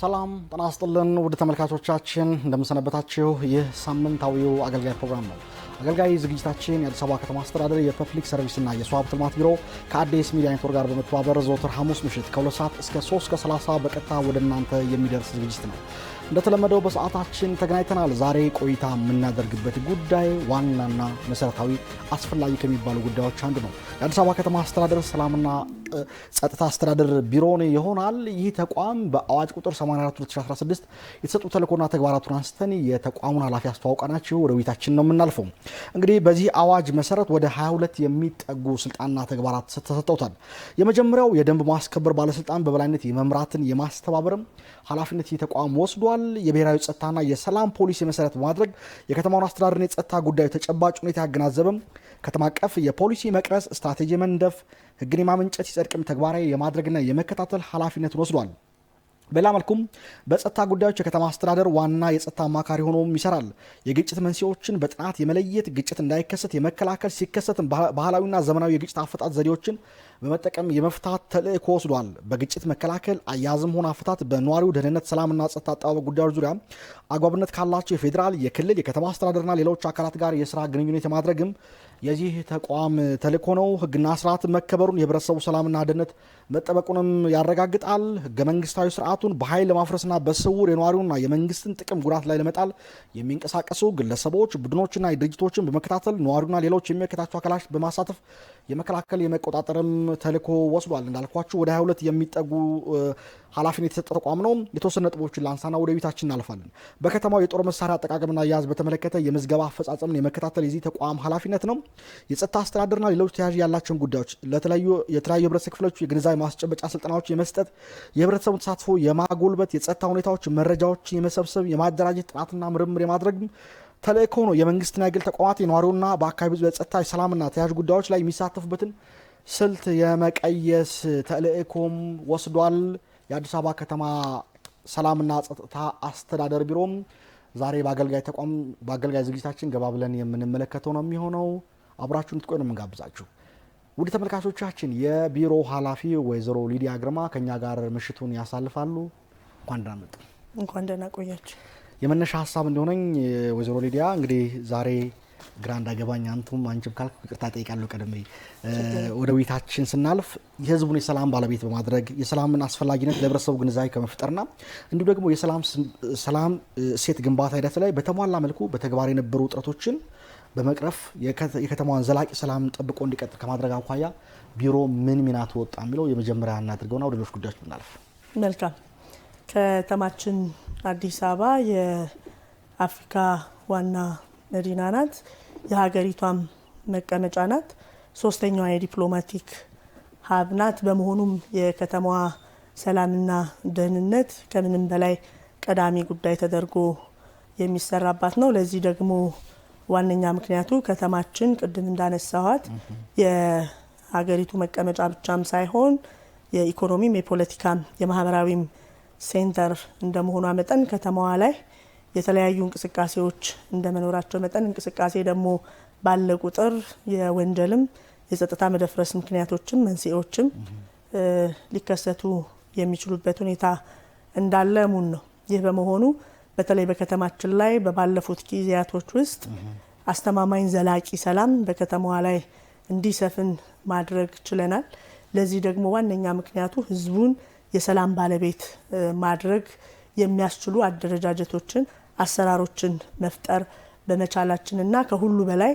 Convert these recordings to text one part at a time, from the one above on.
ሰላም ጤና ይስጥልን ውድ ተመልካቾቻችን እንደምንሰነበታችሁ። ይህ ሳምንታዊው አገልጋይ ፕሮግራም ነው። አገልጋይ ዝግጅታችን የአዲስ አበባ ከተማ አስተዳደር የፐብሊክ ሰርቪስና የሰው ሀብት ልማት ቢሮ ከአዲስ ሚዲያ ኔትወርክ ጋር በመተባበር ዘወትር ሐሙስ ምሽት ከ2 ሰዓት እስከ 3:30 በቀጥታ ወደ እናንተ የሚደርስ ዝግጅት ነው። እንደተለመደው በሰዓታችን ተገናኝተናል። ዛሬ ቆይታ የምናደርግበት ጉዳይ ዋናና መሰረታዊ አስፈላጊ ከሚባሉ ጉዳዮች አንዱ ነው። የአዲስ አበባ ከተማ አስተዳደር ሰላምና ጸጥታ አስተዳደር ቢሮን ይሆናል። ይህ ተቋም በአዋጅ ቁጥር 84/2016 የተሰጡ ተልእኮና ተግባራቱን አንስተን የተቋሙን ኃላፊ አስተዋውቀናችሁ ወደ ውይይታችን ነው የምናልፈው። እንግዲህ በዚህ አዋጅ መሰረት ወደ 22 የሚጠጉ ስልጣንና ተግባራት ተሰጥተውታል። የመጀመሪያው የደንብ ማስከበር ባለስልጣን በበላይነት የመምራትን የማስተባበርም ኃላፊነት ተቋም ወስዷል። የብሔራዊ ጸጥታና የሰላም ፖሊሲ መሰረት በማድረግ የከተማውን አስተዳደርና የጸጥታ ጉዳዮች ተጨባጭ ሁኔታ ያገናዘበም ከተማ አቀፍ የፖሊሲ መቅረጽ፣ ስትራቴጂ መንደፍ፣ ህግን የማመንጨት ይጸድቅም ተግባራዊ የማድረግና የመከታተል ኃላፊነትን ወስዷል። በሌላ መልኩም በጸጥታ ጉዳዮች የከተማ አስተዳደር ዋና የጸጥታ አማካሪ ሆኖም ይሰራል። የግጭት መንስኤዎችን በጥናት የመለየት ግጭት እንዳይከሰት የመከላከል ሲከሰትም ባህላዊና ዘመናዊ የግጭት አፈታት ዘዴዎችን በመጠቀም የመፍታት ተልእኮ ወስዷል። በግጭት መከላከል አያያዝም ሆነ አፈታት በነዋሪው ደህንነት፣ ሰላምና ጸጥታ አጠባበቅ ጉዳዮች ዙሪያ አግባብነት ካላቸው የፌዴራል፣ የክልል፣ የከተማ አስተዳደርና ሌሎች አካላት ጋር የስራ ግንኙነት የማድረግም የዚህ ተቋም ተልእኮ ነው። ህግና ስርዓት መከበሩን፣ የህብረተሰቡ ሰላምና ደህንነት መጠበቁንም ያረጋግጣል። ህገ መንግስታዊ ስርዓቱን በኃይል ለማፍረስና በስውር የነዋሪውና የመንግስትን ጥቅም ጉዳት ላይ ለመጣል የሚንቀሳቀሱ ግለሰቦች፣ ቡድኖችና ድርጅቶችን በመከታተል ነዋሪውና ሌሎች የሚመለከታቸው አካላት በማሳተፍ የመከላከል የመቆጣጠርም ተልእኮ ወስዷል። እንዳልኳችሁ ወደ 22 የሚጠጉ ኃላፊነት የተሰጠ ተቋም ነው። የተወሰኑ ነጥቦችን ላንሳና ወደ ቤታችን እናልፋለን። በከተማው የጦር መሳሪያ አጠቃቀምና አያያዝ በተመለከተ የምዝገባ አፈጻጸምን የመከታተል የዚህ ተቋም ኃላፊነት ነው። የጸጥታ አስተዳደርና ሌሎች ተያያዥ ያላቸውን ጉዳዮች የተለያዩ የህብረተሰብ ክፍሎች የግንዛቤ ማስጨበጫ ስልጠናዎች የመስጠት፣ የህብረተሰቡን ተሳትፎ የማጎልበት፣ የጸጥታ ሁኔታዎች መረጃዎችን የመሰብሰብ፣ የማደራጀት፣ ጥናትና ምርምር የማድረግ ተልእኮ ነው። የመንግስትና የግል ተቋማት የነዋሪውና በአካባቢ በጸጥታ ሰላምና ተያያዥ ጉዳዮች ላይ የሚሳተፉበትን ስልት የመቀየስ ተልእኮም ወስዷል። የአዲስ አበባ ከተማ ሰላምና ጸጥታ አስተዳደር ቢሮም ዛሬ በአገልጋይ ዝግጅታችን ገባ ብለን የምንመለከተው ነው የሚሆነው። አብራችሁን ትቆዩ ነው የምንጋብዛችሁ። ውድ ተመልካቾቻችን የቢሮ ኃላፊ ወይዘሮ ሊዲያ ግርማ ከኛ ጋር ምሽቱን ያሳልፋሉ። እንኳን ደህና መጡ። እንኳን ደህና ቆያችሁ። የመነሻ ሀሳብ እንደሆነኝ ወይዘሮ ሊዲያ እንግዲህ ዛሬ ግራ እንዳገባኝ አንቱም አንቺም ካልኩ ይቅርታ ጠይቃለሁ። ቀደም ወደ ውይይታችን ስናልፍ የህዝቡን የሰላም ባለቤት በማድረግ የሰላምን አስፈላጊነት ለህብረተሰቡ ግንዛቤ ከመፍጠርና እንዲሁ ደግሞ የሰላም እሴት ግንባታ ሂደት ላይ በተሟላ መልኩ በተግባር የነበሩ ውጥረቶችን በመቅረፍ የከተማዋን ዘላቂ ሰላም ጠብቆ እንዲቀጥል ከማድረግ አኳያ ቢሮ ምን ሚና ተወጣ የሚለው የመጀመሪያ እናድርገውና ወደ ሌሎች ጉዳዮች ብናልፍ መልካም። ከተማችን አዲስ አበባ የአፍሪካ ዋና መዲና ናት። የሀገሪቷም መቀመጫ ናት። ሶስተኛዋ የዲፕሎማቲክ ሀብ ናት። በመሆኑም የከተማዋ ሰላምና ደህንነት ከምንም በላይ ቀዳሚ ጉዳይ ተደርጎ የሚሰራባት ነው። ለዚህ ደግሞ ዋነኛ ምክንያቱ ከተማችን ቅድም እንዳነሳኋት የሀገሪቱ መቀመጫ ብቻም ሳይሆን የኢኮኖሚም፣ የፖለቲካም፣ የማህበራዊም ሴንተር እንደመሆኗ መጠን ከተማዋ ላይ የተለያዩ እንቅስቃሴዎች እንደመኖራቸው መጠን እንቅስቃሴ ደግሞ ባለ ቁጥር የወንጀልም የጸጥታ መደፍረስ ምክንያቶችም መንስኤዎችም ሊከሰቱ የሚችሉበት ሁኔታ እንዳለ ሙን ነው። ይህ በመሆኑ በተለይ በከተማችን ላይ በባለፉት ጊዜያቶች ውስጥ አስተማማኝ ዘላቂ ሰላም በከተማዋ ላይ እንዲሰፍን ማድረግ ችለናል። ለዚህ ደግሞ ዋነኛ ምክንያቱ ህዝቡን የሰላም ባለቤት ማድረግ የሚያስችሉ አደረጃጀቶችን፣ አሰራሮችን መፍጠር በመቻላችንና ከሁሉ በላይ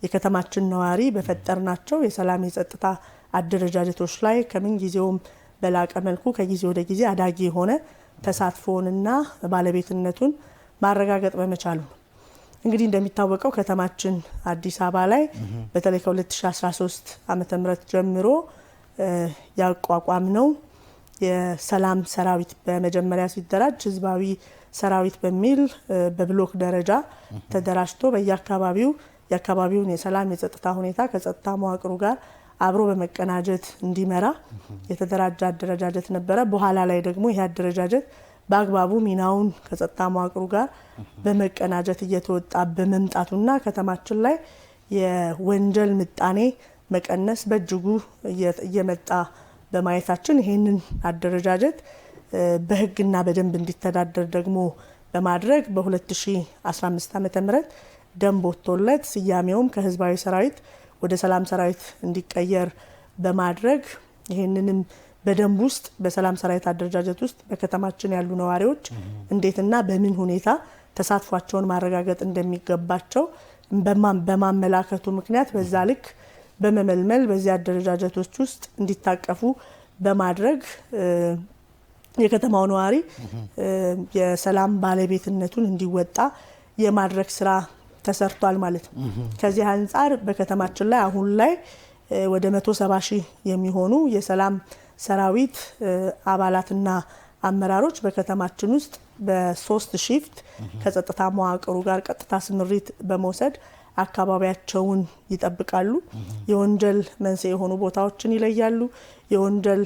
የከተማችን ነዋሪ በፈጠርናቸው የሰላም የጸጥታ አደረጃጀቶች ላይ ከምን ጊዜውም በላቀ መልኩ ከጊዜ ወደ ጊዜ አዳጊ የሆነ ተሳትፎንና ባለቤትነቱን ማረጋገጥ በመቻሉ ነው። እንግዲህ እንደሚታወቀው ከተማችን አዲስ አበባ ላይ በተለይ ከ2013 ዓመተ ምህረት ጀምሮ ያቋቋም ነው የሰላም ሰራዊት በመጀመሪያ ሲደራጅ ህዝባዊ ሰራዊት በሚል በብሎክ ደረጃ ተደራጅቶ በየአካባቢው የአካባቢውን የሰላም የጸጥታ ሁኔታ ከጸጥታ መዋቅሩ ጋር አብሮ በመቀናጀት እንዲመራ የተደራጀ አደረጃጀት ነበረ። በኋላ ላይ ደግሞ ይህ አደረጃጀት በአግባቡ ሚናውን ከጸጥታ መዋቅሩ ጋር በመቀናጀት እየተወጣ በመምጣቱና ከተማችን ላይ የወንጀል ምጣኔ መቀነስ በእጅጉ እየመጣ በማየታችን ይህንን አደረጃጀት በህግና በደንብ እንዲተዳደር ደግሞ በማድረግ በ2015 ዓ.ም ደንብ ወጥቶለት ስያሜውም ከህዝባዊ ሰራዊት ወደ ሰላም ሰራዊት እንዲቀየር በማድረግ ይሄንንም በደንብ ውስጥ በሰላም ሰራዊት አደረጃጀት ውስጥ በከተማችን ያሉ ነዋሪዎች እንዴትና በምን ሁኔታ ተሳትፏቸውን ማረጋገጥ እንደሚገባቸው በማመላከቱ ምክንያት በዛ ልክ በመመልመል በዚህ አደረጃጀቶች ውስጥ እንዲታቀፉ በማድረግ የከተማው ነዋሪ የሰላም ባለቤትነቱን እንዲወጣ የማድረግ ስራ ተሰርቷል ማለት ነው። ከዚህ አንፃር በከተማችን ላይ አሁን ላይ ወደ 170 ሺህ የሚሆኑ የሰላም ሰራዊት አባላትና አመራሮች በከተማችን ውስጥ በ3 ሺፍት ከጸጥታ መዋቅሩ ጋር ቀጥታ ስምሪት በመውሰድ አካባቢያቸውን ይጠብቃሉ። የወንጀል መንስኤ የሆኑ ቦታዎችን ይለያሉ። የወንጀል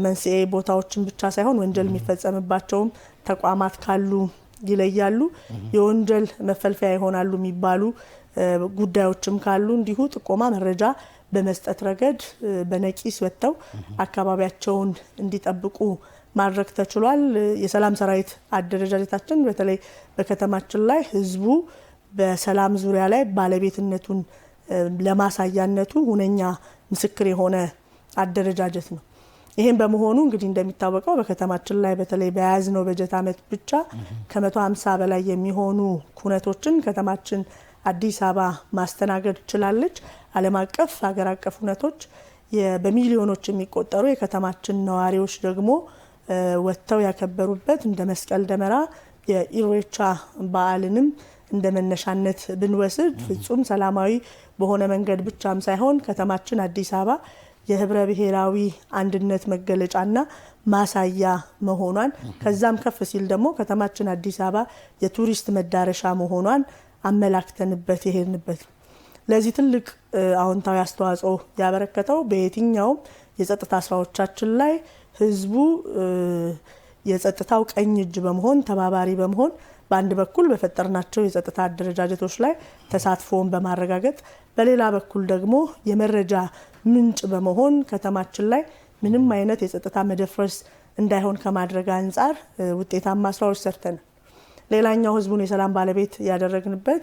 መንስኤ ቦታዎችን ብቻ ሳይሆን ወንጀል የሚፈጸምባቸውም ተቋማት ካሉ ይለያሉ። የወንጀል መፈልፈያ ይሆናሉ የሚባሉ ጉዳዮችም ካሉ እንዲሁ ጥቆማ መረጃ በመስጠት ረገድ በነቂስ ወጥተው አካባቢያቸውን እንዲጠብቁ ማድረግ ተችሏል። የሰላም ሰራዊት አደረጃጀታችን በተለይ በከተማችን ላይ ህዝቡ በሰላም ዙሪያ ላይ ባለቤትነቱን ለማሳያነቱ ሁነኛ ምስክር የሆነ አደረጃጀት ነው። ይሄን በመሆኑ እንግዲህ እንደሚታወቀው በከተማችን ላይ በተለይ በያዝነው በጀት ዓመት ብቻ ከ150 በላይ የሚሆኑ ኩነቶችን ከተማችን አዲስ አበባ ማስተናገድ ችላለች። ዓለም አቀፍ ሀገር አቀፍ ኩነቶች በሚሊዮኖች የሚቆጠሩ የከተማችን ነዋሪዎች ደግሞ ወጥተው ያከበሩበት እንደ መስቀል ደመራ የኢሬቻ በዓልንም እንደ መነሻነት ብንወስድ ፍጹም ሰላማዊ በሆነ መንገድ ብቻም ሳይሆን ከተማችን አዲስ አበባ የህብረ ብሔራዊ አንድነት መገለጫና ማሳያ መሆኗን ከዛም ከፍ ሲል ደግሞ ከተማችን አዲስ አበባ የቱሪስት መዳረሻ መሆኗን አመላክተንበት ይሄንበት ለዚህ ትልቅ አዎንታዊ አስተዋጽኦ ያበረከተው በየትኛውም የጸጥታ ስራዎቻችን ላይ ህዝቡ የጸጥታው ቀኝ እጅ በመሆን ተባባሪ በመሆን በአንድ በኩል በፈጠርናቸው የጸጥታ አደረጃጀቶች ላይ ተሳትፎን በማረጋገጥ በሌላ በኩል ደግሞ የመረጃ ምንጭ በመሆን ከተማችን ላይ ምንም አይነት የጸጥታ መደፍረስ እንዳይሆን ከማድረግ አንፃር ውጤታማ ስራዎች ሰርተናል። ሌላኛው ህዝቡን የሰላም ባለቤት ያደረግንበት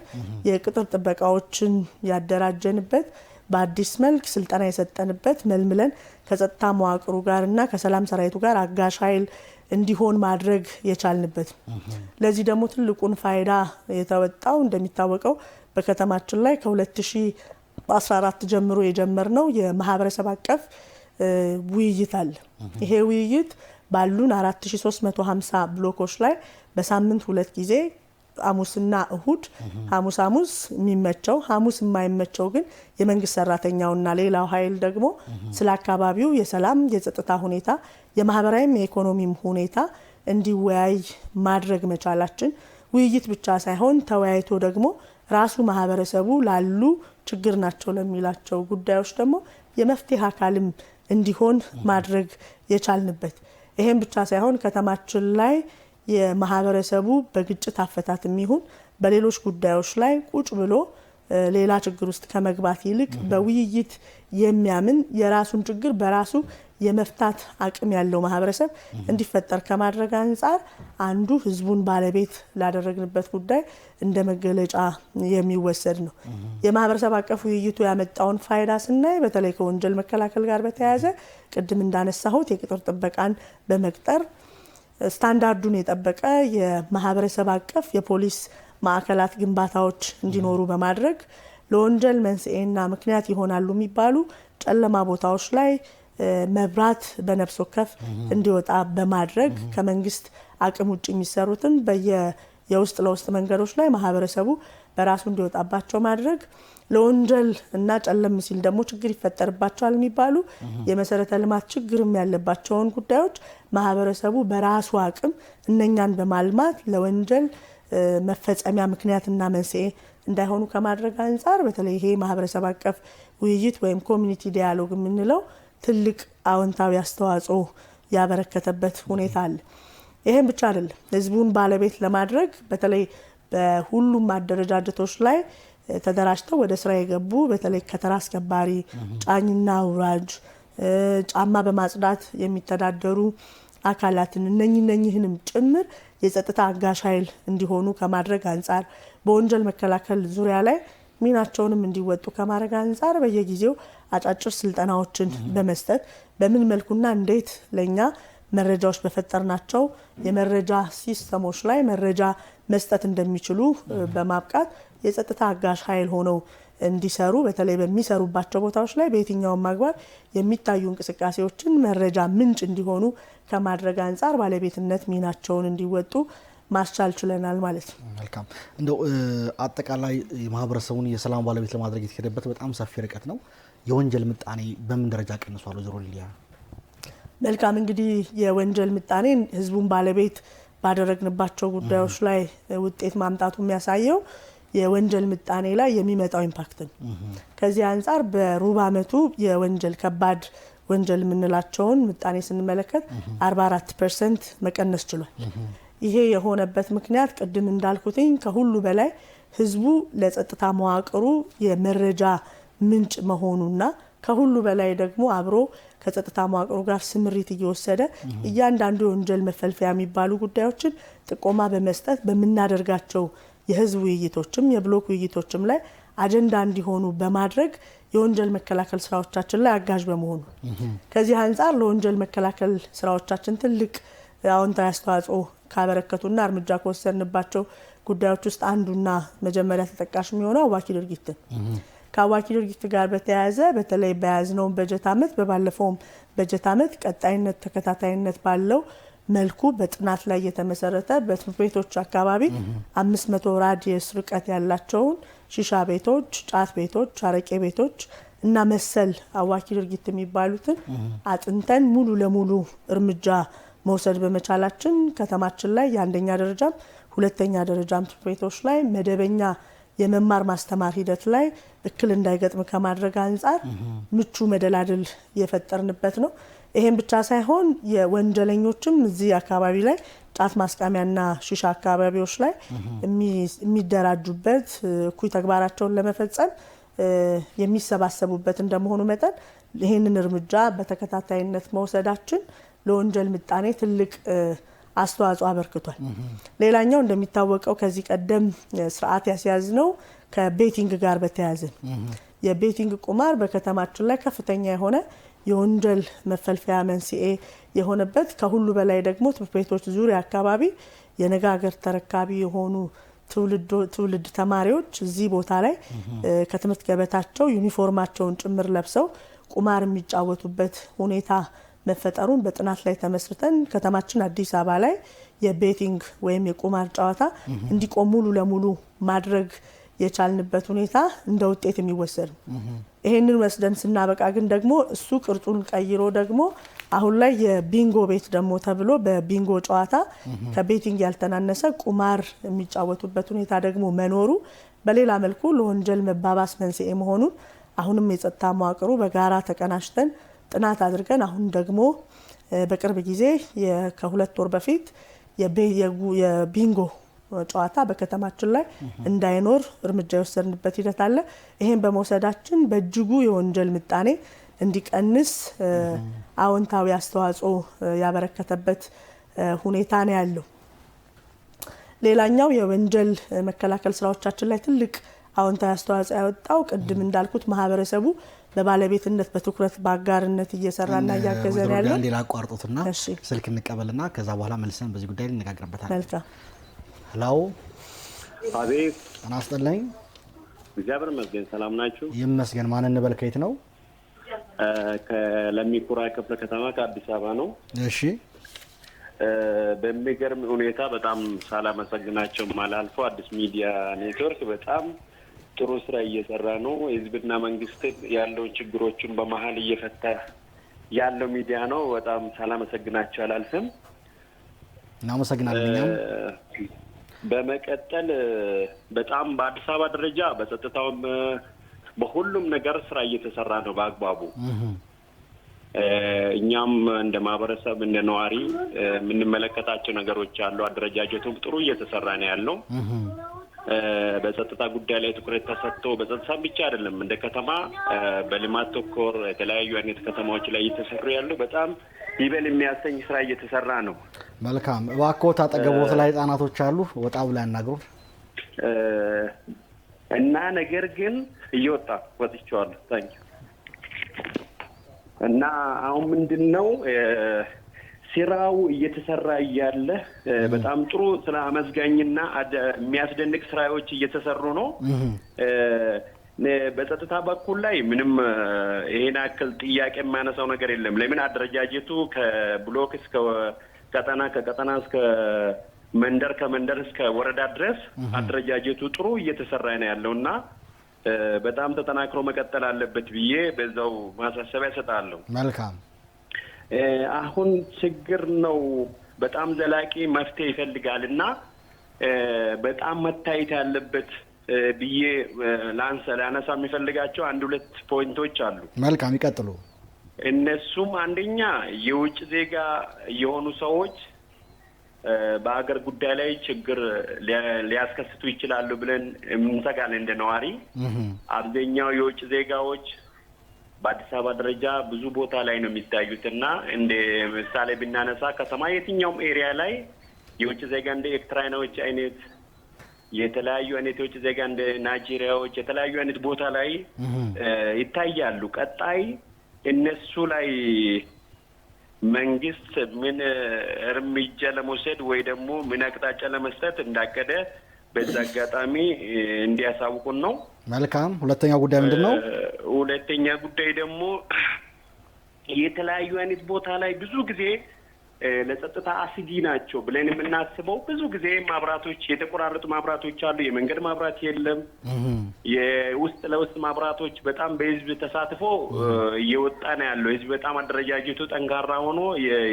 የቅጥር ጥበቃዎችን ያደራጀንበት በአዲስ መልክ ስልጠና የሰጠንበት መልምለን ከጸጥታ መዋቅሩ ጋርና ከሰላም ሰራዊቱ ጋር አጋዥ ኃይል እንዲሆን ማድረግ የቻልንበት ለዚህ ደግሞ ትልቁን ፋይዳ የተወጣው እንደሚታወቀው በከተማችን ላይ ከ2014 ጀምሮ የጀመርነው የማህበረሰብ አቀፍ ውይይት አለ። ይሄ ውይይት ባሉን 4350 ብሎኮች ላይ በሳምንት 2 ጊዜ ሐሙስና እሁድ ሐሙስ የሚመቸው ሐሙስ የማይመቸው ግን የመንግስት ሰራተኛውና ሌላው ኃይል ደግሞ ስለ አካባቢው የሰላም የጸጥታ ሁኔታ የማህበራዊም የኢኮኖሚም ሁኔታ እንዲወያይ ማድረግ መቻላችን ውይይት ብቻ ሳይሆን ተወያይቶ ደግሞ ራሱ ማህበረሰቡ ላሉ ችግር ናቸው ለሚላቸው ጉዳዮች ደግሞ የመፍትሄ አካልም እንዲሆን ማድረግ የቻልንበት ይሄን ብቻ ሳይሆን ከተማችን ላይ የማህበረሰቡ በግጭት አፈታትም ይሁን በሌሎች ጉዳዮች ላይ ቁጭ ብሎ ሌላ ችግር ውስጥ ከመግባት ይልቅ በውይይት የሚያምን የራሱን ችግር በራሱ የመፍታት አቅም ያለው ማህበረሰብ እንዲፈጠር ከማድረግ አንፃር አንዱ ህዝቡን ባለቤት ላደረግንበት ጉዳይ እንደ መገለጫ የሚወሰድ ነው። የማህበረሰብ አቀፍ ውይይቱ ያመጣውን ፋይዳ ስናይ በተለይ ከወንጀል መከላከል ጋር በተያያዘ ቅድም እንዳነሳሁት የቅጥር ጥበቃን በመቅጠር ስታንዳርዱን የጠበቀ የማህበረሰብ አቀፍ የፖሊስ ማዕከላት ግንባታዎች እንዲኖሩ በማድረግ ለወንጀል መንስኤና ምክንያት ይሆናሉ የሚባሉ ጨለማ ቦታዎች ላይ መብራት በነፍስ ወከፍ እንዲወጣ በማድረግ ከመንግስት አቅም ውጭ የሚሰሩትን የውስጥ ለውስጥ መንገዶች ላይ ማህበረሰቡ በራሱ እንዲወጣባቸው ማድረግ ለወንጀል እና ጨለም ሲል ደግሞ ችግር ይፈጠርባቸዋል የሚባሉ የመሰረተ ልማት ችግርም ያለባቸውን ጉዳዮች ማህበረሰቡ በራሱ አቅም እነኛን በማልማት ለወንጀል መፈጸሚያ ምክንያትና መንስኤ እንዳይሆኑ ከማድረግ አንፃር በተለይ ይሄ ማህበረሰብ አቀፍ ውይይት ወይም ኮሚኒቲ ዲያሎግ የምንለው ትልቅ አዎንታዊ አስተዋጽኦ ያበረከተበት ሁኔታ አለ። ይሄን ብቻ አይደለም፣ ህዝቡን ባለቤት ለማድረግ በተለይ በሁሉም አደረጃጀቶች ላይ ተደራጅተው ወደ ስራ የገቡ በተለይ ከተራ አስከባሪ፣ ጫኝና ውራጅ፣ ጫማ በማጽዳት የሚተዳደሩ አካላትን እነኚህንም ጭምር የጸጥታ አጋዥ ኃይል እንዲሆኑ ከማድረግ አንጻር በወንጀል መከላከል ዙሪያ ላይ ሚናቸውንም እንዲወጡ ከማድረግ አንጻር በየጊዜው አጫጭር ስልጠናዎችን በመስጠት በምን መልኩና እንዴት ለኛ መረጃዎች በፈጠርናቸው የመረጃ ሲስተሞች ላይ መረጃ መስጠት እንደሚችሉ በማብቃት የጸጥታ አጋዥ ኃይል ሆነው እንዲሰሩ በተለይ በሚሰሩባቸው ቦታዎች ላይ በየትኛውም ማግባብ የሚታዩ እንቅስቃሴዎችን መረጃ ምንጭ እንዲሆኑ ከማድረግ አንጻር ባለቤትነት ሚናቸውን እንዲወጡ ማስቻል ችለናል ማለት ነው። መልካም እንደው አጠቃላይ ማህበረሰቡን የሰላም ባለቤት ለማድረግ የተሄደበት በጣም ሰፊ ርቀት ነው። የወንጀል ምጣኔ በምን ደረጃ ቀንሷል? ወይዘሮ ሊዲያ መልካም እንግዲህ የወንጀል ምጣኔ ህዝቡን ባለቤት ባደረግንባቸው ጉዳዮች ላይ ውጤት ማምጣቱ የሚያሳየው የወንጀል ምጣኔ ላይ የሚመጣው ኢምፓክት ነው። ከዚህ አንጻር በሩብ ዓመቱ የወንጀል ከባድ ወንጀል የምንላቸውን ምጣኔ ስንመለከት 44% መቀነስ ችሏል። ይሄ የሆነበት ምክንያት ቅድም እንዳልኩትኝ ከሁሉ በላይ ህዝቡ ለጸጥታ መዋቅሩ የመረጃ ምንጭ መሆኑና ከሁሉ በላይ ደግሞ አብሮ ከጸጥታ መዋቅሩ ጋር ስምሪት እየወሰደ እያንዳንዱ የወንጀል መፈልፈያ የሚባሉ ጉዳዮችን ጥቆማ በመስጠት በመናደርጋቸው የህዝብ ውይይቶችም የብሎክ ውይይቶችም ላይ አጀንዳ እንዲሆኑ በማድረግ የወንጀል መከላከል ስራዎቻችን ላይ አጋዥ በመሆኑ ከዚህ አንጻር ለወንጀል መከላከል ስራዎቻችን ትልቅ አዎንታዊ አስተዋጽኦ ካበረከቱና እርምጃ ከወሰንባቸው ጉዳዮች ውስጥ አንዱና መጀመሪያ ተጠቃሽ የሚሆነው አዋኪ ድርጊት ከአዋኪ ድርጊት ጋር በተያያዘ በተለይ በያዝነው በጀት ዓመት በባለፈው በጀት ዓመት ቀጣይነት ተከታታይነት ባለው መልኩ በጥናት ላይ የተመሰረተ በትምህርት ቤቶች አካባቢ 500 ራዲየስ ርቀት ያላቸውን ሺሻ ቤቶች፣ ጫት ቤቶች፣ አረቄ ቤቶች እና መሰል አዋኪ ድርጊት የሚባሉትን አጥንተን ሙሉ ለሙሉ እርምጃ መውሰድ በመቻላችን ከተማችን ላይ የአንደኛ ደረጃም ሁለተኛ ደረጃም ትምህርት ቤቶች ላይ መደበኛ የመማር ማስተማር ሂደት ላይ እክል እንዳይገጥም ከማድረግ አንጻር ምቹ መደላድል የፈጠርንበት ነው። ይሄን ብቻ ሳይሆን የወንጀለኞችም እዚህ አካባቢ ላይ ጫት ማስቃሚያና ሺሻ አካባቢዎች ላይ የሚደራጁበት እኩይ ተግባራቸውን ለመፈጸም የሚሰባሰቡበት እንደመሆኑ መጠን ይሄንን እርምጃ በተከታታይነት መውሰዳችን ለወንጀል ምጣኔ ትልቅ አስተዋጽኦ አበርክቷል። ሌላኛው እንደሚታወቀው ከዚህ ቀደም ስርዓት ያስያዝነው ከቤቲንግ ጋር በተያያዘ የቤቲንግ ቁማር በከተማችን ላይ ከፍተኛ የሆነ የወንጀል መፈልፈያ መንስኤ የሆነበት ከሁሉ በላይ ደግሞ ትምህርት ቤቶች ዙሪያ አካባቢ የነገ ሀገር ተረካቢ የሆኑ ትውልድ ተማሪዎች እዚህ ቦታ ላይ ከትምህርት ገበታቸው ዩኒፎርማቸውን ጭምር ለብሰው ቁማር የሚጫወቱበት ሁኔታ መፈጠሩን በጥናት ላይ ተመስርተን ከተማችን አዲስ አበባ ላይ የቤቲንግ ወይም የቁማር ጨዋታ እንዲቆም ሙሉ ለሙሉ ማድረግ የቻልንበት ሁኔታ እንደ ውጤት የሚወሰድ ነው። ይሄንን ወስደን ስናበቃ ግን ደግሞ እሱ ቅርጹን ቀይሮ ደግሞ አሁን ላይ የቢንጎ ቤት ደግሞ ተብሎ በቢንጎ ጨዋታ ከቤቲንግ ያልተናነሰ ቁማር የሚጫወቱበት ሁኔታ ደግሞ መኖሩ በሌላ መልኩ ለወንጀል መባባስ መንስኤ መሆኑን አሁንም የጸጥታ መዋቅሩ በጋራ ተቀናሽተን ጥናት አድርገን አሁን ደግሞ በቅርብ ጊዜ ከሁለት ወር በፊት የቢንጎ ጨዋታ በከተማችን ላይ እንዳይኖር እርምጃ የወሰድንበት ሂደት አለ። ይሄን በመውሰዳችን በእጅጉ የወንጀል ምጣኔ እንዲቀንስ አዎንታዊ አስተዋጽኦ ያበረከተበት ሁኔታ ነው ያለው። ሌላኛው የወንጀል መከላከል ስራዎቻችን ላይ ትልቅ አዎንታዊ አስተዋጽኦ ያወጣው ቅድም እንዳልኩት ማህበረሰቡ በባለቤትነት በትኩረት በአጋርነት እየሰራና እያገዘን ያለው አንዴ ላቋርጡትና ስልክ እንቀበልና ከዛ በኋላ መልሰን በዚህ ጉዳይ እንነጋገርበታለን። መልካም ሄሎ አቤት አናስጠላኝ እግዚአብሔር ይመስገን ሰላም ናችሁ? ይመስገን። ማን እንበል? ከየት ነው? ከለሚኩራ ክፍለ ከተማ ከአዲስ አበባ ነው። እሺ በሚገርም ሁኔታ በጣም ሳላመሰግናቸው ማላልፈው አዲስ ሚዲያ ኔትወርክ በጣም ጥሩ ስራ እየሰራ ነው። ህዝብና መንግስት ያለውን ችግሮችን በመሀል እየፈታ ያለው ሚዲያ ነው። በጣም ሳላመሰግናቸው አላልፍም። እናመሰግናለን። በመቀጠል በጣም በአዲስ አበባ ደረጃ በጸጥታውም በሁሉም ነገር ስራ እየተሰራ ነው በአግባቡ። እኛም እንደ ማህበረሰብ እንደ ነዋሪ የምንመለከታቸው ነገሮች አሉ። አደረጃጀቱም ጥሩ እየተሰራ ነው ያለው። በጸጥታ ጉዳይ ላይ ትኩረት ተሰጥቶ በጸጥታ ብቻ አይደለም እንደ ከተማ በልማት ተኮር የተለያዩ አይነት ከተማዎች ላይ እየተሰሩ ያሉ በጣም ይበል የሚያሰኝ ስራ እየተሰራ ነው። መልካም። እባክዎት አጠገቦት ላይ ህጻናቶች አሉ፣ ወጣ ብለው ያናግሩን እና ነገር ግን እየወጣ ወጥቻለሁ። ታንኪ እና አሁን ምንድነው ስራው እየተሰራ እያለ በጣም ጥሩ ስራ አመስጋኝና የሚያስደንቅ ስራዎች እየተሰሩ ነው። በጸጥታ በኩል ላይ ምንም ይሄን አክል ጥያቄ የማነሳው ነገር የለም። ለምን አደረጃጀቱ ከብሎክ እስከ ቀጠና ከቀጠና እስከ መንደር ከመንደር እስከ ወረዳ ድረስ አደረጃጀቱ ጥሩ እየተሰራ ነው ያለውና በጣም ተጠናክሮ መቀጠል አለበት ብዬ በዛው ማሳሰቢያ ሰጣለሁ። መልካም። አሁን ችግር ነው በጣም ዘላቂ መፍትሄ ይፈልጋልና በጣም መታየት ያለበት ብዬ ላነሳ የሚፈልጋቸው 1-2 ፖይንቶች አሉ። መልካም፣ ይቀጥሉ። እነሱም አንደኛ የውጭ ዜጋ የሆኑ ሰዎች በአገር ጉዳይ ላይ ችግር ሊያስከስቱ ይችላሉ ብለን እንሰጋለን። እንደ ነዋሪ አብዛኛው የውጭ ዜጋዎች በአዲስ አበባ ደረጃ ብዙ ቦታ ላይ ነው የሚታዩትና እንደ ምሳሌ ብናነሳ ከተማ የትኛውም ኤሪያ ላይ የውጭ ዜጋ እንደ ኤርትራውያኖች አይነት የተለያዩ አይነት የውጭ ዜጋ እንደ ናይጄሪያዎች የተለያዩ አይነት ቦታ ላይ ይታያሉ። ቀጣይ እነሱ ላይ መንግስት ምን እርምጃ ለመውሰድ ወይ ደግሞ ምን አቅጣጫ ለመስጠት እንዳቀደ በዛ አጋጣሚ እንዲያሳውቁን ነው። መልካም። ሁለተኛው ጉዳይ ምንድነው? ሁለተኛ ጉዳይ ደግሞ የተለያዩ አይነት ቦታ ላይ ብዙ ጊዜ ለጸጥታ አስጊ ናቸው ብለን የምናስበው ብዙ ጊዜ ማብራቶች የተቆራረጡ ማብራቶች አሉ። የመንገድ ማብራት የለም። የውስጥ ለውስጥ ማብራቶች በጣም በህዝብ ተሳትፎ እየወጣ ነው ያለው። ህዝብ በጣም አደረጃጀቱ ጠንካራ ሆኖ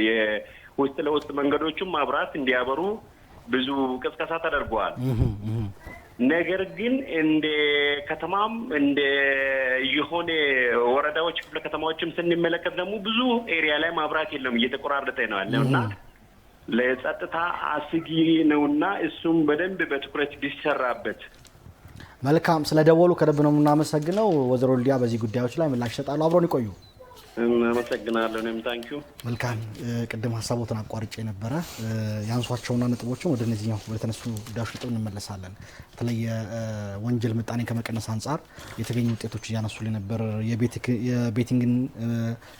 የውስጥ ለውስጥ መንገዶቹም ማብራት እንዲያበሩ ብዙ ቅስቀሳ ተደርጓል። ነገር ግን እንደ ከተማም እንደ የሆነ ወረዳዎች ክፍለ ከተማዎችም ስንመለከት ደግሞ ብዙ ኤሪያ ላይ ማብራት የለም፣ እየተቆራረጠ ነው ያለውና ለጸጥታ አስጊ ነውና እሱም በደንብ በትኩረት ቢሰራበት። መልካም። ስለ ደወሉ ከደብ ነው የምናመሰግነው። ወይዘሮ ሊዲያ በዚህ ጉዳዮች ላይ ምላሽ ይሰጣሉ። አብሮን ይቆዩ። አመሰግናለሁ። እኔም ታንኪዩ። መልካም። ቅድም ሀሳቦትን አቋርጬ ነበረ። ያንሷቸውና ነጥቦችን ወደ እነዚህኛው ወደ ተነሱ ጉዳዮች ነጥብ እንመለሳለን። በተለይ ወንጀል ምጣኔን ከመቀነስ አንጻር የተገኙ ውጤቶች እያነሱልኝ ነበር። የቤቲንግን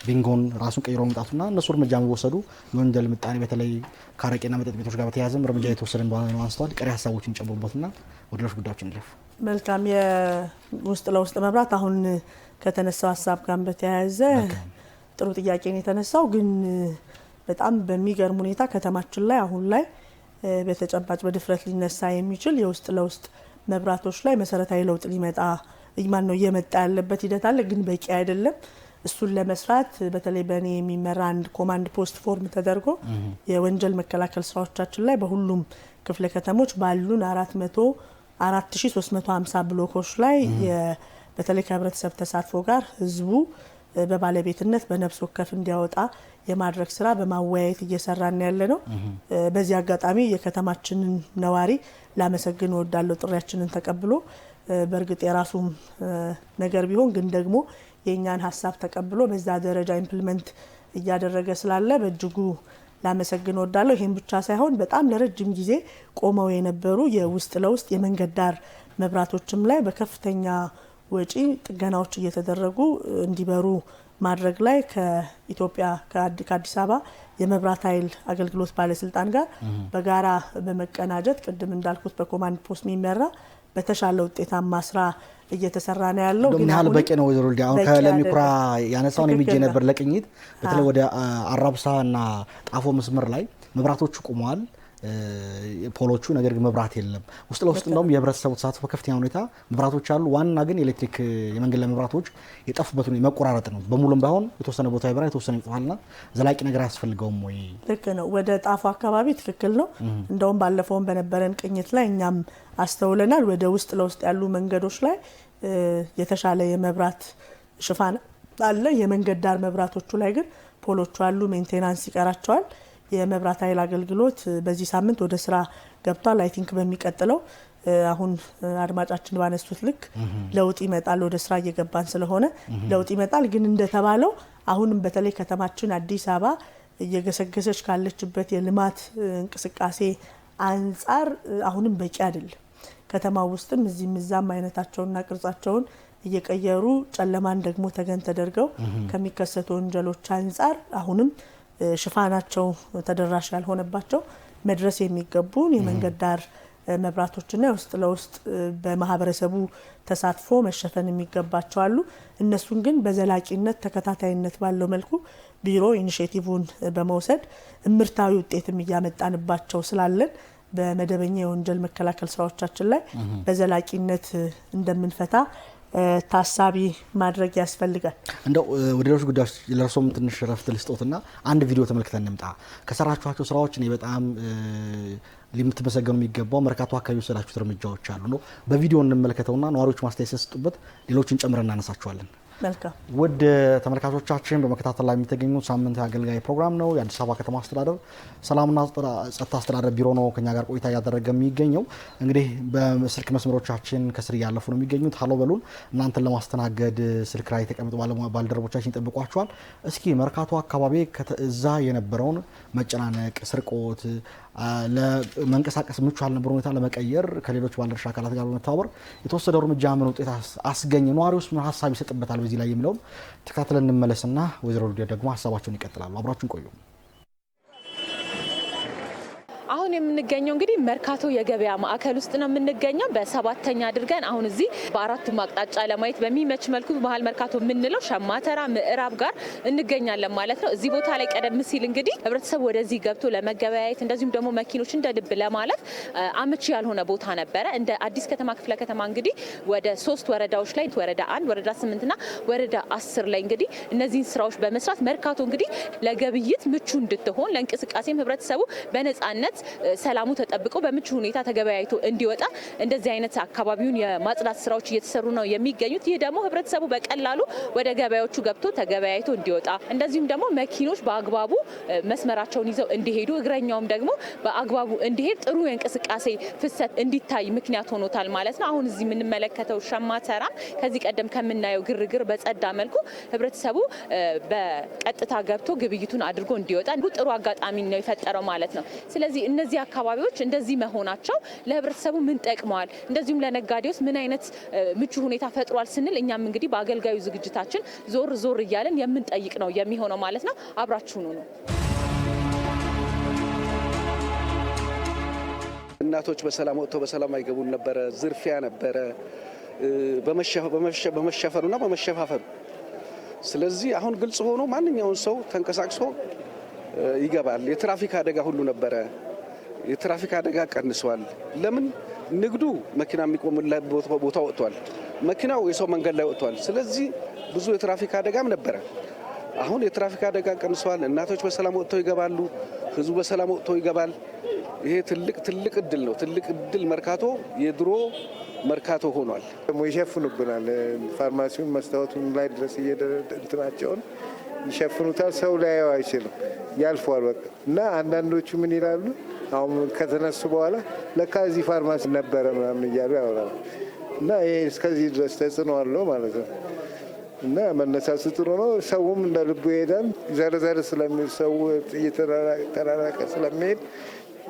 ቢንጎን ራሱን ቀይሮ መምጣቱና እነሱ እርምጃ መወሰዱ የወንጀል ምጣኔ በተለይ ከአረቄና መጠጥ ቤቶች ጋር በተያያዘም እርምጃ የተወሰደ እንደሆነ አንስተዋል። ቀሪ ሀሳቦችን ጨምሩበትና ወደ ሌሎች ጉዳዮች እንለፍ። መልካም። የውስጥ ለውስጥ መብራት አሁን ከተነሳው ሀሳብ ጋር በተያያዘ ጥሩ ጥያቄ ነው የተነሳው። ግን በጣም በሚገርም ሁኔታ ከተማችን ላይ አሁን ላይ በተጨባጭ በድፍረት ሊነሳ የሚችል የውስጥ ለውስጥ መብራቶች ላይ መሰረታዊ ለውጥ እየመጣ ያለበት ሂደት አለ። ግን በቂ አይደለም። እሱን ለመስራት በተለይ በእኔ የሚመራ አንድ ኮማንድ ፖስት ፎርም ተደርጎ የወንጀል መከላከል ስራዎቻችን ላይ በሁሉም ክፍለ ከተሞች ባሉን 4350 ብሎኮች ላይ በተለይ ከህብረተሰብ ተሳትፎ ጋር ህዝቡ በባለቤትነት በነፍስ ወከፍ እንዲያወጣ የማድረግ ስራ በማወያየት እየሰራን ያለ ነው። በዚህ አጋጣሚ የከተማችንን ነዋሪ ላመሰግን እወዳለሁ። ጥሪያችንን ተቀብሎ በእርግጥ የራሱም ነገር ቢሆን ግን ደግሞ የኛን ሀሳብ ተቀብሎ በዛ ደረጃ ኢምፕሊመንት እያደረገ ስላለ በእጅጉ ላመሰግን እወዳለሁ። ይሄን ብቻ ሳይሆን በጣም ለረጅም ጊዜ ቆመው የነበሩ የውስጥ ለውስጥ የመንገድ ዳር መብራቶችም ላይ በከፍተኛ ወጪ ጥገናዎች እየተደረጉ እንዲበሩ ማድረግ ላይ ከኢትዮጵያ ከአዲስ አበባ የመብራት ኃይል አገልግሎት ባለስልጣን ጋር በጋራ በመቀናጀት ቅድም እንዳልኩት በኮማንድ ፖስት የሚመራ በተሻለ ውጤታማ ስራ እየተሰራ ነው ያለው። ግን ያህል በቂ ነው። ወይዘሮ ሊዲያ አሁን ከለሚኩራ ያነሳውን የሚጄ ነበር ለቅኝት በተለይ ወደ አራብሳና ጣፎ መስመር ላይ መብራቶቹ ቆመዋል ፖሎቹ፣ ነገር ግን መብራት የለም። ውስጥ ለውስጥ እንደውም የህብረተሰቡ ተሳትፎ ከፍተኛ ሁኔታ መብራቶች አሉ። ዋና ግን ኤሌክትሪክ የመንገድ ላይ መብራቶች የጠፉበት ነው መቆራረጥ ነው። በሙሉም ባይሆን የተወሰነ ቦታ ይበራ የተወሰነ ይጠፋልና ዘላቂ ነገር አያስፈልገውም ወይ? ልክ ነው። ወደ ጣፎ አካባቢ ትክክል ነው። እንደውም ባለፈውም በነበረን ቅኝት ላይ እኛም አስተውለናል። ወደ ውስጥ ለውስጥ ያሉ መንገዶች ላይ የተሻለ የመብራት ሽፋን አለ። የመንገድ ዳር መብራቶቹ ላይ ግን ፖሎቹ አሉ፣ ሜንቴናንስ ይቀራቸዋል። የመብራት ኃይል አገልግሎት በዚህ ሳምንት ወደ ስራ ገብቷል። አይ ቲንክ በሚቀጥለው አሁን አድማጫችን ባነሱት ልክ ለውጥ ይመጣል። ወደ ስራ እየገባን ስለሆነ ለውጥ ይመጣል። ግን እንደተባለው አሁንም በተለይ ከተማችን አዲስ አበባ እየገሰገሰች ካለችበት የልማት እንቅስቃሴ አንጻር አሁንም በቂ አይደለም። ከተማው ውስጥም እዚህም እዛም አይነታቸውና ቅርጻቸውን እየቀየሩ ጨለማን ደግሞ ተገን ተደርገው ከሚከሰቱ ወንጀሎች አንጻር አሁንም ሽፋናቸው ተደራሽ ያልሆነባቸው መድረስ የሚገቡን የመንገድ ዳር መብራቶችና የውስጥ ለውስጥ በማህበረሰቡ ተሳትፎ መሸፈን የሚገባቸው አሉ። እነሱን ግን በዘላቂነት ተከታታይነት ባለው መልኩ ቢሮ ኢኒሼቲቭን በመውሰድ እምርታዊ ውጤትም እያመጣንባቸው ስላለን በመደበኛ የወንጀል መከላከል ስራዎቻችን ላይ በዘላቂነት እንደምንፈታ ታሳቢ ማድረግ ያስፈልጋል። እንደው ወደ ሌሎች ጉዳዮች ለርሶም ትንሽ ረፍት ልስጦትና አንድ ቪዲዮ ተመልክተን እንምጣ። ከሰራችኋቸው ስራዎች እኔ በጣም ሊምትመሰገኑ የሚገባው መርካቶ አካባቢ ወሰዳችሁት እርምጃዎች አሉ ነው። በቪዲዮ እንመለከተውና ነዋሪዎች ማስተያየት ሲሰጡበት ሌሎችን ጨምረን እናነሳቸዋለን። መልካም ውድ ተመልካቾቻችን በመከታተል ላይ የምትገኙት ሳምንት አገልጋይ ፕሮግራም ነው። የአዲስ አበባ ከተማ አስተዳደር ሰላምና ጸጥታ አስተዳደር ቢሮ ነው ከኛ ጋር ቆይታ እያደረገ የሚገኘው። እንግዲህ በስልክ መስመሮቻችን ከስር እያለፉ ነው የሚገኙት። ሀሎ በሉን። እናንተን ለማስተናገድ ስልክ ላይ ተቀምጡ ባልደረቦቻችን ይጠብቋቸዋል። እስኪ መርካቶ አካባቢ እዛ የነበረውን መጨናነቅ፣ ስርቆት፣ ለመንቀሳቀስ ምቹ ያልነበረ ሁኔታ ለመቀየር ከሌሎች ባለድርሻ አካላት ጋር በመተባበር የተወሰደው እርምጃ ምን ውጤት አስገኘ፣ ነዋሪውስ ምን ሀሳብ ይሰጥበታል በዚህ ላይ የሚለውን ተከታትለን እንመለስና ወይዘሮ ልዲያ ደግሞ ሀሳባቸውን ይቀጥላሉ። አብራችሁን ቆዩ። አሁን የምንገኘው እንግዲህ መርካቶ የገበያ ማዕከል ውስጥ ነው የምንገኘው። በሰባተኛ አድርገን አሁን እዚህ በአራቱም አቅጣጫ ለማየት በሚመች መልኩ መሀል መርካቶ የምንለው ሸማተራ ምዕራብ ጋር እንገኛለን ማለት ነው። እዚህ ቦታ ላይ ቀደም ሲል እንግዲህ ህብረተሰቡ ወደዚህ ገብቶ ለመገበያየት እንደዚሁም ደግሞ መኪኖች እንደ ልብ ለማለፍ አመቺ ያልሆነ ቦታ ነበረ። እንደ አዲስ ከተማ ክፍለ ከተማ እንግዲህ ወደ 3 ወረዳዎች ላይ ወረዳ 1፣ ወረዳ 8 እና ወረዳ 10 ላይ እንግዲህ እነዚህን ስራዎች በመስራት መርካቶ እንግዲህ ለግብይት ምቹ እንድትሆን ለእንቅስቃሴም ህብረተሰቡ በነጻነት ሰላሙ ተጠብቆ በምቹ ሁኔታ ተገበያይቶ እንዲወጣ እንደዚህ አይነት አካባቢውን የማጽዳት ስራዎች እየተሰሩ ነው የሚገኙት። ይህ ደግሞ ህብረተሰቡ በቀላሉ ወደ ገበያዎቹ ገብቶ ተገበያይቶ እንዲወጣ እንደዚሁም ደግሞ መኪኖች በአግባቡ መስመራቸውን ይዘው እንዲሄዱ እግረኛውም ደግሞ በአግባቡ እንዲሄድ ጥሩ የእንቅስቃሴ ፍሰት እንዲታይ ምክንያት ሆኖታል ማለት ነው። አሁን እዚህ የምንመለከተው ሸማተራ ከዚህ ቀደም ከምናየው ግርግር በጸዳ መልኩ ህብረተሰቡ በቀጥታ ገብቶ ግብይቱን አድርጎ እንዲወጣ ጥሩ አጋጣሚ ነው የፈጠረው ማለት ነው። ስለዚህ እነዚህ አካባቢዎች እንደዚህ መሆናቸው ለህብረተሰቡ ምን ጠቅመዋል፣ እንደዚሁም ለነጋዴውስ ምን አይነት ምቹ ሁኔታ ፈጥሯል ስንል እኛም እንግዲህ በአገልጋዩ ዝግጅታችን ዞር ዞር እያለን የምንጠይቅ ነው የሚሆነው ማለት ነው። አብራችሁኑ ነው። እናቶች በሰላም ወጥተው በሰላም አይገቡን ነበረ። ዝርፊያ ነበረ በመሸፈኑና በመሸፋፈኑ። ስለዚህ አሁን ግልጽ ሆኖ ማንኛውን ሰው ተንቀሳቅሶ ይገባል። የትራፊክ አደጋ ሁሉ ነበረ። የትራፊክ አደጋ ቀንሷል። ለምን? ንግዱ መኪና የሚቆምለት ቦታ ወጥቷል። መኪናው የሰው መንገድ ላይ ወጥቷል። ስለዚህ ብዙ የትራፊክ አደጋም ነበረ። አሁን የትራፊክ አደጋ ቀንሷል። እናቶች በሰላም ወጥተው ይገባሉ። ህዝቡ በሰላም ወጥቶ ይገባል። ይሄ ትልቅ እድል ነው። ትልቅ እድል መርካቶ የድሮ መርካቶ ሆኗል። ይሸፍኑብናል። ፋርማሲውን መስታወቱን ላይ ድረስ እንትናቸውን ይሸፍኑታል። ሰው ላያየው አይችልም። ያልፏል በቃ። እና አንዳንዶቹ ምን ይላሉ? አሁን ከተነሱ በኋላ ለካ እዚህ ፋርማሲ ነበረ ምናምን እያሉ ያወራሉ። እና ይሄ እስከዚህ ድረስ ተጽዕኖ አለው ማለት ነው። እና መነሳቱ ጥሩ ነው። ሰውም እንደ ልቡ ይሄዳል። ዘርዘር ስለሚል ሰው እየተራራቀ ስለሚሄድ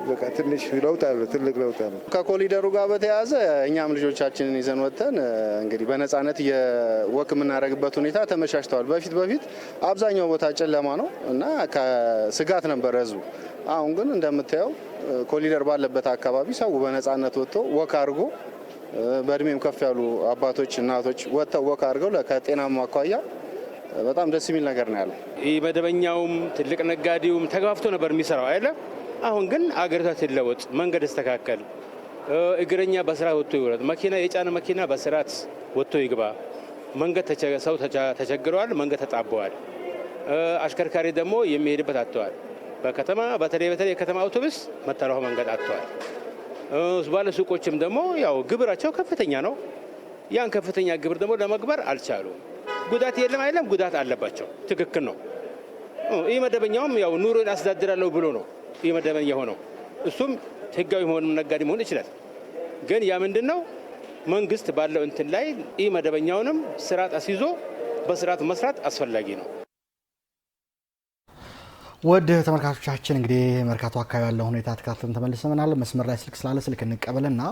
በቃ ትንሽ ለውጥ አለ፣ ትልቅ ለውጥ አለ። ከኮሊደሩ ጋር በተያያዘ እኛም ልጆቻችንን ይዘን ወጥተን እንግዲህ በነጻነት የወክ የምናደርግበት ሁኔታ ተመቻችተዋል። በፊት አብዛኛው ቦታ ጨለማ ነው እና ከስጋት ነበር ህዝቡ። አሁን ግን እንደምታየው ኮሊደር ባለበት አካባቢ ሰው በነጻነት ወጥቶ ወክ አድርጎ በእድሜም ከፍ ያሉ አባቶች፣ እናቶች ወጥተው ወክ አድርገው ከጤናማ አኳያ በጣም ደስ የሚል ነገር ነው ያለው። ይህ መደበኛውም ትልቅ ነጋዴውም ተጋፍቶ ነበር የሚሰራው አይደል? አሁን ግን አገሪቷ ትለወጥ፣ መንገድ ይስተካከል፣ እግረኛ በስርዓት ወጥቶ ይውረድ፣ መኪና የጫነ መኪና በስርዓት ወጥቶ ይግባ። መንገድ ሰው ተቸግረዋል፣ መንገድ ተጣበዋል። አሽከርካሪ ደግሞ የሚሄድበት አጥተዋል። በከተማ በተለይ የከተማ አውቶቡስ መተላለፊያ መንገድ አጥተዋል። ባለ ሱቆችም ደግሞ ያው ግብራቸው ከፍተኛ ነው። ያን ከፍተኛ ግብር ደግሞ ለመግበር አልቻሉም። ጉዳት የለም አይደለም፣ ጉዳት አለባቸው። ትክክል ነው። ይህ መደበኛውም ያው ኑሮን አስተዳድራለሁ ብሎ ነው ይህ መደበኛ ሆነው፣ እሱም ህጋዊ መሆንም ነጋዴ መሆን ይችላል። ግን ያ ምንድነው መንግስት ባለው እንትን ላይ ይህ መደበኛውንም ስርዓት አስይዞ በስርዓት መስራት አስፈላጊ ነው። ወደ ተመልካቾቻችን እንግዲህ መርካቶ አካባቢ ያለው ሁኔታ ተከታትለን ተመልሰናል። መስመር ላይ ስልክ ስላለ ስልክ እንቀበልና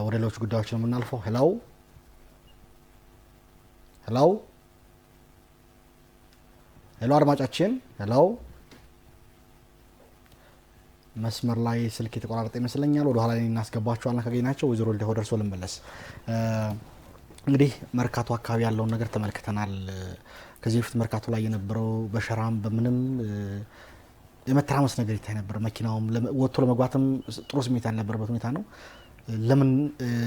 ወደ ሌሎች ጉዳዮች ነው የምናልፈው። ሄሎ ሄሎ ሄሎ አድማጫችን ሄሎ መስመር ላይ ስልክ የተቆራረጠ ይመስለኛል። ወደ ኋላ እናስገባቸዋለን ካገኘናቸው። ወይዘሮ ልደው ደርሶ ልንመለስ። እንግዲህ መርካቶ አካባቢ ያለውን ነገር ተመልክተናል። ከዚህ በፊት መርካቶ ላይ የነበረው በሸራም በምንም የመተራመስ ነገር ይታይ ነበር። መኪናውም ወጥቶ ለመግባትም ጥሩ ስሜት ያልነበረበት ሁኔታ ነው። ለምን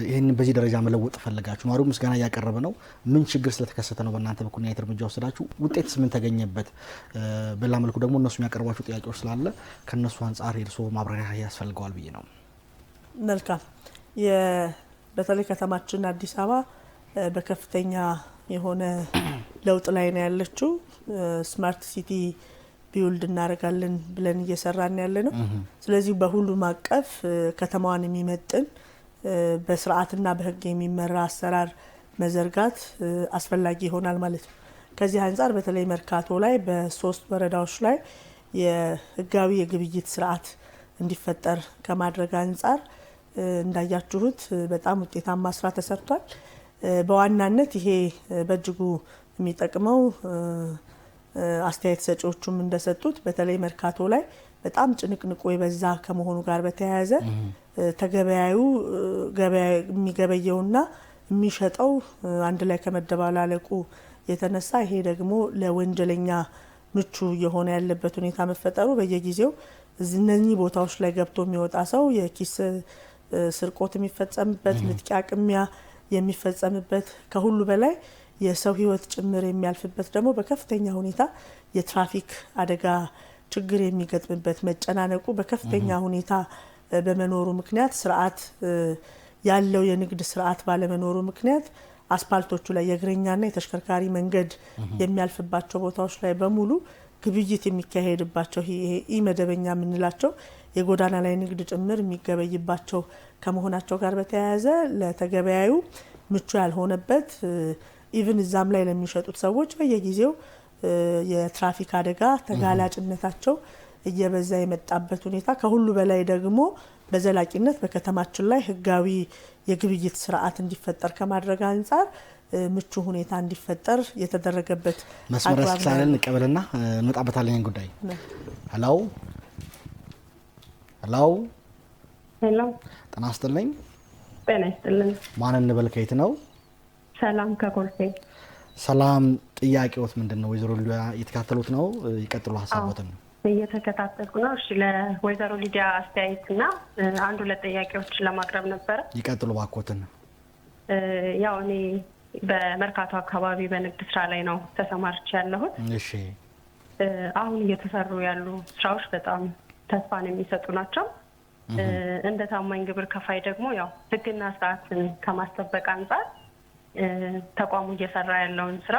ይሄንን በዚህ ደረጃ መለወጥ ፈልጋችሁ? ነዋሪው ምስጋና እያቀረበ ነው። ምን ችግር ስለተከሰተ ነው በእናንተ በኩል የት እርምጃ ወሰዳችሁ? ውጤትስ ምን ተገኘበት? በሌላ መልኩ ደግሞ እነሱ የሚያቀርቧቸው ጥያቄዎች ስላለ ከነሱ አንጻር የእርስዎ ማብራሪያ ያስፈልገዋል ብዬ ነው። መልካም። በተለይ ከተማችን አዲስ አበባ በከፍተኛ የሆነ ለውጥ ላይ ነው ያለችው። ስማርት ሲቲ ቢውልድ እናደርጋለን ብለን እየሰራን ያለ ነው። ስለዚህ በሁሉም አቀፍ ከተማዋን የሚመጥን በስርዓትና በሕግ የሚመራ አሰራር መዘርጋት አስፈላጊ ይሆናል ማለት ነው። ከዚህ አንጻር በተለይ መርካቶ ላይ በ3 ወረዳዎች ላይ የህጋዊ የግብይት ስርዓት እንዲፈጠር ከማድረግ አንጻር እንዳያችሁት በጣም ውጤታማ ስራ ተሰርቷል። በዋናነት ይሄ በእጅጉ የሚጠቅመው አስተያየት ሰጪዎቹም እንደሰጡት በተለይ መርካቶ ላይ በጣም ጭንቅንቁ የበዛ ከመሆኑ ጋር በተያያዘ ተገበያዩ የሚገበየውና የሚሸጠው አንድ ላይ ከመደባላለቁ የተነሳ ይሄ ደግሞ ለወንጀለኛ ምቹ የሆነ ያለበት ሁኔታ መፈጠሩ በየጊዜው እነዚህ ቦታዎች ላይ ገብቶ የሚወጣ ሰው የኪስ ስርቆት የሚፈጸምበት፣ ንጥቂያ፣ ቅሚያ የሚፈጸምበት ከሁሉ በላይ የሰው ህይወት ጭምር የሚያልፍበት ደግሞ በከፍተኛ ሁኔታ የትራፊክ አደጋ ችግር የሚገጥምበት መጨናነቁ በከፍተኛ ሁኔታ በመኖሩ ምክንያት ስርዓት ያለው የንግድ ስርዓት ባለመኖሩ ምክንያት አስፓልቶቹ ላይ የእግረኛና የተሽከርካሪ መንገድ የሚያልፍባቸው ቦታዎች ላይ በሙሉ ግብይት የሚካሄድባቸው ይሄ መደበኛ የምንላቸው የጎዳና ላይ ንግድ ጭምር የሚገበይባቸው ከመሆናቸው ጋር በተያያዘ ለተገበያዩ ምቹ ያልሆነበት ኢቭን እዛም ላይ ለሚሸጡት ሰዎች በየጊዜው የትራፊክ አደጋ ተጋላጭነታቸው እየበዛ የመጣበት ሁኔታ ከሁሉ በላይ ደግሞ በዘላቂነት በከተማችን ላይ ህጋዊ የግብይት ስርዓት እንዲፈጠር ከማድረግ አንጻር ምቹ ሁኔታ እንዲፈጠር የተደረገበት መስመር ስላለን እንቀበልና እንመጣበታለን ጉዳይ። ሄሎ ሄሎ ሄሎ ጤና ይስጥልኝ። ጤና ይስጥልኝ። ማን እንበል? ከየት ነው? ሰላም ከኮልፌ። ሰላም፣ ጥያቄዎት ምንድነው? ወይዘሮ ሊዲያ እየተከታተሉት ነው? ይቀጥሉ ሀሳቦትን። እየተከታተልኩ ነው። እሺ፣ ለወይዘሮ ሊዲያ አስተያየትና አንድ ሁለት ጥያቄዎችን ለማቅረብ ነበረ። ይቀጥሉ ባኮትን። ያው እኔ በመርካቶ አካባቢ በንግድ ስራ ላይ ነው ተሰማርቼ ያለሁት። እሺ፣ አሁን እየተሰሩ ያሉ ስራዎች በጣም ተስፋን የሚሰጡ ናቸው። እንደ ታማኝ ግብር ከፋይ ደግሞ ያው ህግና ስርዓትን ከማስጠበቅ አንጻር ተቋሙ እየሰራ ያለውን ስራ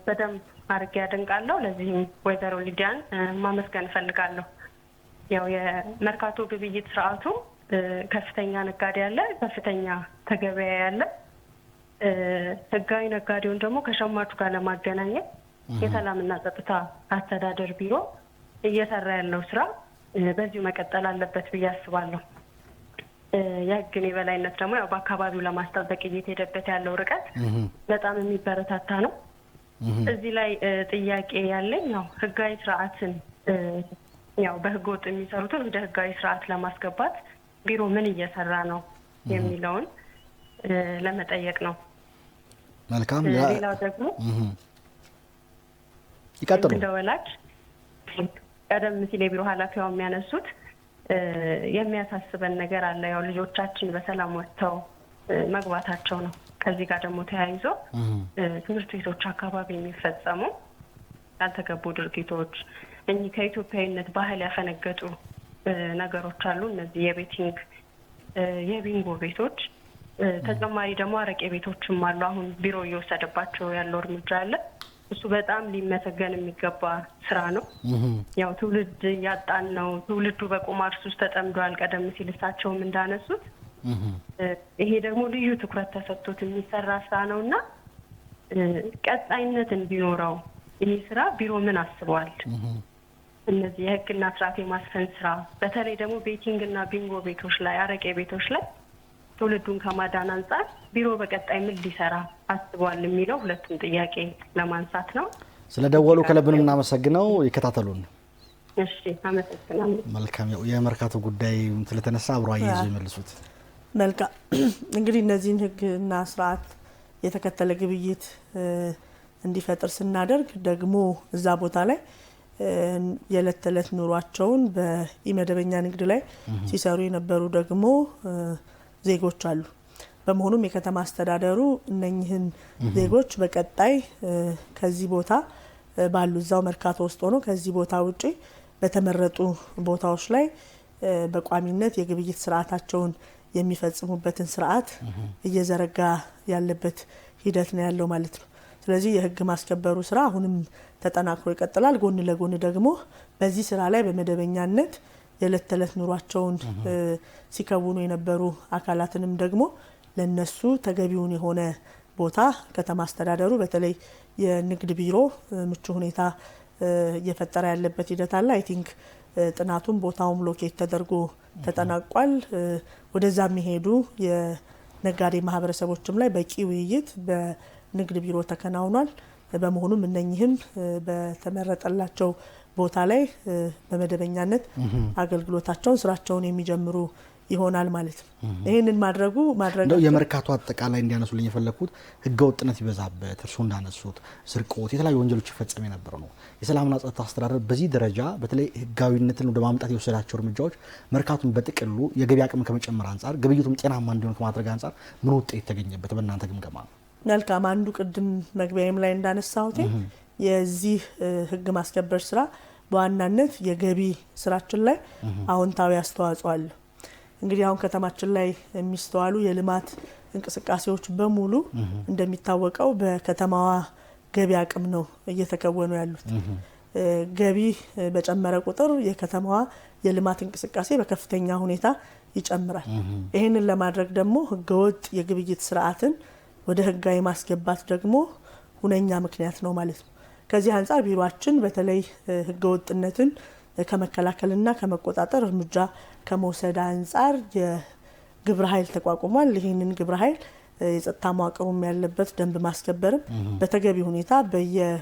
በደንብ አድርጌ ያደንቃለሁ። ለዚህም ወይዘሮ ሊዲያን ማመስገን እፈልጋለሁ። ያው የመርካቶ ግብይት ስርዓቱ ከፍተኛ ነጋዴ ያለ፣ ከፍተኛ ተገበያ ያለ፣ ህጋዊ ነጋዴውን ደግሞ ከሸማቹ ጋር ለማገናኘት የሰላምና ጸጥታ አስተዳደር ቢሮ እየሰራ ያለው ስራ በዚሁ መቀጠል አለበት ብዬ አስባለሁ። የህግን የበላይነት ደግሞ ያው በአካባቢው ለማስጠበቅ እየተሄደበት ያለው ርቀት በጣም የሚበረታታ ነው። እዚህ ላይ ጥያቄ ያለኝ ያው ህጋዊ ስርዓትን ያው በህገ ወጥ የሚሰሩትን ወደ ህጋዊ ስርዓት ለማስገባት ቢሮ ምን እየሰራ ነው የሚለውን ለመጠየቅ ነው። መልካም። ሌላው ደግሞ ይቀጥሉ። እንደ ወላጅ ቀደም ሲል የቢሮ ኃላፊዋ የሚያነሱት የሚያሳስበን ነገር አለ። ያው ልጆቻችን በሰላም ወጥተው መግባታቸው ነው። ከዚህ ጋር ደግሞ ተያይዞ ትምህርት ቤቶች አካባቢ የሚፈጸሙ ያልተገቡ ድርጊቶች፣ እኚህ ከኢትዮጵያዊነት ባህል ያፈነገጡ ነገሮች አሉ። እነዚህ የቤቲንግ የቢንጎ ቤቶች፣ ተጨማሪ ደግሞ አረቄ ቤቶችም አሉ። አሁን ቢሮ እየወሰደባቸው ያለው እርምጃ አለ። እሱ በጣም ሊመሰገን የሚገባ ስራ ነው። ያው ትውልድ እያጣን ነው። ትውልዱ በቁማር ሱስ ተጠምዷል። ቀደም ሲል እሳቸውም እንዳነሱት ይሄ ደግሞ ልዩ ትኩረት ተሰጥቶት የሚሰራ ስራ ነው እና ቀጣይነት እንዲኖረው ይህ ስራ ቢሮ ምን አስበዋል? እነዚህ የህግና ስርዓት የማስፈን ስራ በተለይ ደግሞ ቤቲንግና ቢንጎ ቤቶች ላይ አረቄ ቤቶች ላይ ትውልዱን ከማዳን አንጻር ቢሮ በቀጣይ ምን ሊሰራ አስቧል የሚለው ሁለቱም ጥያቄ ለማንሳት ነው። ስለደወሉ ከልብንም እናመሰግነው። ይከታተሉን። እሺ አመሰግናለሁ። መልካም የመርካቶ ጉዳይ ስለተነሳ አብሮ አያይዞ ይመልሱት። መልካም እንግዲህ እነዚህን ህግና ስርዓት የተከተለ ግብይት እንዲፈጥር ስናደርግ ደግሞ እዛ ቦታ ላይ የዕለት ተዕለት ኑሯቸውን በኢመደበኛ ንግድ ላይ ሲሰሩ የነበሩ ደግሞ ዜጎች አሉ። በመሆኑም የከተማ አስተዳደሩ እነኚህን ዜጎች በቀጣይ ከዚህ ቦታ ባሉ እዛው መርካቶ ውስጥ ሆኖ ከዚህ ቦታ ውጪ በተመረጡ ቦታዎች ላይ በቋሚነት የግብይት ስርዓታቸውን የሚፈጽሙበትን ስርዓት እየዘረጋ ያለበት ሂደት ነው ያለው ማለት ነው። ስለዚህ የህግ ማስከበሩ ስራ አሁንም ተጠናክሮ ይቀጥላል። ጎን ለጎን ደግሞ በዚህ ስራ ላይ በመደበኛነት የዕለት ተዕለት ኑሯቸውን ሲከውኑ የነበሩ አካላትንም ደግሞ ለነሱ ተገቢውን የሆነ ቦታ ከተማ አስተዳደሩ በተለይ የንግድ ቢሮ ምቹ ሁኔታ እየፈጠረ ያለበት ሂደት አለ። አይ ቲንክ ጥናቱም ቦታውም ሎኬት ተደርጎ ተጠናቋል። ወደዛ የሚሄዱ የነጋዴ ማህበረሰቦችም ላይ በቂ ውይይት በንግድ ቢሮ ተከናውኗል። በመሆኑም እነኚህም በተመረጠላቸው ቦታ ላይ በመደበኛነት አገልግሎታቸውን ስራቸውን የሚጀምሩ ይሆናል ማለት ነው። ይሄንን ማድረጉ የመርካቶ አጠቃላይ እንዲያነሱልኝ የፈለኩት ህገ ወጥነት ይበዛበት እርሱ እንዳነሱት ስርቆት፣ የተለያዩ ወንጀሎች ይፈጸም የነበረ ነው። የሰላምና ጸጥታ አስተዳደር በዚህ ደረጃ በተለይ ህጋዊነትን ወደ ማምጣት የወሰዳቸው እርምጃዎች መርካቶን በጥቅሉ የገቢ አቅም ከመጨመር አንጻር ግብይቱም ጤናማ እንዲሆን ከማድረግ አንጻር ምን ውጤት ተገኘበት በእናንተ ግምገማ? መልካም። አንዱ ቅድም መግቢያም ላይ እንዳነሳሁት የዚህ ህግ ማስከበር ስራ በዋናነት የገቢ ስራችን ላይ አዎንታዊ አስተዋጽኦ አለው። እንግዲህ አሁን ከተማችን ላይ የሚስተዋሉ የልማት እንቅስቃሴዎች በሙሉ እንደሚታወቀው በከተማዋ ገቢ አቅም ነው እየተከወኑ ያሉት። ገቢ በጨመረ ቁጥር የከተማዋ የልማት እንቅስቃሴ በከፍተኛ ሁኔታ ይጨምራል። ይህንን ለማድረግ ደግሞ ህገወጥ የግብይት ስርዓትን ወደ ህጋዊ ማስገባት ደግሞ ሁነኛ ምክንያት ነው ማለት ነው። ከዚህ አንጻር ቢሮአችን በተለይ ህገወጥነትን ከመከላከልና ከመቆጣጠር እርምጃ ከመውሰድ አንጻር የግብረ ኃይል ተቋቁሟል። ይህንን ግብረ ኃይል የጸጥታ መዋቅሩም ያለበት ደንብ ማስከበርም በተገቢ ሁኔታ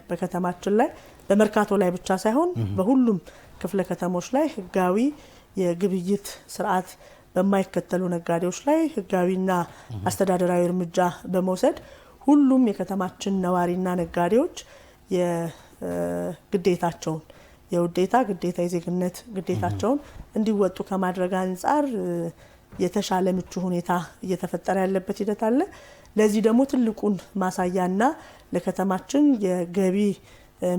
በከተማችን ላይ በመርካቶ ላይ ብቻ ሳይሆን በሁሉም ክፍለ ከተሞች ላይ ህጋዊ የግብይት ስርዓት በማይከተሉ ነጋዴዎች ላይ ህጋዊና አስተዳደራዊ እርምጃ በመውሰድ ሁሉም የከተማችን ነዋሪና ነጋዴዎች የግዴታቸውን የውዴታ ግዴታ የዜግነት ግዴታቸውን እንዲወጡ ከማድረግ አንጻር የተሻለ ምቹ ሁኔታ እየተፈጠረ ያለበት ሂደት አለ። ለዚህ ደግሞ ትልቁን ማሳያና ለከተማችን የገቢ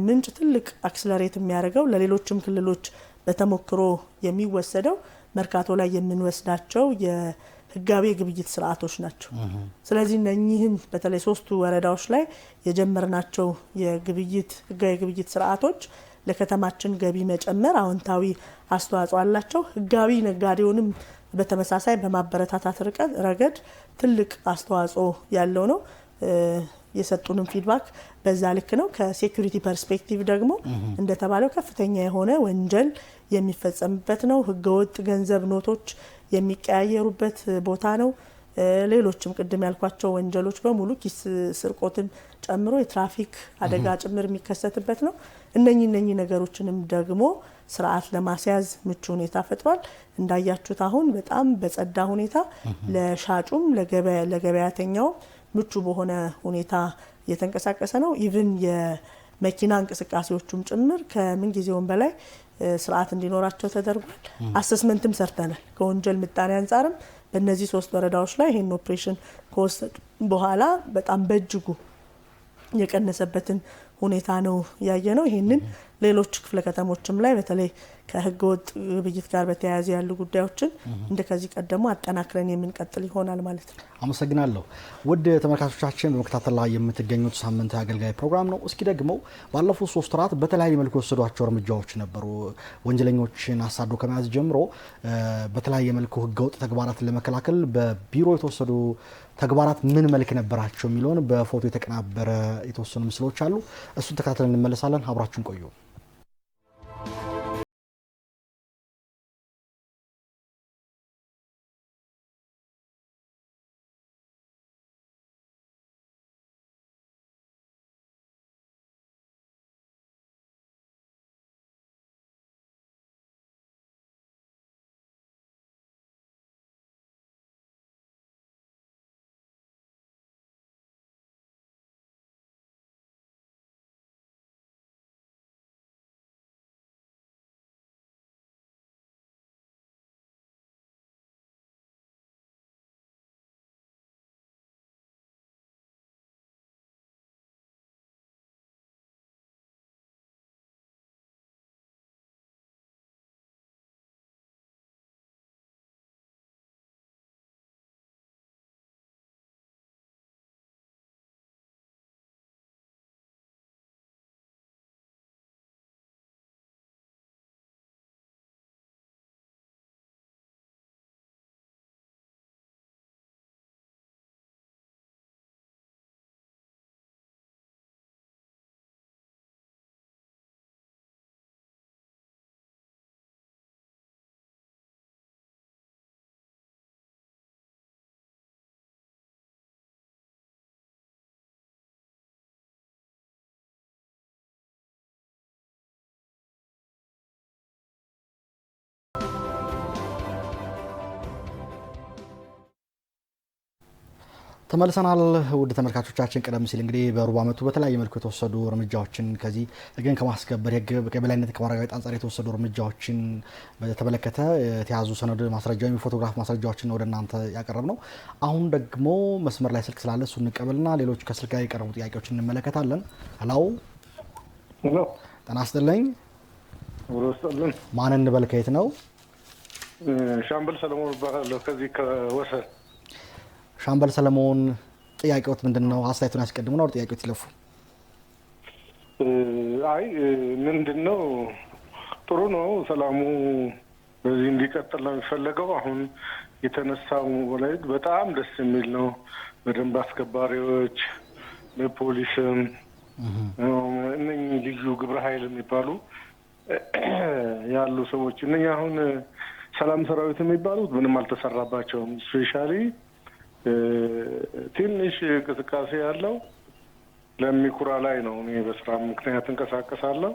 ምንጭ ትልቅ አክስለሬት የሚያደርገው ለሌሎችም ክልሎች በተሞክሮ የሚወሰደው መርካቶ ላይ የምንወስዳቸው የህጋዊ የግብይት ስርዓቶች ናቸው። ስለዚህ እነኚህን በተለይ 3ቱ ወረዳዎች ላይ የጀመርናቸው የግብይት ህጋዊ የግብይት ስርዓቶች ለከተማችን ገቢ መጨመር አዎንታዊ አስተዋጽኦ አላቸው። ህጋዊ ነጋዴውንም በተመሳሳይ በማበረታታት ረገድ ትልቅ አስተዋጽኦ ያለው ነው። የሰጡንም ፊድባክ በዛ ልክ ነው። ከሴኩሪቲ ፐርስፔክቲቭ ደግሞ እንደተባለው ከፍተኛ የሆነ ወንጀል የሚፈጸምበት ነው። ህገወጥ ገንዘብ ኖቶች የሚቀያየሩበት ቦታ ነው። ሌሎችም ቅድም ያልኳቸው ወንጀሎች በሙሉ ኪስ ስርቆትን ጨምሮ የትራፊክ አደጋ ጭምር የሚከሰትበት ነው። እነኚህ ነገሮችንም ደግሞ ስርዓት ለማስያዝ ምቹ ሁኔታ ፈጥሯል። እንዳያችሁት አሁን በጣም በጸዳ ሁኔታ ለሻጩም ለገበያተኛው ምቹ በሆነ ሁኔታ እየተንቀሳቀሰ ነው። ኢቭን የመኪና እንቅስቃሴዎቹም ጭምር ከምን ጊዜውም በላይ ስርዓት እንዲኖራቸው ተደርጓል። አሰስመንትም ሰርተናል። ከወንጀል ምጣኔ አንጻርም በእነዚህ 3 ወረዳዎች ላይ ይሄን ኦፕሬሽን ከወሰዱ በኋላ በጣም በእጅጉ የቀነሰበትን ሁኔታ ነው ያየ ነው። ይሄንን ሌሎች ክፍለ ከተሞችም ላይ በተለይ ከህገወጥ ግብይት ጋር በተያያዘ ያሉ ጉዳዮችን እንደከዚህ ቀደሙ አጠናክረን የምንቀጥል ይሆናል ማለት ነው። አመሰግናለሁ። ውድ ተመልካቾቻችን በመከታተል ላይ የምትገኙት ሳምንታዊ አገልጋይ ፕሮግራም ነው። እስኪ ደግሞ ባለፉት 3 ወራት በተለያየ መልኩ የወሰዷቸው እርምጃዎች ነበሩ። ወንጀለኞችን አሳዶ ከመያዝ ጀምሮ በተለያየ መልኩ ህገወጥ ተግባራትን ለመከላከል በቢሮ የተወሰዱ ተግባራት ምን መልክ ነበራቸው የሚለውን በፎቶ የተቀናበረ የተወሰኑ ምስሎች አሉ። እሱን ተከታትለን እንመለሳለን። አብራችሁን ቆዩ። ተመልሰናል ውድ ተመልካቾቻችን። ቀደም ሲል እንግዲህ በሩብ ዓመቱ በተለያየ መልኩ የተወሰዱ እርምጃዎችን ከዚህ ግን ከማስከበር የህግ የበላይነት ከማረጋገጥ አንጻር የተወሰዱ እርምጃዎችን በተመለከተ የተያዙ ሰነድ ማስረጃ ወይም ፎቶግራፍ ማስረጃዎችን ወደ እናንተ ያቀረብ ነው። አሁን ደግሞ መስመር ላይ ስልክ ስላለ እሱ እንቀበልና ሌሎች ከስልክ ጋር የቀረቡ ጥያቄዎችን እንመለከታለን። ሄሎ ሄሎ፣ ጤና ይስጥልኝ። ማን እንበል? ከየት ነው? ሻምበል ሰለሞን እባላለሁ ከዚህ ከወሰን። ሻምበል ሰለሞን ጥያቄዎት ምንድነው? አስተያየቱን ያስቀድሙና ወደ ጥያቄዎት ይለፉ። አይ ምንድነው ጥሩ ነው፣ ሰላሙ በዚህ እንዲቀጥል ነው የሚፈለገው። አሁን የተነሳው ወላይት በጣም ደስ የሚል ነው። በደንብ አስከባሪዎች በፖሊስም እነኚህ ልዩ ግብረ ኃይል የሚባሉ ያሉ ሰዎች እነኚህ አሁን ሰላም ሰራዊት የሚባሉት ምንም አልተሰራባቸውም። ስፔሻሊ ትንሽ እንቅስቃሴ ያለው ለሚኩራ ላይ ነው። እኔ በስራ ምክንያት እንቀሳቀሳለሁ።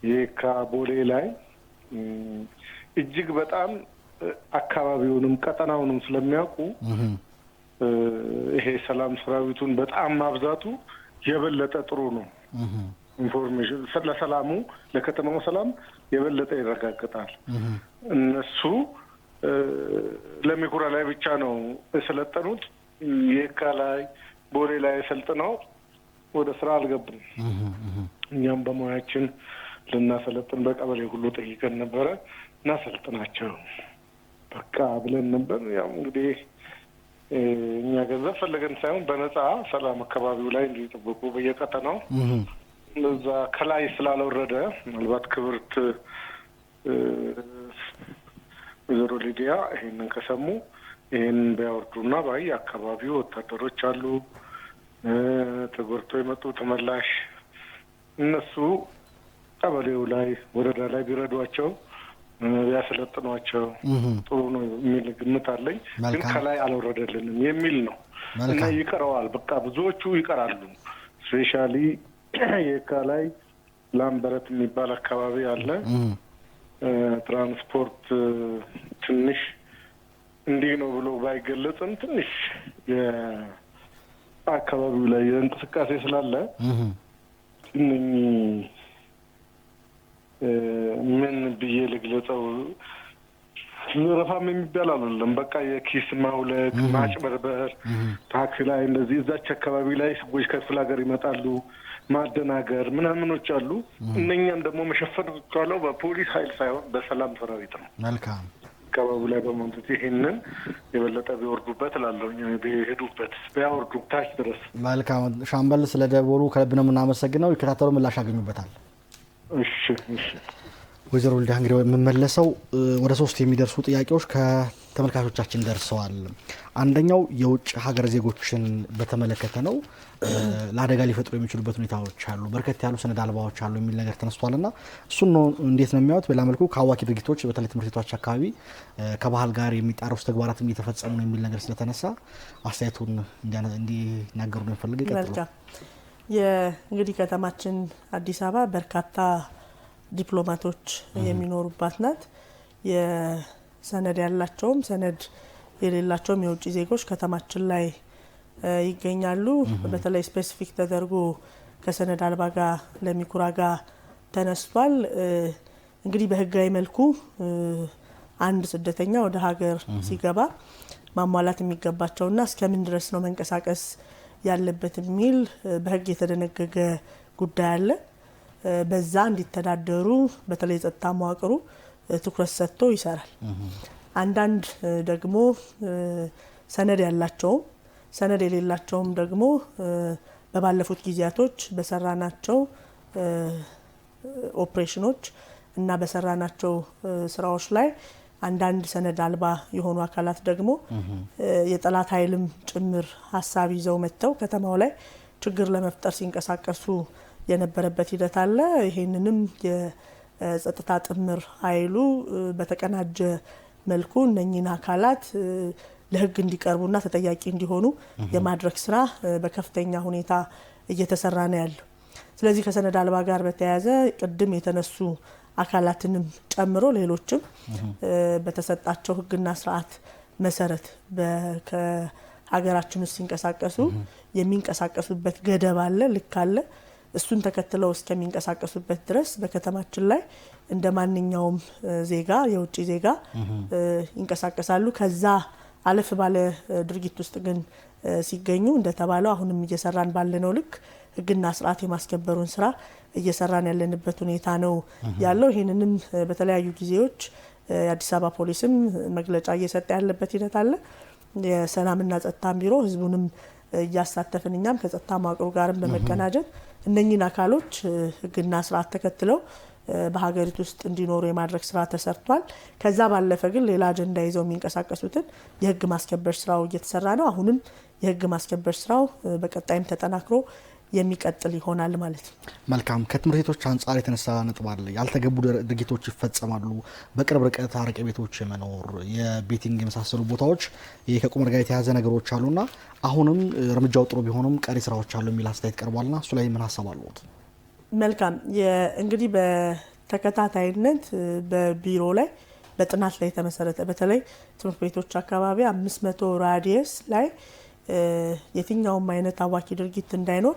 የካ ቦሌ ላይ እጅግ በጣም አካባቢውንም ቀጠናውንም ስለሚያውቁ ይሄ ሰላም ሰራዊቱን በጣም ማብዛቱ የበለጠ ጥሩ ነው። ኢንፎርሜሽን ለሰላሙ ለከተማው ሰላም የበለጠ ይረጋግጣል። እነሱ ለሚኩራ ላይ ብቻ ነው የሰለጠኑት። የካ ላይ ቦሌ ላይ ሰልጥነው ወደ ስራ አልገቡም። እኛም በሙያችን ልናሰለጥን በቀበሌ ሁሉ ጠይቀን ነበረ እና ሰልጥናቸው በቃ ብለን ነበር። ያው እንግዲህ እኛ ገንዘብ ፈለገን ሳይሆን በነፃ ሰላም አካባቢው ላይ እንዲጠብቁ በየቀጠናው እዛ ከላይ ስላልወረደ ምናልባት ክብርት ወይዘሮ ሊዲያ ይሄንን ከሰሙ ይሄንን ቢያወርዱና ባይ አካባቢው ወታደሮች አሉ ተጎርቶ የመጡ ተመላሽ እነሱ ቀበሌው ላይ ወረዳ ላይ ቢረዷቸው ያሰለጥኗቸው ጥሩ ነው የሚል ግምት አለኝ። ግን ከላይ አልወረደልንም የሚል ነው እና ይቀረዋል። በቃ ብዙዎቹ ይቀራሉ። ስፔሻሊ የካ ላይ ላምበረት የሚባል አካባቢ አለ። ትራንስፖርት ትንሽ እንዲህ ነው ብሎ ባይገለጽም ትንሽ የአካባቢው ላይ እንቅስቃሴ ስላለ ምን ብዬ ልግለጸው፣ ረፋም የሚባል አይደለም። በቃ የኪስ ማውለቅ፣ ማጭበርበር፣ ታክሲ ላይ እንደዚህ እዛች አካባቢ ላይ ሰዎች ከክፍለ ሀገር ይመጣሉ፣ ማደናገር ምናምኖች አሉ። እነኛም ደግሞ መሸፈን ካለው በፖሊስ ኃይል ሳይሆን በሰላም ሰራዊት ነው። መልካም አካባቢው ላይ በመምጣት ይሄንን የበለጠ ቢወርዱበት እላለሁ። ቢሄዱበት ቢያወርዱ ታች ድረስ። መልካም ሻምበል፣ ስለ ደወሉ ከልብ ነው የምናመሰግነው። ይከታተሉ፣ ምላሽ ያገኙበታል። እሺ እሺ። ወይዘሮ ልዳ እንግዲህ የምመለሰው ወደ 3 የሚደርሱ ጥያቄዎች ከተመልካቾቻችን ደርሰዋል። አንደኛው የውጭ ሀገር ዜጎችን በተመለከተ ነው። ለአደጋ ሊፈጥሩ የሚችሉበት ሁኔታዎች አሉ፣ በርከት ያሉ ሰነድ አልባዎች አሉ የሚል ነገር ተነስቷልና እሱን ነው እንዴት ነው የሚያዩት? በሌላ መልኩ ከአዋኪ ድርጊቶች በተለይ ትምህርት ቤቶች አካባቢ ከባህል ጋር የሚጣረሱ ተግባራት እየተፈጸሙ ነው የሚል ነገር ስለተነሳ አስተያየቱን እንዲናገሩ ነው የፈለገ። ይቀጥሉ። እንግዲህ ከተማችን አዲስ አበባ በርካታ ዲፕሎማቶች የሚኖሩባት ናት። የሰነድ ያላቸውም ሰነድ የሌላቸውም የውጭ ዜጎች ከተማችን ላይ ይገኛሉ። በተለይ ስፔሲፊክ ተደርጎ ከሰነድ አልባ ጋር ለሚኩራ ጋር ተነስቷል። እንግዲህ በህጋዊ መልኩ አንድ ስደተኛ ወደ ሀገር ሲገባ ማሟላት የሚገባቸውና እስከምን ድረስ ነው መንቀሳቀስ ያለበት የሚል በህግ የተደነገገ ጉዳይ አለ። በዛ እንዲተዳደሩ በተለይ ጸጥታ መዋቅሩ ትኩረት ሰጥቶ ይሰራል። አንዳንድ ደግሞ ሰነድ ያላቸውም ሰነድ የሌላቸውም ደግሞ በባለፉት ጊዜያቶች በሰራናቸው ኦፕሬሽኖች እና በሰራናቸው ስራዎች ላይ አንዳንድ ሰነድ አልባ የሆኑ አካላት ደግሞ የጠላት ኃይልም ጭምር ሀሳብ ይዘው መጥተው ከተማው ላይ ችግር ለመፍጠር ሲንቀሳቀሱ የነበረበት ሂደት አለ። ይሄንንም የጸጥታ ጥምር ኃይሉ በተቀናጀ መልኩ እነኚህን አካላት ለህግ እንዲቀርቡና ተጠያቂ እንዲሆኑ የማድረግ ስራ በከፍተኛ ሁኔታ እየተሰራ ነው ያለው። ስለዚህ ከሰነድ አልባ ጋር በተያያዘ ቅድም የተነሱ አካላትንም ጨምሮ ሌሎችም በተሰጣቸው ህግና ስርዓት መሰረት ሀገራችን ውስጥ ሲንቀሳቀሱ የሚንቀሳቀሱበት ገደብ አለ፣ ልክ አለ። እሱን ተከትለው እስከሚንቀሳቀሱበት ድረስ በከተማችን ላይ እንደ ማንኛውም ዜጋ የውጭ ዜጋ ይንቀሳቀሳሉ። ከዛ አለፍ ባለ ድርጊት ውስጥ ግን ሲገኙ እንደተባለው አሁንም እየሰራን ባለነው ልክ ህግና ስርዓት የማስከበሩን ስራ እየሰራን ያለንበት ሁኔታ ነው ያለው። ይሄንንም በተለያዩ ጊዜዎች የአዲስ አበባ ፖሊስም መግለጫ እየሰጠ ያለበት ሂደት አለ። የሰላምና ጸጥታ ቢሮ ህዝቡንም እያሳተፍን እኛም ከጸጥታ መዋቅሩ ጋርም በመቀናጀት እነኚህን አካሎች ህግና ስርዓት ተከትለው በሀገሪቱ ውስጥ እንዲኖሩ የማድረግ ስራ ተሰርቷል። ከዛ ባለፈ ግን ሌላ አጀንዳ ይዘው የሚንቀሳቀሱትን የህግ ማስከበር ስራው እየተሰራ ነው። አሁንም የህግ ማስከበር ስራው በቀጣይም ተጠናክሮ የሚቀጥል ይሆናል ማለት ነው። መልካም። ከትምህርት ቤቶች አንጻር የተነሳ ነጥብ አለ። ያልተገቡ ድርጊቶች ይፈጸማሉ። በቅርብ ርቀት አረቄ ቤቶች የመኖር የቤቲንግ የመሳሰሉ ቦታዎች ይሄ ከቁማር ጋር የተያዘ ነገሮች አሉና አሁንም እርምጃው ጥሩ ቢሆንም ቀሪ ስራዎች አሉ የሚል አስተያየት ቀርቧልና እሱ ላይ ምን ሀሳብ አለዎት? መልካም። እንግዲህ በተከታታይነት በቢሮ ላይ በጥናት ላይ የተመሰረተ በተለይ ትምህርት ቤቶች አካባቢ 500 ራዲየስ ላይ የትኛውም አይነት አዋኪ ድርጊት እንዳይኖር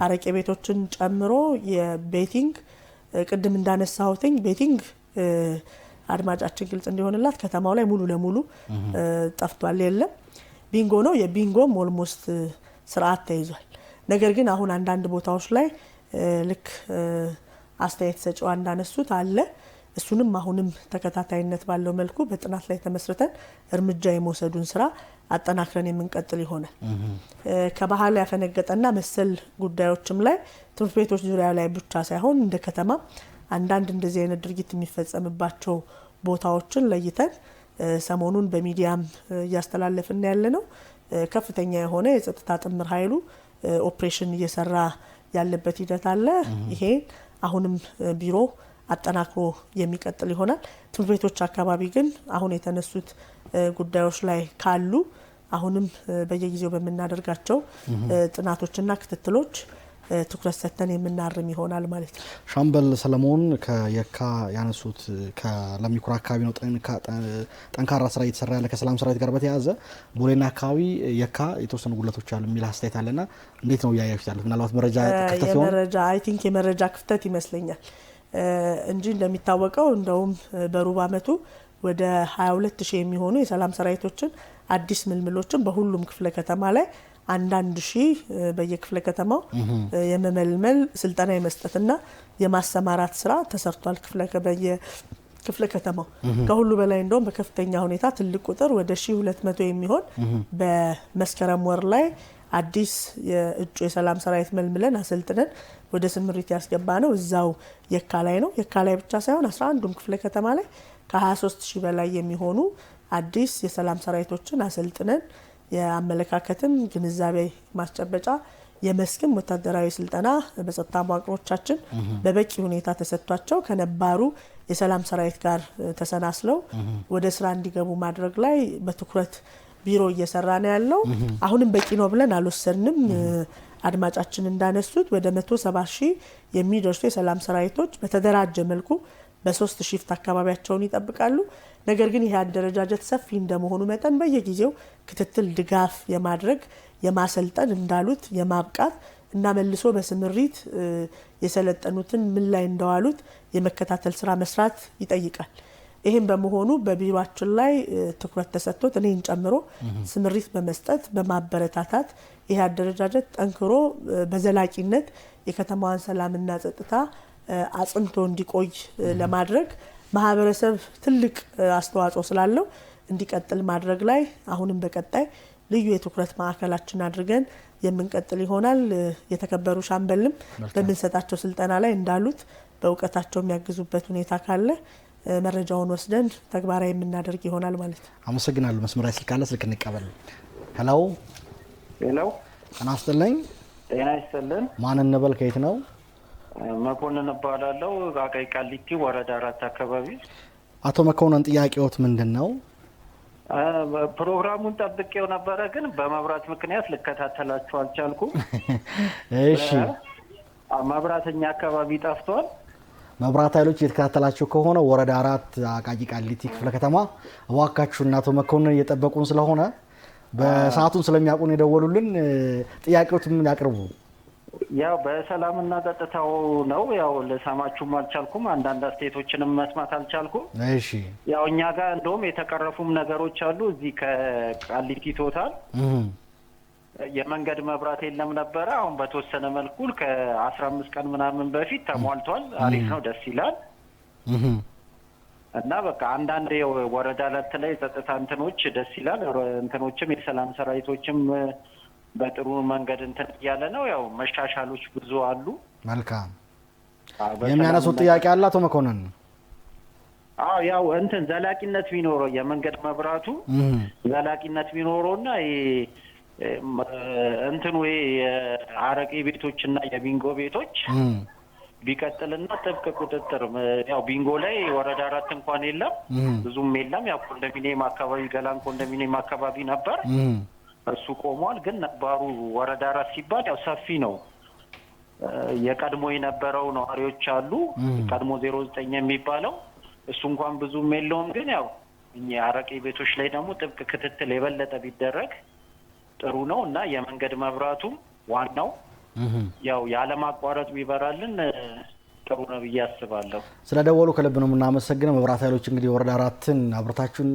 አረቄ ቤቶችን ጨምሮ የቤቲንግ ቅድም እንዳነሳሁትኝ ቤቲንግ አድማጫችን ግልጽ እንዲሆንላት ከተማው ላይ ሙሉ ለሙሉ ጠፍቷል፣ የለም። ቢንጎ ነው። የቢንጎም ኦልሞስት ስርዓት ተይዟል። ነገር ግን አሁን አንዳንድ ቦታዎች ላይ ልክ አስተያየት ሰጪው እንዳነሱት አለ። እሱንም አሁንም ተከታታይነት ባለው መልኩ በጥናት ላይ ተመስርተን እርምጃ የመውሰዱን ስራ አጠናክረን የምንቀጥል ይሆናል። ከባህል ያፈነገጠና መሰል ጉዳዮችም ላይ ትምህርት ቤቶች ዙሪያ ላይ ብቻ ሳይሆን እንደ ከተማ አንዳንድ እንደዚህ አይነት ድርጊት የሚፈጸምባቸው ቦታዎችን ለይተን ሰሞኑን በሚዲያም እያስተላለፍን ያለ ነው። ከፍተኛ የሆነ የጸጥታ ጥምር ኃይሉ ኦፕሬሽን እየሰራ ያለበት ሂደት አለ። ይሄ አሁንም ቢሮ አጠናክሮ የሚቀጥል ይሆናል። ትምህርት ቤቶች አካባቢ ግን አሁን የተነሱት ጉዳዮች ላይ ካሉ አሁንም በየጊዜው በመናደርጋቸው ጥናቶችና ክትትሎች ትኩረት ሰጥተን የምናርም ይሆናል ማለት ነው። ሻምበል ሰለሞን ከየካ ያነሱት ከለሚኩራ አካባቢ ነው ጠንካራ ስራ እየተሰራ ያለ ከሰላም ሰራዊት ጋር በተያያዘ ቦሌና አካባቢ የካ የተወሰኑ ጉለቶች አሉ የሚል አስተያየት አለና እንዴት ነው ያያዩት ያሉት? ምናልባት መረጃ ክፍተት ሲሆን የመረጃ ክፍተት ይመስለኛል እንጂ እንደሚታወቀው እንደውም በሩብ አመቱ ወደ 22,000 የሚሆኑ የሰላም ሰራዊቶችን አዲስ ምልምሎችን በሁሉም ክፍለ ከተማ ላይ አንዳንድ ሺህ በየክፍለ ከተማው የመመልመል ስልጠና የመስጠትና የማሰማራት ስራ ተሰርቷል። ክፍለ ከተማው ከሁሉ በላይ እንደውም በከፍተኛ ሁኔታ ትልቅ ቁጥር ወደ 1200 የሚሆን በመስከረም ወር ላይ አዲስ የእጩ የሰላም ሰራዊት መልምለን አሰልጥነን ወደ ስምሪት ያስገባ ነው። እዛው የካ ላይ ነው። የካ ላይ ብቻ ሳይሆን 11ዱም ክፍለ ከተማ ላይ ከ23,000 በላይ የሚሆኑ አዲስ የሰላም ሰራዊቶችን አሰልጥነን የአመለካከትም ግንዛቤ ማስጨበጫ የመስክም ወታደራዊ ስልጠና በጸጥታ መዋቅሮቻችን በበቂ ሁኔታ ተሰጥቷቸው ከነባሩ የሰላም ሰራዊት ጋር ተሰናስለው ወደ ስራ እንዲገቡ ማድረግ ላይ በትኩረት ቢሮ እየሰራ ነው ያለው። አሁንም በቂ ነው ብለን አልወሰንም። አድማጫችን እንዳነሱት ወደ 170,000 የሚደርሱ የሰላም ሰራዊቶች በተደራጀ መልኩ በ3 ሺፍት አካባቢያቸውን ይጠብቃሉ። ነገር ግን ይሄ አደረጃጀት ሰፊ እንደመሆኑ መጠን በየጊዜው ክትትል ድጋፍ የማድረግ የማሰልጠን እንዳሉት የማብቃት እና መልሶ በስምሪት የሰለጠኑትን ምን ላይ እንደዋሉት የመከታተል ስራ መስራት ይጠይቃል። ይሄን በመሆኑ በቢሮአችን ላይ ትኩረት ተሰጥቶት እኔን ጨምሮ ስምሪት በመስጠት በማበረታታት ይሄ አደረጃጀት ጠንክሮ በዘላቂነት የከተማዋን ሰላምና ጸጥታ አጽንቶ እንዲቆይ ለማድረግ ማህበረሰብ ትልቅ አስተዋጽኦ ስላለው እንዲቀጥል ማድረግ ላይ አሁንም በቀጣይ ልዩ የትኩረት ማዕከላችን አድርገን የምንቀጥል ይሆናል። የተከበሩ ሻምበልም በምንሰጣቸው ስልጠና ላይ እንዳሉት በእውቀታቸው የሚያግዙበት ሁኔታ ካለ መረጃውን ወስደን ተግባራዊ የምናደርግ ይሆናል ማለት ነው። አመሰግናለሁ። መስመር ላይ ስልክ አለ፣ ስልክ እንቀበል። ሄሎ ሄሎ፣ ጤና ይስጥልኝ። ጤና ይስጥልን። ማን እንበል? ከየት ነው? መኮንን እባላለሁ። አቃቂ ቃሊቲ ወረዳ 4 አካባቢ። አቶ መኮንን ጥያቄዎት ምንድን ነው? ፕሮግራሙን ጠብቄው ነበረ፣ ግን በመብራት ምክንያት ልከታተላችሁ አልቻልኩም። እሺ፣ መብራተኛ አካባቢ ጠፍቷል። መብራት ኃይሎች እየተከታተላችሁ ከሆነ ወረዳ 4 አቃቂ ቃሊቲ ክፍለ ከተማ እባካችሁ አቶ መኮንን እየጠበቁን ስለሆነ በሰዓቱን ስለሚያውቁን የደወሉልን ጥያቄዎች ምን ያቀርቡ? ያው በሰላምና ጸጥታው ነው። ያው ለሰማችሁም አልቻልኩም፣ አንዳንድ አስተያየቶችንም መስማት አልቻልኩም። እሺ ያው እኛ ጋር እንደውም የተቀረፉም ነገሮች አሉ። እዚህ ከቃሊቲ ቶታል የመንገድ መብራት የለም ነበረ። አሁን በተወሰነ መልኩ ከ15 ቀን ምናምን በፊት ተሟልቷል። አሪፍ ነው፣ ደስ ይላል። እና በቃ አንዳንድ ወረዳ ላይ ጸጥታ እንትኖች ደስ ይላል። እንትኖችም የሰላም ሰራዊቶችም በጥሩ መንገድ እንትን እያለ ነው። ያው መሻሻሎች ብዙ አሉ። መልካም የሚያነሱት ጥያቄ አለ አቶ መኮንን? አዎ ያው እንትን ዘላቂነት ቢኖረው የመንገድ መብራቱ ዘላቂነት ቢኖረውና እንትኑ የአረቄ ቤቶችና የቢንጎ ቤቶች ቢቀጥልና ጥብቅ ቁጥጥር ያው ቢንጎ ላይ ወረዳ 4 እንኳን የለም ብዙም የለም። ያው ኮንዶሚኒየም አካባቢ ገላን ኮንዶሚኒየም አካባቢ ነበር፣ እሱ ቆሟል። ግን ነባሩ ወረዳ 4 ሲባል ያው ሰፊ ነው። የቀድሞ የነበረው ነዋሪዎች አሉ፣ ቀድሞ 09 የሚባለው እሱ እንኳን ብዙም የለውም። ግን ያው እኛ አረቄ ቤቶች ላይ ደግሞ ጥብቅ ክትትል የበለጠ ቢደረግ ጥሩ ነው እና የመንገድ መብራቱም ዋናው ያው ያለማቋረጥ ቢበራልን ጥሩ ነው ብዬ አስባለሁ። ስለደወሉ ከልብ ነው የምናመሰግነው። መብራት ኃይሎች እንግዲህ ወረዳ 4ን አብራታችሁን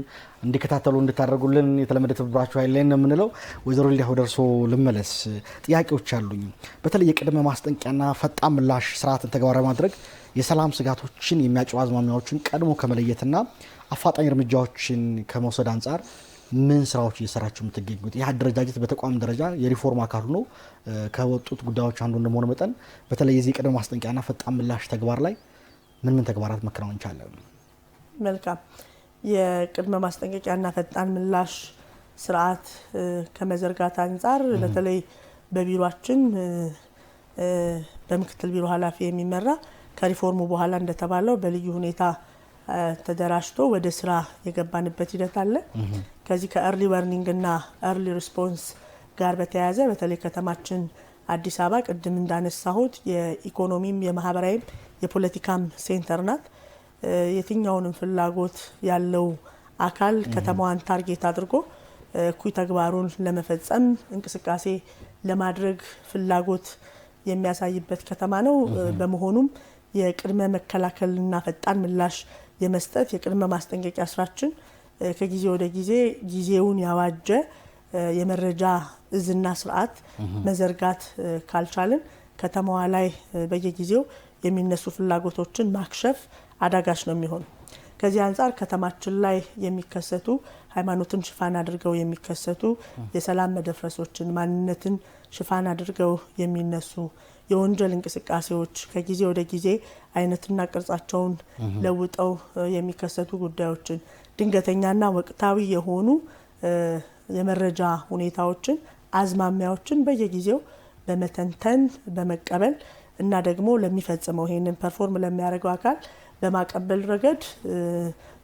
እንዲከታተሉ እንድታደርጉልን የተለመደ ትብብራችሁ ኃይልን ነው የምንለው። ወይዘሮ ሊዲያ ደርሶ ልመለስ። ጥያቄዎች አሉኝ። በተለይ የቅድመ ማስጠንቀቂያና ፈጣን ምላሽ ስርዓትን ተግባራዊ ማድረግ የሰላም ስጋቶችን የሚያጭሩ አዝማሚያዎችን ቀድሞ ከመለየትና አፋጣኝ እርምጃዎችን ከመውሰድ አንጻር ምን ስራዎች እየሰራችሁ የምትገኙት? ይህ አደረጃጀት በተቋም ደረጃ የሪፎርም አካል ሆኖ ከወጡት ጉዳዮች አንዱ እንደመሆኑ መጠን በተለይ የዚህ ቅድመ ማስጠንቀቂያና ፈጣን ምላሽ ተግባር ላይ ምን ተግባራት መከናወን ይቻላል? መልካም። የቅድመ ማስጠንቀቂያና ፈጣን ምላሽ ስርዓት ከመዘርጋት አንጻር በተለይ በቢሮአችን በምክትል ቢሮ ኃላፊ የሚመራ ከሪፎርሙ በኋላ እንደተባለው በልዩ ሁኔታ ተደራጅቶ ወደ ስራ የገባንበት ሂደት አለ። ከዚህ ከኤርሊ ዋርኒንግ እና ኤርሊ ሪስፖንስ ጋር በተያያዘ በተለይ ከተማችን አዲስ አበባ ቅድም እንዳነሳሁት የኢኮኖሚም የማህበራዊም የፖለቲካም ሴንተር ናት። የትኛውንም ፍላጎት ያለው አካል ከተማዋን ታርጌት አድርጎ እኩይ ተግባሩን ለመፈጸም እንቅስቃሴ ለማድረግ ፍላጎት የሚያሳይበት ከተማ ነው። በመሆኑም የቅድመ መከላከልና ፈጣን ምላሽ የመስጠት የቅድመ ማስጠንቀቂያ ስራችን ከጊዜ ወደ ጊዜ ጊዜውን ያዋጀ የመረጃ እዝና ስርዓት መዘርጋት ካልቻልን ከተማዋ ላይ በየጊዜው የሚነሱ ፍላጎቶችን ማክሸፍ አዳጋች ነው የሚሆነው። ከዚህ አንጻር ከተማችን ላይ የሚከሰቱ ሃይማኖትን ሽፋን አድርገው የሚከሰቱ የሰላም መደፍረሶችን ማንነትን ሽፋን አድርገው የሚነሱ የወንጀል እንቅስቃሴዎች ከጊዜ ወደ ጊዜ አይነትና ቅርጻቸውን ለውጠው የሚከሰቱ ጉዳዮችን ድንገተኛና ወቅታዊ የሆኑ የመረጃ ሁኔታዎችን አዝማሚያዎችን በየጊዜው በመተንተን በመቀበል እና ደግሞ ለሚፈጽመው ይሄንን ፐርፎርም ለሚያደርገው አካል በማቀበል ረገድ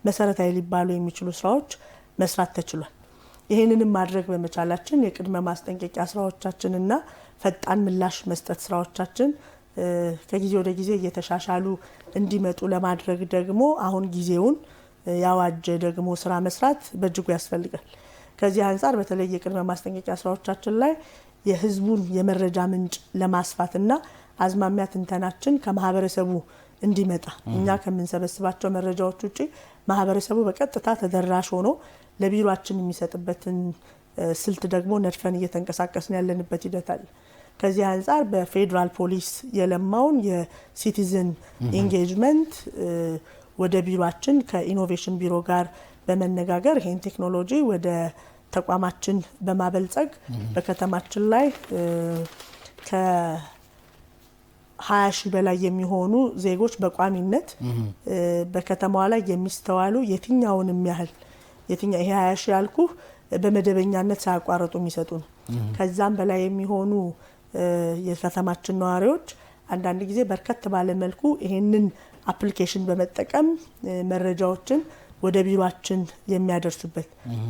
መሰረታዊ ሊባሉ የሚችሉ ስራዎች መስራት ተችሏል። ይሄንንም ማድረግ በመቻላችን የቅድመ ማስጠንቀቂያ ስራዎቻችንና ፈጣን ምላሽ መስጠት ስራዎቻችን ከጊዜ ወደ ጊዜ እየተሻሻሉ እንዲመጡ ለማድረግ ደግሞ አሁን ጊዜውን ያዋጀ ደግሞ ስራ መስራት በእጅጉ ያስፈልጋል። ከዚህ አንጻር በተለይ የቅድመ ማስጠንቀቂያ ስራዎቻችን ላይ የህዝቡን የመረጃ ምንጭ ለማስፋትና አዝማሚያ ትንተናችን ከማህበረሰቡ እንዲመጣ እኛ ከምንሰበስባቸው መረጃዎች ውጪ ማህበረሰቡ በቀጥታ ተደራሽ ሆኖ ለቢሮአችን የሚሰጥበትን ስልት ደግሞ ነድፈን እየተንቀሳቀስን ያለንበት ሂደት አለ። ከዚህ አንጻር በፌዴራል ፖሊስ የለማውን የሲቲዝን ኢንጌጅመንት ወደ ቢሮአችን ከኢኖቬሽን ቢሮ ጋር በመነጋገር ይሄን ቴክኖሎጂ ወደ ተቋማችን በማበልጸግ በከተማችን ላይ ከ20 ሺህ በላይ የሚሆኑ ዜጎች በቋሚነት በከተማዋ ላይ የሚስተዋሉ የትኛውንም ያህል ይሄ 20 ሺህ ያልኩ በመደበኛነት ሳያቋርጡ የሚሰጡ ነው። ከዛም በላይ የሚሆኑ የከተማችን ነዋሪዎች አንዳንድ ጊዜ በርከት ባለ መልኩ ይሄንን አፕሊኬሽን በመጠቀም መረጃዎችን ወደ ቢሮአችን የሚያደርሱበት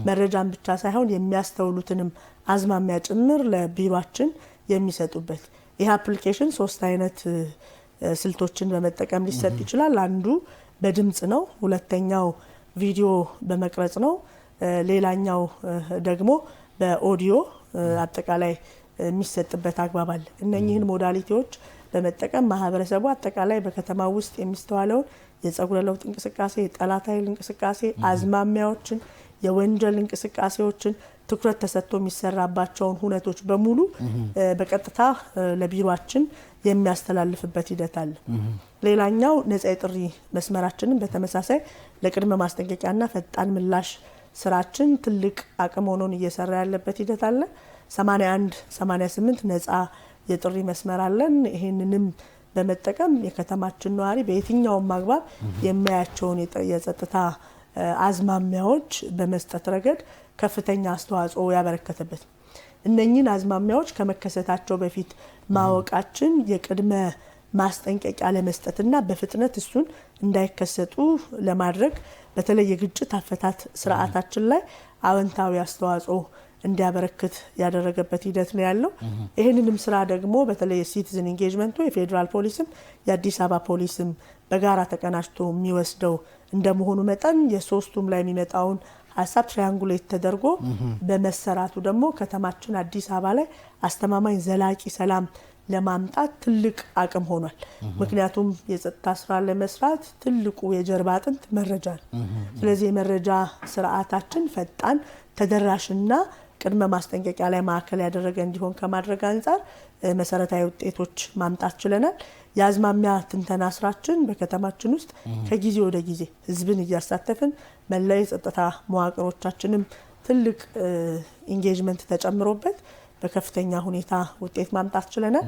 መረጃን ብቻ ሳይሆን የሚያስተውሉትንም አዝማሚያ ጭምር ለቢሮአችን የሚሰጡበት ይህ አፕሊኬሽን 3 አይነት ስልቶችን በመጠቀም ሊሰጥ ይችላል። አንዱ በድምጽ ነው፣ ሁለተኛው ቪዲዮ በመቅረጽ ነው፣ ሌላኛው ደግሞ በኦዲዮ አጠቃላይ የሚሰጥበት አግባብ አለ። እነኚህን ሞዳሊቲዎች በመጠቀም ማህበረሰቡ አጠቃላይ በከተማ ውስጥ የሚስተዋለውን የጸጉረ ለውጥ እንቅስቃሴ፣ የጠላት ኃይል እንቅስቃሴ፣ አዝማሚያዎችን፣ የወንጀል እንቅስቃሴዎችን ትኩረት ተሰጥቶ የሚሰራባቸውን ሁነቶች በሙሉ በቀጥታ ለቢሮአችን የሚያስተላልፍበት ሂደት አለ። ሌላኛው ነፃ የጥሪ መስመራችንን በተመሳሳይ ለቅድመ ማስጠንቀቂያና ፈጣን ምላሽ ስራችን ትልቅ አቅም ሆኖን እየሰራ ያለበት ሂደት አለ። 81 88 ነፃ የጥሪ መስመር አለን። ይሄንንም በመጠቀም የከተማችን ነዋሪ በየትኛውም አግባብ የሚያያቸውን የጸጥታ አዝማሚያዎች በመስጠት ረገድ ከፍተኛ አስተዋጽኦ ያበረከተበት እነኚህን አዝማሚያዎች ከመከሰታቸው በፊት ማወቃችን የቅድመ ማስጠንቀቂያ ለመስጠትና በፍጥነት እሱን እንዳይከሰቱ ለማድረግ በተለይ የግጭት አፈታት ስርዓታችን ላይ አወንታዊ አስተዋጽኦ እንዲያበረክት ያደረገበት ሂደት ነው ያለው። ይሄንንም ስራ ደግሞ በተለይ ሲቲዝን ኢንጌጅመንቱ የፌደራል ፖሊስም የአዲስ አበባ ፖሊስም በጋራ ተቀናጅቶ የሚወስደው እንደመሆኑ መጠን የሶስቱም ላይ የሚመጣውን ሀሳብ ትራያንጉሌት ተደርጎ በመሰራቱ ደግሞ ከተማችን አዲስ አበባ ላይ አስተማማኝ ዘላቂ ሰላም ለማምጣት ትልቅ አቅም ሆኗል። ምክንያቱም የጸጥታ ስራ ለመስራት ትልቁ የጀርባ አጥንት መረጃ ነው። ስለዚህ የመረጃ ስርዓታችን ፈጣን ተደራሽና ቅድመ ማስጠንቀቂያ ላይ ማዕከል ያደረገ እንዲሆን ከማድረግ አንጻር መሰረታዊ ውጤቶች ማምጣት ችለናል። የአዝማሚያ ትንተና ስራችን በከተማችን ውስጥ ከጊዜ ወደ ጊዜ ህዝብን እያሳተፍን መላው የጸጥታ መዋቅሮቻችንም ትልቅ ኢንጌጅመንት ተጨምሮበት በከፍተኛ ሁኔታ ውጤት ማምጣት ችለናል።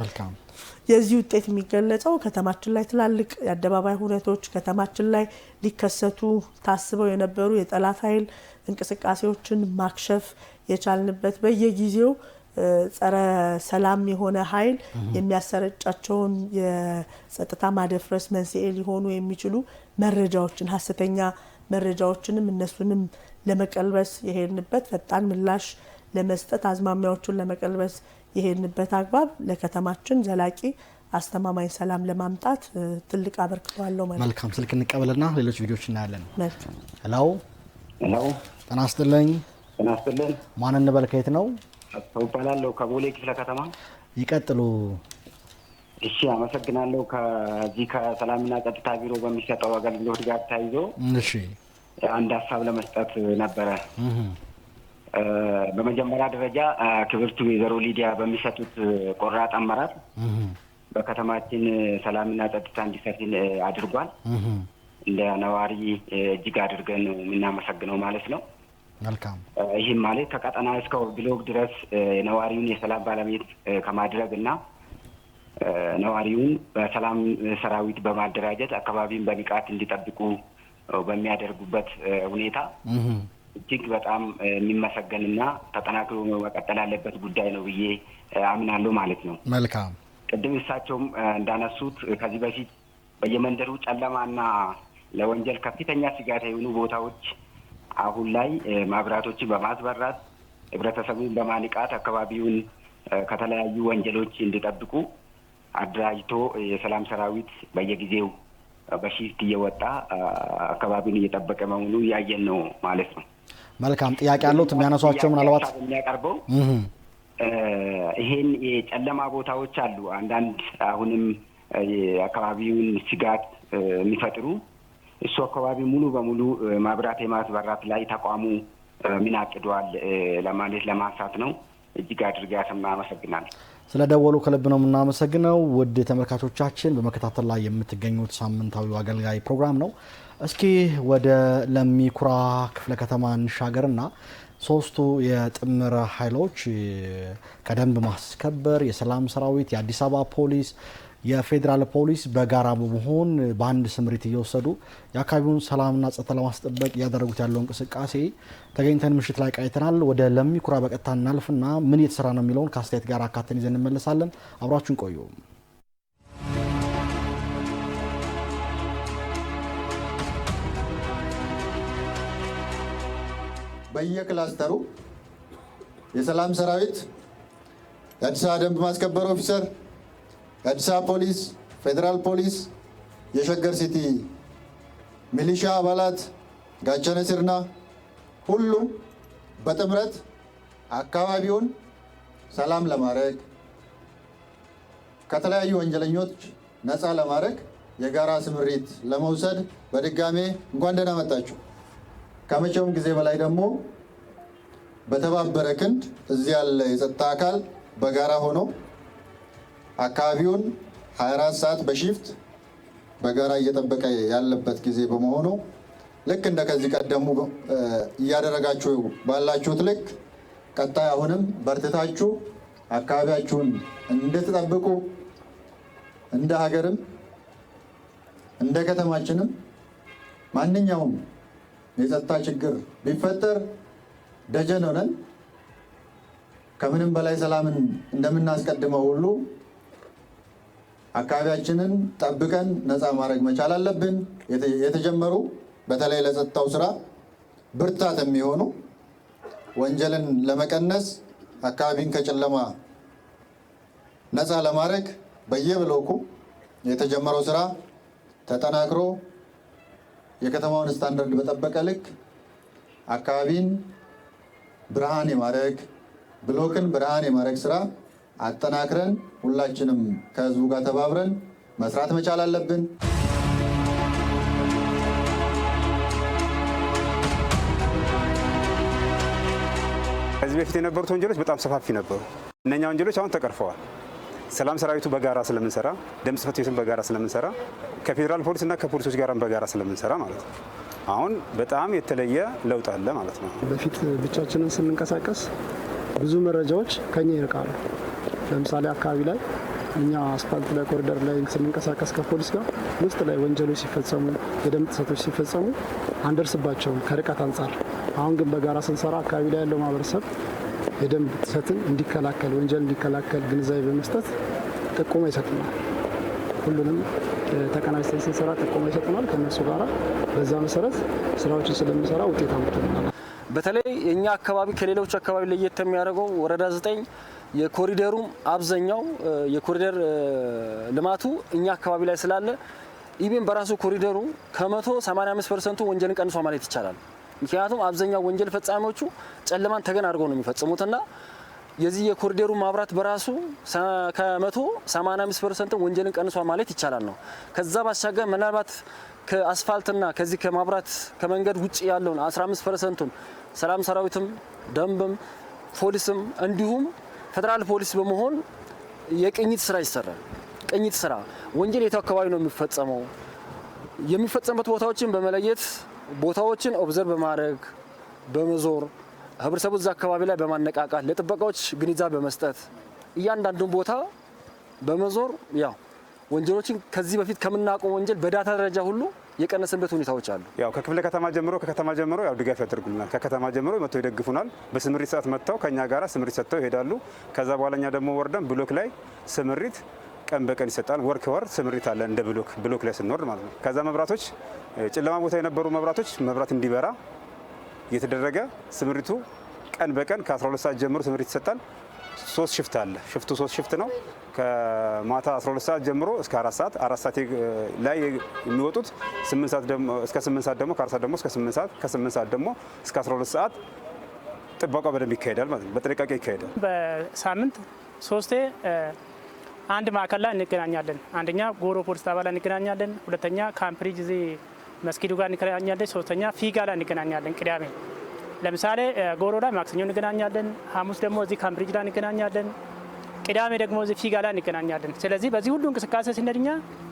የዚህ ውጤት የሚገለጸው ከተማችን ላይ ትላልቅ የአደባባይ ሁነቶች ከተማችን ላይ ሊከሰቱ ታስበው የነበሩ የጠላት ኃይል እንቅስቃሴዎችን ማክሸፍ የቻልንበት በየጊዜው ጸረ ሰላም የሆነ ኃይል የሚያሰረጫቸውን የጸጥታ ማደፍረስ መንስኤ ሊሆኑ የሚችሉ መረጃዎችን ሐሰተኛ መረጃዎችንም እነሱንም ለመቀልበስ የሄድንበት ፈጣን ምላሽ ለመስጠት አዝማሚያዎችን ለመቀልበስ የሄድንበት አግባብ ለከተማችን ዘላቂ አስተማማኝ ሰላም ለማምጣት ትልቅ አበርክቶ አለው ማለት ነው። መልካም ስልክ እንቀበልና ሌሎች ቪዲዮዎች እናያለን። መልካም ሄሎ ሄሎ፣ ጤና ይስጥልኝ። ጤና ይስጥልኝ። ማን እንበል? ከየት ነው? እባላለሁ ከቦሌ ክፍለ ከተማ። ይቀጥሉ። እሺ፣ አመሰግናለሁ። ከዚህ ከሰላምና ጸጥታ ቢሮ በሚሰጠው አገልግሎት ጋር ተያይዞ እሺ አንድ ሀሳብ ለመስጠት ነበረ። በመጀመሪያ ደረጃ ክብርት ወይዘሮ ሊዲያ በሚሰጡት ቆራጥ አመራር በከተማችን ሰላምና ጸጥታ እንዲሰፍን አድርጓል። እንደ ነዋሪ እጅግ አድርገን ነው የምናመሰግነው ማለት ነው። መልካም። ይህም ማለት ከቀጠና እስከ ብሎክ ድረስ ነዋሪውን የሰላም ባለቤት ከማድረግ እና ነዋሪውን በሰላም ሰራዊት በማደራጀት አካባቢን በንቃት እንዲጠብቁ በሚያደርጉበት ሁኔታ እጅግ በጣም የሚመሰገንና ተጠናክሮ መቀጠል ያለበት ጉዳይ ነው ብዬ አምናለሁ ማለት ነው። መልካም። ቅድም እሳቸውም እንዳነሱት ከዚህ በፊት በየመንደሩ ጨለማና ለወንጀል ከፍተኛ ስጋት የሆኑ ቦታዎች አሁን ላይ ማብራቶችን በማስበራት ህብረተሰቡን በማንቃት አካባቢውን ከተለያዩ ወንጀሎች እንዲጠብቁ አደራጅቶ የሰላም ሰራዊት በየጊዜው በሺፍት እየወጣ አካባቢውን እየጠበቀ መሆኑ እያየን ነው ማለት ነው። መልካም። ጥያቄ ያለዎት የሚያነሷቸው ምናልባት የሚያቀርበው ይሄን የጨለማ ቦታዎች አሉ አንዳንድ አሁንም አካባቢውን ስጋት የሚፈጥሩ እሱ አካባቢ ሙሉ በሙሉ ማብራት የማስበራት ላይ ተቋሙ ምን አቅዷል ለማለት ለማንሳት ነው። እጅግ አድርጌ አመሰግናለሁ። ስለደወሉ ከልብ ነው የምናመሰግነው። ውድ ተመልካቾቻችን በመከታተል ላይ የምትገኙት ሳምንታዊው አገልጋይ ፕሮግራም ነው። እስኪ ወደ ለሚኩራ ክፍለ ከተማ እንሻገርና ሶስቱ የጥምር ኃይሎች ከደንብ ማስከበር የሰላም ሰራዊት፣ የአዲስ አበባ ፖሊስ፣ የፌዴራል ፖሊስ በጋራ በመሆን በአንድ ስምሪት እየወሰዱ የአካባቢውን ሰላምና ጸጥታ ለማስጠበቅ እያደረጉት ያለው እንቅስቃሴ ተገኝተን ምሽት ላይ ቃይተናል። ወደ ለሚኩራ በቀጥታ እናልፍና ምን እየተሰራ ነው የሚለውን ከአስተያየት ጋር አካተን ይዘን እንመለሳለን። አብራችሁን ቆዩ። በየክላስተሩ የሰላም ሰራዊት፣ የአዲስ አበባ ደንብ ማስከበር ኦፊሰር፣ የአዲስ አበባ ፖሊስ፣ ፌዴራል ፖሊስ፣ የሸገር ሲቲ ሚሊሻ አባላት፣ ጋቸነ ሲርና ሁሉም በጥምረት አካባቢውን ሰላም ለማድረግ ከተለያዩ ወንጀለኞች ነፃ ለማድረግ የጋራ ስምሪት ለመውሰድ በድጋሜ እንኳን ደህና መጣችሁ። ከመቼውም ጊዜ በላይ ደግሞ በተባበረ ክንድ እዚህ ያለ የጸጥታ አካል በጋራ ሆኖ አካባቢውን 24 ሰዓት በሺፍት በጋራ እየጠበቀ ያለበት ጊዜ በመሆኑ ልክ እንደ ከዚህ ቀደሙ እያደረጋችሁ ባላችሁት ልክ ቀጣይ አሁንም በርትታችሁ አካባቢያችሁን እንድትጠብቁ እንደ ሀገርም እንደ ከተማችንም ማንኛውም የጸጥታ ችግር ቢፈጠር ደጀን ሆነን ከምንም በላይ ሰላምን እንደምናስቀድመው ሁሉ አካባቢያችንን ጠብቀን ነፃ ማድረግ መቻል አለብን። የተጀመሩ በተለይ ለጸጥታው ስራ ብርታት የሚሆኑ ወንጀልን ለመቀነስ አካባቢን ከጨለማ ነፃ ለማድረግ በየብሎኩ የተጀመረው ስራ ተጠናክሮ የከተማውን ስታንዳርድ በጠበቀ ልክ አካባቢን ብርሃን የማድረግ ብሎክን ብርሃን የማድረግ ስራ አጠናክረን ሁላችንም ከህዝቡ ጋር ተባብረን መስራት መቻል አለብን። ከዚህ በፊት የነበሩት ወንጀሎች በጣም ሰፋፊ ነበሩ። እነኛ ወንጀሎች አሁን ተቀርፈዋል። ሰላም ሰራዊቱ በጋራ ስለምንሰራ፣ ደንብ ጽሕፈት ቤቱን በጋራ ስለምንሰራ፣ ከፌዴራል ፖሊስ እና ከፖሊሶች ጋር በጋራ ስለምንሰራ ማለት ነው አሁን በጣም የተለየ ለውጥ አለ ማለት ነው። በፊት ብቻችንን ስንንቀሳቀስ ብዙ መረጃዎች ከኛ ይርቃሉ። ለምሳሌ አካባቢ ላይ እኛ አስፋልት ላይ ኮሪደር ላይ ስንንቀሳቀስ ከፖሊስ ጋር ውስጥ ላይ ወንጀሎች ሲፈጸሙ፣ የደንብ ጥሰቶች ሲፈጸሙ አንደርስባቸውም ከርቀት አንጻር። አሁን ግን በጋራ ስንሰራ አካባቢ ላይ ያለው ማህበረሰብ የደንብ ጥሰትን እንዲከላከል፣ ወንጀል እንዲከላከል ግንዛቤ በመስጠት ጥቆማ ይሰጡናል። ሁሉንም ተቀናጅተን ስንሰራ ጥቆማ ይሰጡናል ከነሱ ጋራ። በዛ መሰረት ስራዎችን ስለምንሰራ ውጤት አምጥተናል። በተለይ የኛ አካባቢ ከሌሎች አካባቢ ለየት የሚያደርገው ወረዳ 9 የኮሪደሩም አብዛኛው የኮሪደር ልማቱ እኛ አካባቢ ላይ ስላለ ኢቭን በራሱ ኮሪደሩ ከ185% ወንጀልን ቀንሷ ማለት ይቻላል። ምክንያቱም አብዛኛው ወንጀል ፈጻሚዎቹ ጨለማን ተገን አድርገው ነው የሚፈጽሙትና የዚህ የኮሪደሩ ማብራት በራሱ ከ185% ወንጀልን ቀንሷ ማለት ይቻላል ነው። ከዛ ባሻገር ምናልባት ከአስፋልትና ከዚህ ከማብራት ከመንገድ ውጭ ያለውን 15%ን ሰላም ሰራዊትም ደንብም ፖሊስም እንዲሁም ፌዴራል ፖሊስ በመሆን የቅኝት ስራ ይሰራል። ቅኝት ስራ ወንጀል የት አካባቢ ነው የሚፈጸመው የሚፈጸምበት ቦታዎችን በመለየት ቦታዎችን ኦብዘርቭ በማድረግ በመዞር ህብረተሰቡ እዛ አካባቢ ላይ በማነቃቃት ለጥበቃዎች ግንዛቤ በመስጠት እያንዳንዱን ቦታ በመዞር ያው ወንጀሎችን ከዚህ በፊት ከምናውቀው ወንጀል በዳታ ደረጃ ሁሉ የቀነሰበት ሁኔታዎች አሉ። ያው ከከተማ ጀምሮ ያው ድጋፍ ያደርጉልናል። ከከተማ ጀምሮ መጥተው ይደግፉናል። በስምሪት ሰዓት መጥተው ከኛ ጋራ ስምሪት ሰጥተው ይሄዳሉ። ከዛ በኋላኛ ደግሞ ወርደን ብሎክ ላይ ስምሪት ቀን በቀን ይሰጣል። ወር ከወር ስምሪት አለ እንደ ብሎክ ላይ ስንወርድ ማለት ነው። ከዛ መብራቶች ጨለማ ቦታ የነበሩ መብራቶች መብራት እንዲበራ እየተደረገ ስምሪቱ ቀን በቀን ከ12 ሰዓት ጀምሮ ስምሪት ይሰጣል። 3 ሽፍት አለ። ሽፍቱ 3 ሽፍት ነው። ከማታ 12 ሰዓት ጀምሮ እስከ 4 ሰዓት 4 ሰዓት ላይ የሚወጡት 8 ሰዓት ደግሞ እስከ 8 ሰዓት ደግሞ ከ4 ሰዓት ደግሞ እስከ 8 ሰዓት ከ8 ሰዓት ደግሞ እስከ 12 ሰዓት ጥበቃው በደንብ ይካሄዳል ማለት ነው። በጥንቃቄ ይካሄዳል። በሳምንት 3 አንድ ማዕከል ላይ እንገናኛለን። አንደኛ ጎሮ ፖሊስ ጣቢያ ላይ እንገናኛለን። ሁለተኛ ካምፕሪጅ እዚህ መስጊዱ ጋር እንገናኛለን። ሶስተኛ ፊጋ ላይ እንገናኛለን። ቅዳሜ ለምሳሌ ጎሮ ላይ ማክሰኞ እንገናኛለን። ሐሙስ ደግሞ እዚህ ካምፕሪጅ ላይ እንገናኛለን። ቅዳሜ ደግሞ እዚህ ፊጋ ላይ እንገናኛለን። ስለዚህ በዚህ ሁሉ እንቅስቃሴ ስንሄድኛ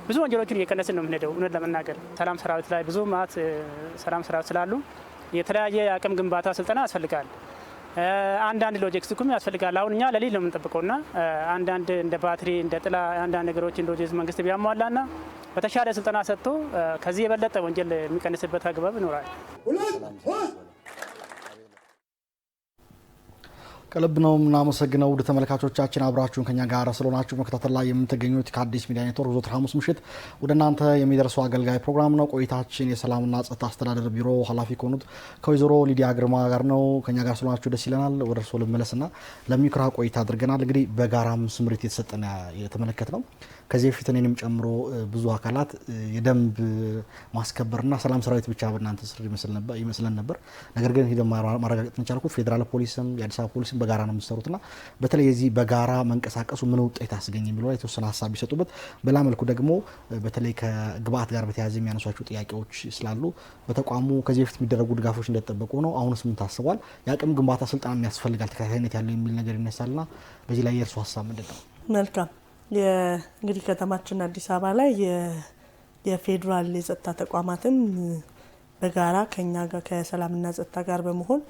ብዙ ወንጀሎችን እየቀነስን ነው የምንሄደው። እውነት ለመናገር ሰላም ሰራዊት ላይ ብዙ ማለት ሰላም ሰራዊት ስላሉ የተለያየ የአቅም ግንባታ ስልጠና ያስፈልጋል። አንዳንድ ሎጂስቲክም ያስፈልጋል። አሁን እኛ ለሊት ነው የምንጠብቀውና አንዳንድ እንደ ባትሪ እንደ ጥላ አንዳንድ ነገሮችን ሎጂስቲክስ መንግስት ቢያሟላና በተሻለ ስልጠና ሰጥቶ ከዚህ የበለጠ ወንጀል የሚቀንስበት አግባብ ይኖራል። ከልብ ነው የምናመሰግነው። ውድ ተመልካቾቻችን አብራችሁን ከኛ ጋር ስለሆናችሁ መከታተል ላይ የምትገኙት ከአዲስ ሚዲያ ኔትወርክ ዘወትር ሐሙስ ምሽት ወደ እናንተ የሚደርሰው አገልጋይ ፕሮግራም ነው። ቆይታችን የሰላምና ጸጥታ አስተዳደር ቢሮ ኃላፊ ከሆኑት ከወይዘሮ ሊዲያ ግርማ ጋር ነው። ከኛ ጋር ስለሆናችሁ ደስ ይለናል። ወደ እርስዎ ልመለስና ለሚኩራ ቆይታ አድርገናል። እንግዲህ በጋራም ስምሪት የተሰጠነ የተመለከት ነው። ከዚህ በፊት እኔንም ጨምሮ ብዙ አካላት የደንብ ማስከበርና ሰላም ሰራዊት ብቻ በእናንተ ስር ይመስለን ነበር። ነገር ግን ሄደን ማረጋገጥ እንቻልኩት ፌዴራል ፖሊስም የአዲስ አበባ ፖሊስም በጋራ ነው የሚሰሩትና በተለይ የዚህ በጋራ መንቀሳቀሱ ምን ውጤት አስገኘ የሚለው ላይ የተወሰነ ሀሳብ ቢሰጡበት፣ በላ መልኩ ደግሞ በተለይ ከግብአት ጋር በተያያዘ የሚያነሷቸው ጥያቄዎች ስላሉ በተቋሙ ከዚህ በፊት የሚደረጉ ድጋፎች እንደተጠበቁ ነው። አሁንስ ምን ታስቧል? የአቅም ግንባታ ስልጠና የሚያስፈልጋል ተከታታይነት ያለው የሚል ነገር ይነሳልና በዚህ ላይ የእርሱ ሀሳብ ምንድን ነው? መልካም እንግዲህ ከተማችን አዲስ አበባ ላይ የፌዴራል የጸጥታ ተቋማትም በጋራ ከኛ ጋር ከሰላምና ጸጥታ ጋር በመሆን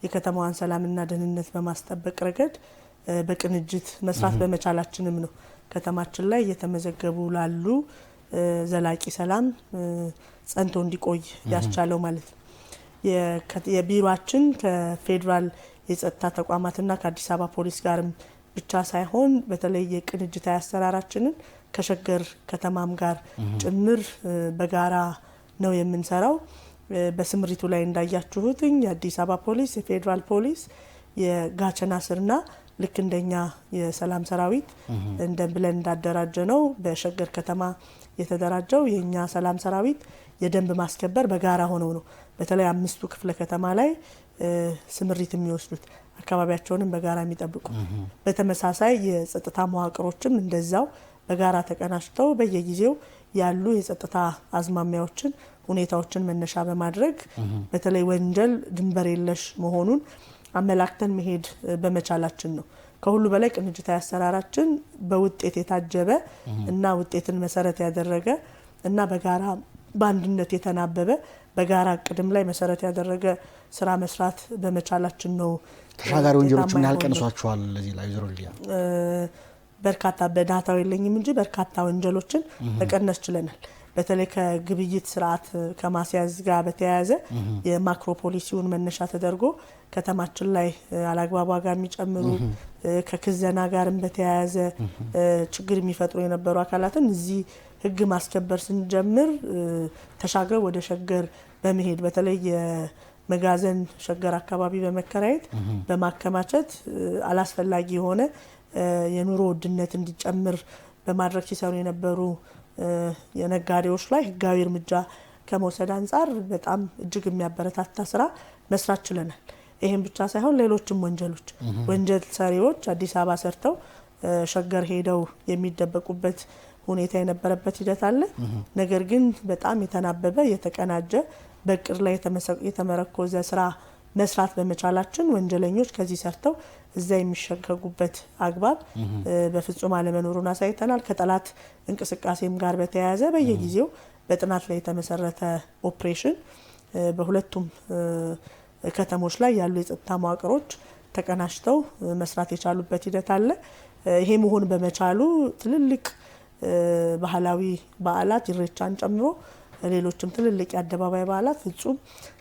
የከተማዋን ሰላምና ደህንነት በማስጠበቅ ረገድ በቅንጅት መስራት በመቻላችንም ነው ከተማችን ላይ እየተመዘገቡ ላሉ ዘላቂ ሰላም ጸንቶ እንዲቆይ ያስቻለው ማለት ነው። የቢሮአችን ከፌዴራል የጸጥታ ተቋማትና ከአዲስ አበባ ፖሊስ ጋርም ብቻ ሳይሆን በተለይ የቅንጅታዊ አሰራራችንን ከሸገር ከተማም ጋር ጭምር በጋራ ነው የምንሰራው። በስምሪቱ ላይ እንዳያችሁት የአዲስ አበባ ፖሊስ፣ የፌዴራል ፖሊስ የጋቸና ስርና ልክ እንደኛ የሰላም ሰራዊት ብለን እንዳደራጀ ነው በሸገር ከተማ የተደራጀው የኛ ሰላም ሰራዊት የደንብ ማስከበር በጋራ ሆነው ነው በተለይ 5ቱ ክፍለ ከተማ ላይ ስምሪት የሚወስዱት አካባቢያቸውንም በጋራ የሚጠብቁ። በተመሳሳይ የጸጥታ መዋቅሮችም እንደዛው በጋራ ተቀናጅተው በየጊዜው ያሉ የጸጥታ አዝማሚያዎችን ሁኔታዎችን መነሻ በማድረግ በተለይ ወንጀል ድንበር የለሽ መሆኑን አመላክተን መሄድ በመቻላችን ነው። ከሁሉ በላይ ቅንጅታዊ አሰራራችን በውጤት የታጀበ እና ውጤትን መሰረት ያደረገ እና በጋራ በአንድነት የተናበበ በጋራ ቅድም ላይ መሰረት ያደረገ ስራ መስራት በመቻላችን ነው። ተሻጋሪ ወንጀሎችን ያልቀንሷቸዋል። ለዚህ ላይ ዞሮልያ በርካታ በዳታው የለኝም እንጂ በርካታ ወንጀሎችን መቀነስ ችለናል። በተለይ ከግብይት ስርዓት ከማስያዝ ጋር በተያያዘ የማክሮ ፖሊሲውን መነሻ ተደርጎ ከተማችን ላይ አላግባብ ዋጋ የሚጨምሩ ከክዘና ጋርም በተያያዘ ችግር የሚፈጥሩ የነበሩ አካላትን እዚህ ህግ ማስከበር ስንጀምር ተሻግረው ወደ ሸገር በመሄድ በተለይ የመጋዘን ሸገር አካባቢ በመከራየት በማከማቸት አላስፈላጊ የሆነ የኑሮ ውድነት እንዲጨምር በማድረግ ሲሰሩ የነበሩ የነጋዴዎች ላይ ህጋዊ እርምጃ ከመውሰድ አንጻር በጣም እጅግ የሚያበረታታ ስራ መስራት ችለናል። ይሄን ብቻ ሳይሆን ሌሎችም ወንጀል ሰሪዎች አዲስ አበባ ሰርተው ሸገር ሄደው የሚደበቁበት ሁኔታ የነበረበት ሂደት አለ። ነገር ግን በጣም የተናበበ የተቀናጀ በቅር ላይ የተመረኮዘ ስራ መስራት በመቻላችን ወንጀለኞች ከዚህ ሰርተው እዛ የሚሸገጉበት አግባብ በፍጹም አለመኖሩን አሳይተናል። ከጠላት እንቅስቃሴም ጋር በተያያዘ በየጊዜው በጥናት ላይ የተመሰረተ ኦፕሬሽን በሁለቱም ከተሞች ላይ ያሉ የጸጥታ መዋቅሮች ተቀናጅተው መስራት የቻሉበት ሂደት አለ። ይሄ መሆን በመቻሉ ትልልቅ ባህላዊ በዓላት ኢሬቻን ጨምሮ ሌሎችም ትልልቅ የአደባባይ በዓላት ፍጹም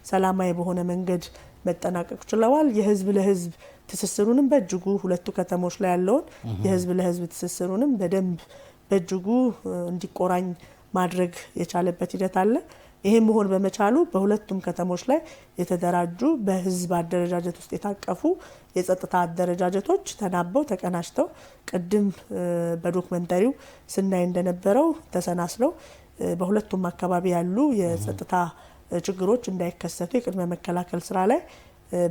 ሰላማዊ በሆነ መንገድ መጠናቀቅ ችለዋል። የህዝብ ለህዝብ ትስስሩንም በእጅጉ ሁለቱ ከተሞች ላይ ያለውን የህዝብ ለህዝብ ትስስሩንም በደንብ በእጅጉ እንዲቆራኝ ማድረግ የቻለበት ሂደት አለ። ይሄም መሆን በመቻሉ በሁለቱም ከተሞች ላይ የተደራጁ በህዝብ አደረጃጀት ውስጥ የታቀፉ የጸጥታ አደረጃጀቶች ተናበው ተቀናጅተው ቅድም በዶክመንተሪው ስናይ እንደነበረው ተሰናስለው በሁለቱም አካባቢ ያሉ የጸጥታ ችግሮች እንዳይከሰቱ የቅድመ መከላከል ስራ ላይ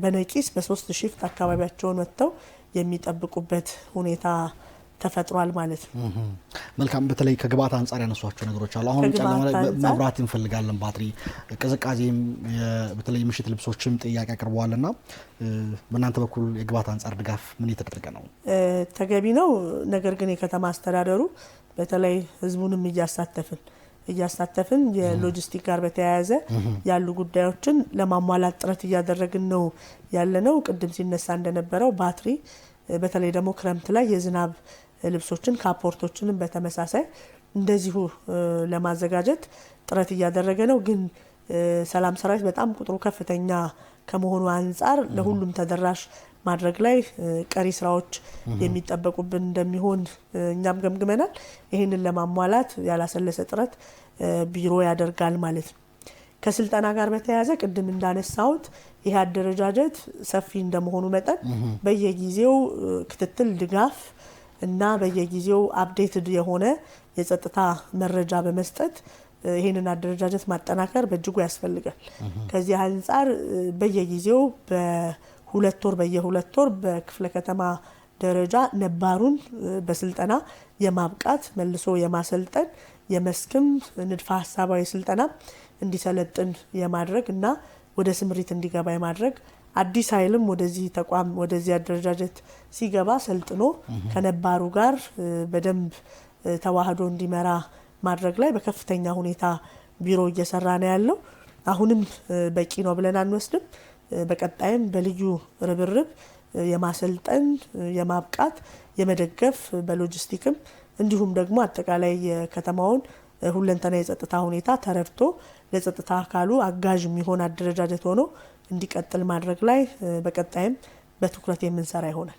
በነቂስ በ3 ሺፍት አካባቢያቸውን ወጥተው የሚጠብቁበት ሁኔታ ተፈጥሯል ማለት ነው። መልካም። በተለይ ከግብአት አንጻር ያነሷቸው ነገሮች አሉ። አሁን መብራት እንፈልጋለን፣ ባትሪ፣ ቅዝቃዜም በተለይ ምሽት ልብሶችም ጥያቄ አቅርበዋልና በእናንተ በኩል የግብአት አንጻር ድጋፍ ምን እየተደረገ ነው? ተገቢ ነው። ነገር ግን የከተማ አስተዳደሩ በተለይ ህዝቡንም እያሳተፍን የሎጂስቲክ ጋር በተያያዘ ያሉ ጉዳዮችን ለማሟላት ጥረት እያደረግን ነው ያለነው። ቅድም ሲነሳ እንደነበረው ባትሪ በተለይ ደግሞ ክረምት ላይ የዝናብ ልብሶችን ካፖርቶችንም በተመሳሳይ እንደዚሁ ለማዘጋጀት ጥረት እያደረገ ነው። ግን ሰላም ሰራዊት በጣም ቁጥሩ ከፍተኛ ከመሆኑ አንጻር ለሁሉም ተደራሽ ማድረግ ላይ ቀሪ ስራዎች የሚጠበቁብን እንደሚሆን እኛም ገምግመናል። ይህንን ለማሟላት ያላሰለሰ ጥረት ቢሮ ያደርጋል ማለት ነው። ከስልጠና ጋር በተያያዘ ቅድም እንዳነሳሁት ይህ አደረጃጀት ሰፊ እንደመሆኑ መጠን በየጊዜው ክትትል፣ ድጋፍ እና በየጊዜው አፕዴትድ የሆነ የጸጥታ መረጃ በመስጠት ይህንን አደረጃጀት ማጠናከር በእጅጉ ያስፈልጋል። ከዚህ አንጻር በየጊዜው በየሁለት ወር በክፍለ ከተማ ደረጃ ነባሩን በስልጠና የማብቃት መልሶ የማሰልጠን የመስክም ንድፈ ሀሳባዊ ስልጠና እንዲሰለጥን የማድረግ እና ወደ ስምሪት እንዲገባ የማድረግ አዲስ ኃይልም ወደዚህ ተቋም ወደዚህ አደረጃጀት ሲገባ ሰልጥኖ ከነባሩ ጋር በደንብ ተዋህዶ እንዲመራ ማድረግ ላይ በከፍተኛ ሁኔታ ቢሮ እየሰራ ነው ያለው። አሁንም በቂ ነው ብለን አንወስድም። በቀጣይም በልዩ ርብርብ የማሰልጠን የማብቃት የመደገፍ በሎጂስቲክም እንዲሁም ደግሞ አጠቃላይ የከተማውን ሁለንተና የጸጥታ ሁኔታ ተረድቶ ለጸጥታ አካሉ አጋዥ የሚሆን አደረጃጀት ሆኖ እንዲቀጥል ማድረግ ላይ በቀጣይም በትኩረት የምንሰራ ይሆናል።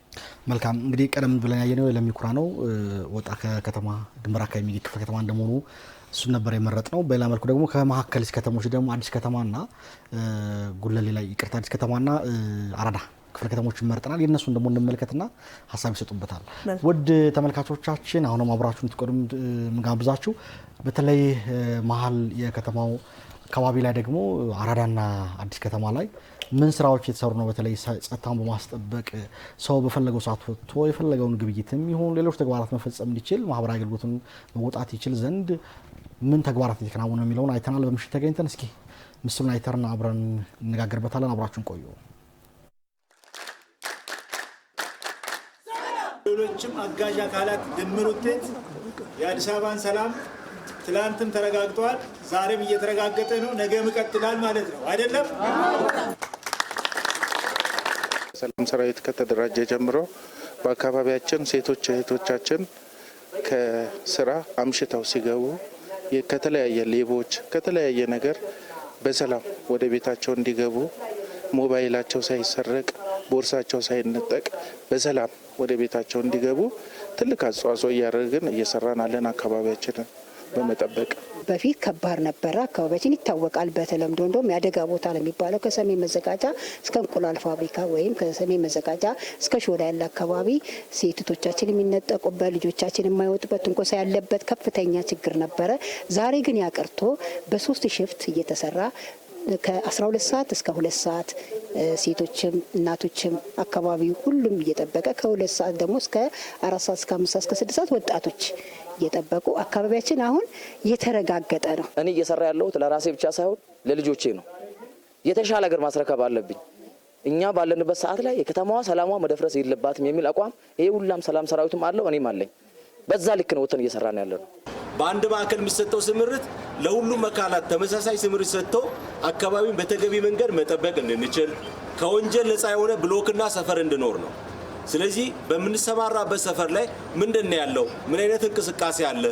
መልካም እንግዲህ ቀደም ብለን ያየነው ለሚኩራ ነው ወጣ ከከተማ ድንበር አካባቢ የሚገኝ ክፍለ ከተማ እንደመሆኑ እሱን ነበር የመረጥነው። በሌላ መልኩ ደግሞ ከመሀከል ከተሞች ደግሞ አዲስ ከተማና ጉለሌ ላይ ይቅርታ አዲስ ከተማና አራዳ ክፍለ ከተሞችን መርጠናል። የነሱን ደግሞ እንመልከትና ሀሳብ ይሰጡበታል። ውድ ተመልካቾቻችን አሁንም አብራችሁን እንድትቆዩ ምጋብዛችሁ። በተለይ መሀል የከተማው አካባቢ ላይ ደግሞ አራዳና አዲስ ከተማ ላይ ምን ስራዎች የተሰሩ ነው? በተለይ ጸጥታውን በማስጠበቅ ሰው በፈለገው ሰዓት ወጥቶ የፈለገውን ግብይትም ይሁን ሌሎች ተግባራት መፈጸም እንዲችል ማህበራዊ አገልግሎትን መውጣት ይችል ዘንድ ምን ተግባራት እየተከናወኑ የሚለውን አይተናል። በምሽት ተገኝተን እስኪ ምስሉን አይተርና አብረን እንነጋገርበታለን። አብራችሁን ቆዩ። ሌሎችም አጋዥ አካላት ድምር ውጤት የአዲስ አበባን ሰላም ትላንትም ተረጋግጧል፣ ዛሬም እየተረጋገጠ ነው፣ ነገም ይቀጥላል ማለት ነው አይደለም? ሰላም ሰራዊት ከተደራጀ ጀምሮ በአካባቢያችን ሴቶች እህቶቻችን ከስራ አምሽተው ሲገቡ ከተለያየ ሌቦች ከተለያየ ነገር በሰላም ወደ ቤታቸው እንዲገቡ ሞባይላቸው ሳይሰረቅ ቦርሳቸው ሳይነጠቅ በሰላም ወደ ቤታቸው እንዲገቡ ትልቅ አስተዋጽኦ እያደረግን እየሰራን አለን። አካባቢያችንን በመጠበቅ በፊት ከባድ ነበረ። አካባቢያችን ይታወቃል። በተለምዶ እንደውም የአደጋ ቦታ ነው የሚባለው። ከሰሜን መዘጋጃ እስከ እንቁላል ፋብሪካ ወይም ከሰሜን መዘጋጃ እስከ ሾላ ያለ አካባቢ ሴቶቻችን የሚነጠቁበት፣ ልጆቻችን የማይወጡበት፣ ትንኮሳ ያለበት ከፍተኛ ችግር ነበረ። ዛሬ ግን ያቀርቶ በሶስት ሽፍት እየተሰራ ከ12 ሰዓት እስከ 2 ሰዓት ሴቶችም እናቶችም አካባቢው ሁሉም እየጠበቀ ከ2 ሰዓት ደግሞ እስከ 4 ሰዓት እስከ 5 ሰዓት እስከ 6 ሰዓት ወጣቶች እየጠበቁ አካባቢያችን አሁን የተረጋገጠ ነው። እኔ እየሰራ ያለሁት ለራሴ ብቻ ሳይሆን ለልጆቼ ነው። የተሻለ ሀገር ማስረከብ አለብኝ። እኛ ባለንበት ሰዓት ላይ የከተማዋ ሰላሟ መደፍረስ የለባትም የሚል አቋም ይሄ ሁላም ሰላም ሰራዊቱም አለው፣ እኔም አለኝ። በዛ ልክ ነው ወጥተን እየሰራን ያለነው። በአንድ ማዕከል የሚሰጠው ስምርት ለሁሉም አካላት ተመሳሳይ ስምርት ሰጥቶ አካባቢውን በተገቢ መንገድ መጠበቅ እንድንችል ከወንጀል ነፃ የሆነ ብሎክና ሰፈር እንድኖር ነው። ስለዚህ በምንሰማራበት ሰፈር ላይ ምንድነው ያለው? ምን አይነት እንቅስቃሴ አለ?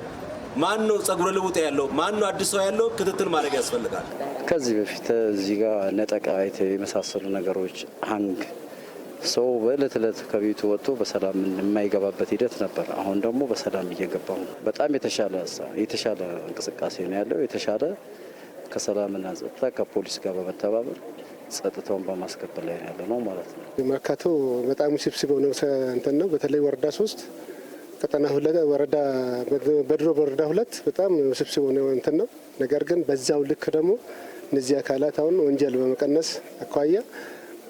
ማን ነው ጸጉረ ልውጥ ያለው? ማን ነው አዲስ ሰው ያለው? ክትትል ማድረግ ያስፈልጋል። ከዚህ በፊት እዚህ ጋር ነጠቃ የመሳሰሉ ነገሮች ሀንግ ሰው በእለት እለት ከቤቱ ወጥቶ በሰላም የማይገባበት ሂደት ነበር። አሁን ደግሞ በሰላም እየገባው ነው። በጣም የተሻለ እንቅስቃሴ ነው ያለው። የተሻለ ከሰላምና ጸጥታ ከፖሊስ ጋር በመተባበር ጸጥታውን በማስከበር ላይ ያለ ነው ማለት ነው። መርካቶ በጣም ውስብስብ ነው እንትን ነው። በተለይ ወረዳ 3 ቀጠና 2 ወረዳ በድሮ ወረዳ 2 በጣም ውስብስብ ነው እንትን ነው። ነገር ግን በዛው ልክ ደግሞ እነዚህ አካላት አሁን ወንጀል በመቀነስ አኳያ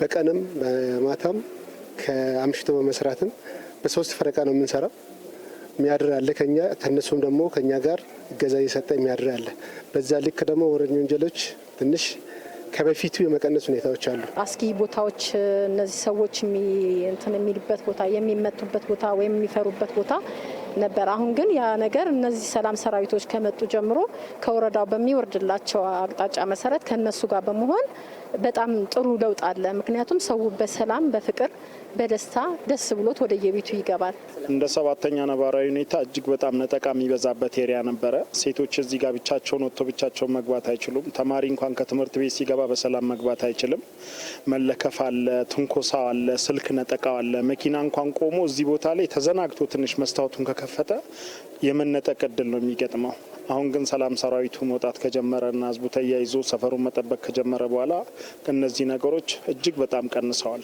በቀንም በማታም ከአምሽቶ በመስራትም በሶስት ፈረቃ ነው የምንሰራው። የሚያድር አለ ከኛ ከነሱም ደግሞ ከኛ ጋር እገዛ እየሰጠ የሚያድር አለ። በዛ ልክ ደግሞ ወንጀሎች ትንሽ ከበፊቱ የመቀነስ ሁኔታዎች አሉ። አስጊ ቦታዎች እነዚህ ሰዎች እንትን የሚሉበት ቦታ የሚመቱበት ቦታ ወይም የሚፈሩበት ቦታ ነበር። አሁን ግን ያ ነገር እነዚህ ሰላም ሰራዊቶች ከመጡ ጀምሮ ከወረዳው በሚወርድላቸው አቅጣጫ መሰረት ከነሱ ጋር በመሆን በጣም ጥሩ ለውጥ አለ። ምክንያቱም ሰው በሰላም በፍቅር በደስታ ደስ ብሎት ወደ የቤቱ ይገባል። እንደ 7ኛ ነባራዊ ሁኔታ እጅግ በጣም ነጠቃ የሚበዛበት ኤሪያ ነበረ። ሴቶች እዚህ ጋር ብቻቸውን ወጥቶ ብቻቸውን መግባት አይችሉም። ተማሪ እንኳን ከትምህርት ቤት ሲገባ በሰላም መግባት አይችልም። መለከፍ አለ፣ ትንኮሳ አለ፣ ስልክ ነጠቃው አለ። መኪና እንኳን ቆሞ እዚህ ቦታ ላይ ተዘናግቶ ትንሽ መስታወቱን ከከፈተ የመነጠቅ እድል ነው የሚገጥመው። አሁን ግን ሰላም ሰራዊቱ መውጣት ከጀመረና ህዝቡ ተያይዞ ሰፈሩን መጠበቅ ከጀመረ በኋላ እነዚህ ነገሮች እጅግ በጣም ቀንሰዋል።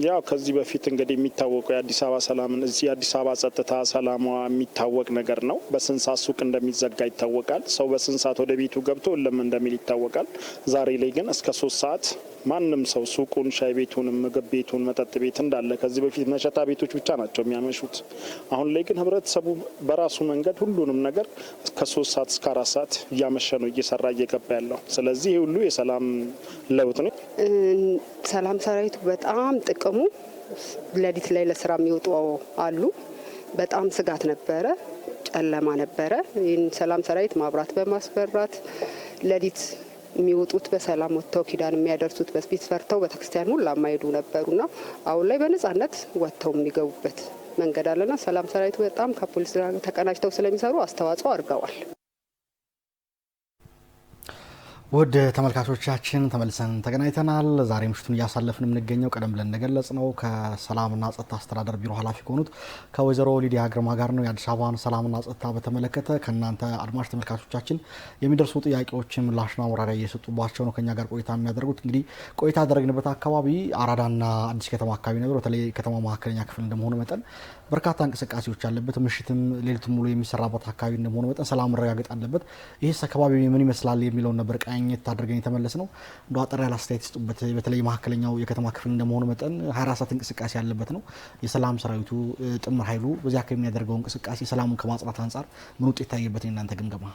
ያው ከዚህ በፊት እንግዲህ የሚታወቀው የአዲስ አበባ ሰላምን እዚህ የአዲስ አበባ ጸጥታ ሰላሟ የሚታወቅ ነገር ነው። በስንት ሰዓት ሱቅ እንደሚዘጋ ይታወቃል። ሰው በስንት ሰዓት ወደ ቤቱ ገብቶ እልም እንደሚል ይታወቃል። ዛሬ ላይ ግን እስከ 3 ሰዓት ማንም ሰው ሱቁን፣ ሻይ ቤቱንም፣ ምግብ ቤቱን፣ መጠጥ ቤት እንዳለ ከዚህ በፊት መሸታ ቤቶች ብቻ ናቸው የሚያመሹት። አሁን ላይ ግን ህብረተሰቡ በራሱ መንገድ ሁሉንም ነገር ከ3 ሰዓት እስከ 4 ሰዓት እያመሸ ነው እየሰራ እየገባ ያለው። ስለዚህ ሁሉ የሰላም ለውጥ ነው። ሰላም ሰራዊቱ በጣም ጥቅሙ ሌሊት ላይ ለስራ የሚወጡ አሉ። በጣም ስጋት ነበረ፣ ጨለማ ነበረ። ይህን ሰላም ሰራዊት ማብራት በማስበራት ሌሊት የሚወጡት በሰላም ወጥተው ኪዳን የሚያደርሱት በስፒት ፈርተው ቤተክርስቲያን ሁላ ማይሄዱ ነበሩና አሁን ላይ በነጻነት ወጥተው የሚገቡበት መንገድ አለና ሰላም ሰራዊቱ በጣም ከፖሊስ ጋር ተቀናጅተው ስለሚሰሩ አስተዋጽኦ አድርገዋል። ውድ ተመልካቾቻችን ተመልሰን ተገናኝተናል። ዛሬ ምሽቱን እያሳለፍን የምንገኘው ቀደም ብለን እንደገለጽ ነው ከሰላምና ጸጥታ አስተዳደር ቢሮ ኃላፊ ከሆኑት ከወይዘሮ ሊዲያ ግርማ ጋር ነው። የአዲስ አበባን ሰላምና ጸጥታ በተመለከተ ከእናንተ አድማጭ ተመልካቾቻችን የሚደርሱ ጥያቄዎችን ምላሽና ማብራሪያ እየሰጡባቸው ነው ከኛ ጋር ቆይታ የሚያደርጉት። እንግዲህ ቆይታ ያደረግንበት አካባቢ አራዳና አዲስ ከተማ አካባቢ ነበር። በተለይ ከተማ መካከለኛ ክፍል እንደመሆኑ መጠን በርካታ እንቅስቃሴዎች ያለበት ምሽትም ሌሊቱም ሙሉ የሚሰራበት አካባቢ እንደመሆኑ መጠን ሰላም መረጋገጥ አለበት። ይህስ አካባቢ ምን ይመስላል የሚለውን ነበር ቃኘት አድርገን የተመለስ ነው። እንደ አጠር ያለ አስተያየት ይስጡበት። በተለይ መካከለኛው የከተማ ክፍል እንደመሆኑ መጠን 24 ሰዓት እንቅስቃሴ ያለበት ነው። የሰላም ሰራዊቱ ጥምር ኃይሉ በዚያ አካባቢ የሚያደርገው እንቅስቃሴ ሰላሙን ከማጽናት አንጻር ምን ውጤት ታየበት እናንተ ግምገማ?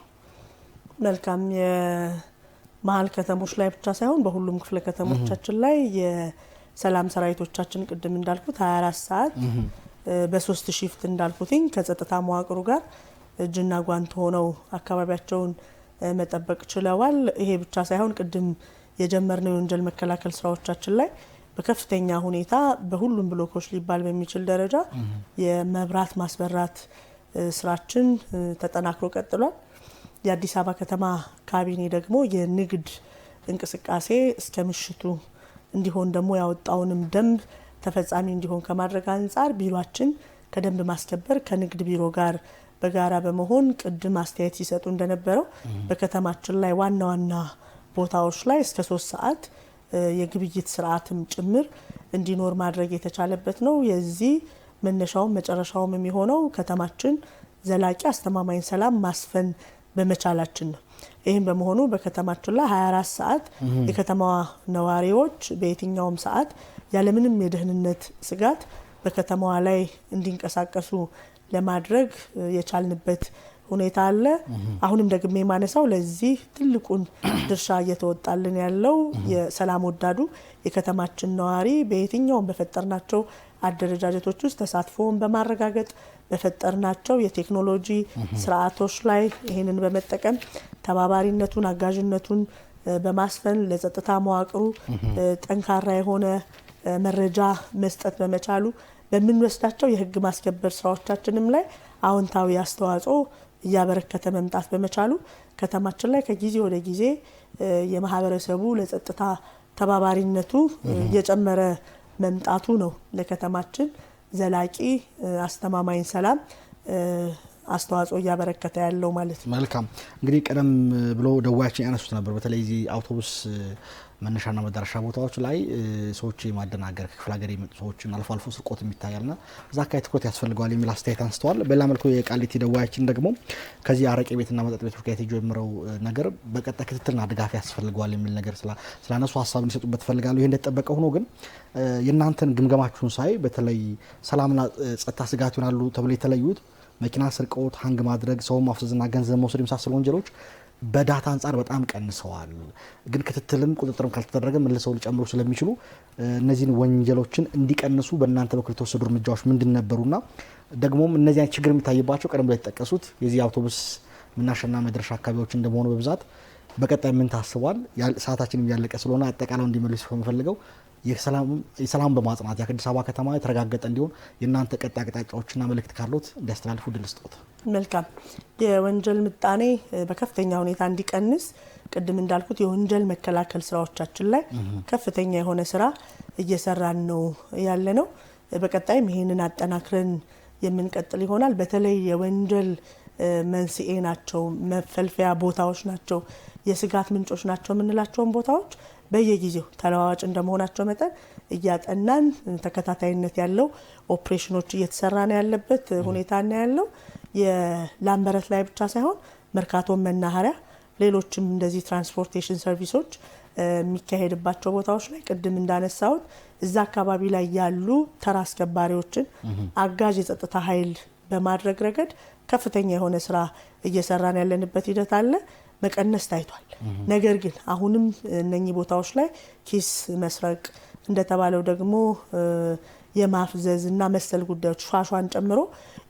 መልካም። የመሀል ከተሞች ላይ ብቻ ሳይሆን በሁሉም ክፍለ ከተሞቻችን ላይ የሰላም ሰራዊቶቻችን ቅድም እንዳልኩት 24 ሰዓት በ3 ሺፍት እንዳልኩትኝ ከጸጥታ መዋቅሩ ጋር እጅና ጓንት ሆነው አካባቢያቸውን መጠበቅ ችለዋል። ይሄ ብቻ ሳይሆን ቅድም የጀመርነው የወንጀል መከላከል ስራዎቻችን ላይ በከፍተኛ ሁኔታ በሁሉም ብሎኮች ሊባል በሚችል ደረጃ የመብራት ማስበራት ስራችን ተጠናክሮ ቀጥሏል። የአዲስ አበባ ከተማ ካቢኔ ደግሞ የንግድ እንቅስቃሴ እስከ ምሽቱ እንዲሆን ደግሞ ያወጣውንም ደንብ ተፈጻሚ እንዲሆን ከማድረግ አንጻር ቢሮአችን ከደንብ ማስከበር ከንግድ ቢሮ ጋር በጋራ በመሆን ቅድም አስተያየት ሲሰጡ እንደነበረው በከተማችን ላይ ዋና ዋና ቦታዎች ላይ እስከ 3 ሰዓት የግብይት ስርዓትም ጭምር እንዲኖር ማድረግ የተቻለበት ነው። የዚህ መነሻውም መጨረሻውም የሚሆነው ከተማችን ዘላቂ አስተማማኝ ሰላም ማስፈን በመቻላችን ነው። ይህም በመሆኑ በከተማችን ላይ 24 ሰዓት የከተማዋ ነዋሪዎች በየትኛውም ሰዓት ያለምንም የደህንነት ስጋት በከተማዋ ላይ እንዲንቀሳቀሱ ለማድረግ የቻልንበት ሁኔታ አለ። አሁንም ደግሜ ማነሳው ለዚህ ትልቁን ድርሻ እየተወጣልን ያለው የሰላም ወዳዱ የከተማችን ነዋሪ በየትኛውም በፈጠርናቸው አደረጃጀቶች ውስጥ ተሳትፎውን በማረጋገጥ በፈጠርናቸው የቴክኖሎጂ ስርዓቶች ላይ ይህንን በመጠቀም ተባባሪነቱን አጋዥነቱን በማስፈን ለጸጥታ መዋቅሩ ጠንካራ የሆነ መረጃ መስጠት በመቻሉ በምንወስዳቸው የህግ ማስከበር ስራዎቻችንም ላይ አዎንታዊ አስተዋጽኦ እያበረከተ መምጣት በመቻሉ ከተማችን ላይ ከጊዜ ወደ ጊዜ የማህበረሰቡ ለጸጥታ ተባባሪነቱ እየጨመረ መምጣቱ ነው ለከተማችን ዘላቂ አስተማማኝ ሰላም አስተዋጽኦ እያበረከተ ያለው ማለት ነው። መልካም። እንግዲህ ቀደም ብሎ ደዋያችን ያነሱት ነበር በተለይ እዚህ አውቶቡስ መነሻና መዳረሻ ቦታዎች ላይ ሰዎች ማደናገር ከክፍለ ሀገር የመጡ ሰዎችን አልፎ አልፎ ስርቆት የሚታያልና እዛ አካባቢ ትኩረት ያስፈልገዋል የሚል አስተያየት አንስተዋል። በሌላ መልኩ የቃሊቲ ደዋያችን ደግሞ ከዚህ አረቄ ቤትና መጠጥ ቤቶች ጋር የተጀመረው ነገር በቀጣይ ክትትልና ድጋፍ ያስፈልገዋል የሚል ነገር ስላነሱ ሀሳብ እንዲሰጡበት ፈልጋለሁ። ይሄ እንደተጠበቀ ሆኖ ግን የእናንተን ግምገማችሁን ሳይ በተለይ ሰላምና ጸጥታ ስጋት ይሆናሉ ተብሎ የተለዩት መኪና ስርቆት፣ ሀንግ ማድረግ፣ ሰው ማፍሰስና ገንዘብ መውሰድ የመሳሰሉ ወንጀሎች በዳታ አንጻር በጣም ቀንሰዋል። ግን ክትትልም ቁጥጥርም ካልተደረገ መልሰው ሊጨምሩ ስለሚችሉ እነዚህን ወንጀሎችን እንዲቀንሱ በእናንተ በኩል የተወሰዱ እርምጃዎች ምንድን ነበሩና ደግሞም እነዚህ አይነት ችግር የሚታይባቸው ቀደም ብለው የተጠቀሱት የዚህ አውቶቡስ መናሻና መድረሻ አካባቢዎች እንደመሆኑ በብዛት በቀጣይ ምን ታስቧል? ሰዓታችንም ያለቀ ስለሆነ አጠቃላው እንዲመልሱ የምፈልገው የሰላም በማጽናት የአዲስ አበባ ከተማ የተረጋገጠ እንዲሆን የእናንተ ቀጣይ አቅጣጫዎችና መልእክት ካሉት እንዲያስተላልፉ ድል ስጦት። መልካም። የወንጀል ምጣኔ በከፍተኛ ሁኔታ እንዲቀንስ ቅድም እንዳልኩት የወንጀል መከላከል ስራዎቻችን ላይ ከፍተኛ የሆነ ስራ እየሰራን ነው ያለ ነው። በቀጣይም ይህንን አጠናክረን የምንቀጥል ይሆናል። በተለይ የወንጀል መንስኤ ናቸው፣ መፈልፈያ ቦታዎች ናቸው፣ የስጋት ምንጮች ናቸው የምንላቸውን ቦታዎች በየጊዜው ተለዋዋጭ እንደመሆናቸው መጠን እያጠናን ተከታታይነት ያለው ኦፕሬሽኖች እየተሰራ ነው ያለበት ሁኔታ ነው ያለው። የላምበረት ላይ ብቻ ሳይሆን መርካቶ መናኸሪያ፣ ሌሎችም እንደዚህ ትራንስፖርቴሽን ሰርቪሶች የሚካሄድባቸው ቦታዎች ላይ ቅድም እንዳነሳሁት እዛ አካባቢ ላይ ያሉ ተራ አስከባሪዎችን አጋዥ የጸጥታ ኃይል በማድረግ ረገድ ከፍተኛ የሆነ ስራ እየሰራን ያለንበት ሂደት አለ። መቀነስ ታይቷል። ነገር ግን አሁንም እነኚህ ቦታዎች ላይ ኪስ መስረቅ እንደተባለው ደግሞ የማፍዘዝ እና መሰል ጉዳዮች ሿሿን ጨምሮ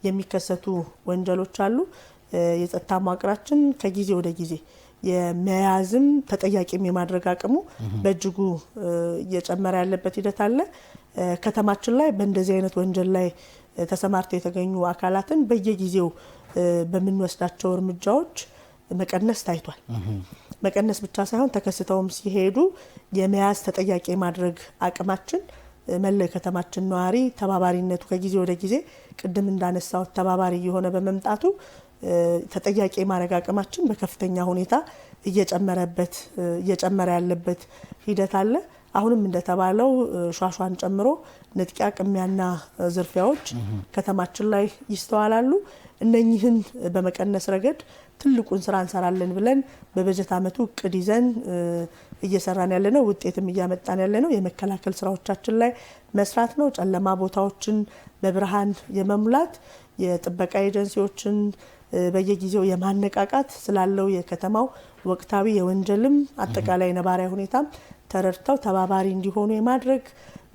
የሚከሰቱ ወንጀሎች አሉ። የጸጥታ መዋቅራችን ከጊዜ ወደ ጊዜ የመያዝም ተጠያቂም የማድረግ አቅሙ በእጅጉ እየጨመረ ያለበት ሂደት አለ። ከተማችን ላይ በእንደዚህ አይነት ወንጀል ላይ ተሰማርተው የተገኙ አካላትን በየጊዜው በምንወስዳቸው እርምጃዎች መቀነስ ታይቷል። መቀነስ ብቻ ሳይሆን ተከስተውም ሲሄዱ የመያዝ ተጠያቂ ማድረግ አቅማችን መለይ ከተማችን ነዋሪ ተባባሪነቱ ከጊዜ ወደ ጊዜ ቅድም እንዳነሳው ተባባሪ የሆነ በመምጣቱ ተጠያቂ ማድረግ አቅማችን በከፍተኛ ሁኔታ እየጨመረ ያለበት ሂደት አለ። አሁንም እንደተባለው ሿሿን ጨምሮ ንጥቂያ፣ ቅሚያና ዝርፊያዎች ከተማችን ላይ ይስተዋላሉ። እነኚህን በመቀነስ ረገድ ትልቁን ስራ እንሰራለን ብለን በበጀት ዓመቱ እቅድ ይዘን እየሰራን ያለነው ውጤትም እያመጣን ያለነው የመከላከል ስራዎቻችን ላይ መስራት ነው። ጨለማ ቦታዎችን በብርሃን የመሙላት የጥበቃ ኤጀንሲዎችን በየጊዜው የማነቃቃት ስላለው የከተማው ወቅታዊ የወንጀልም አጠቃላይ ነባራዊ ሁኔታም ተረድተው ተባባሪ እንዲሆኑ የማድረግ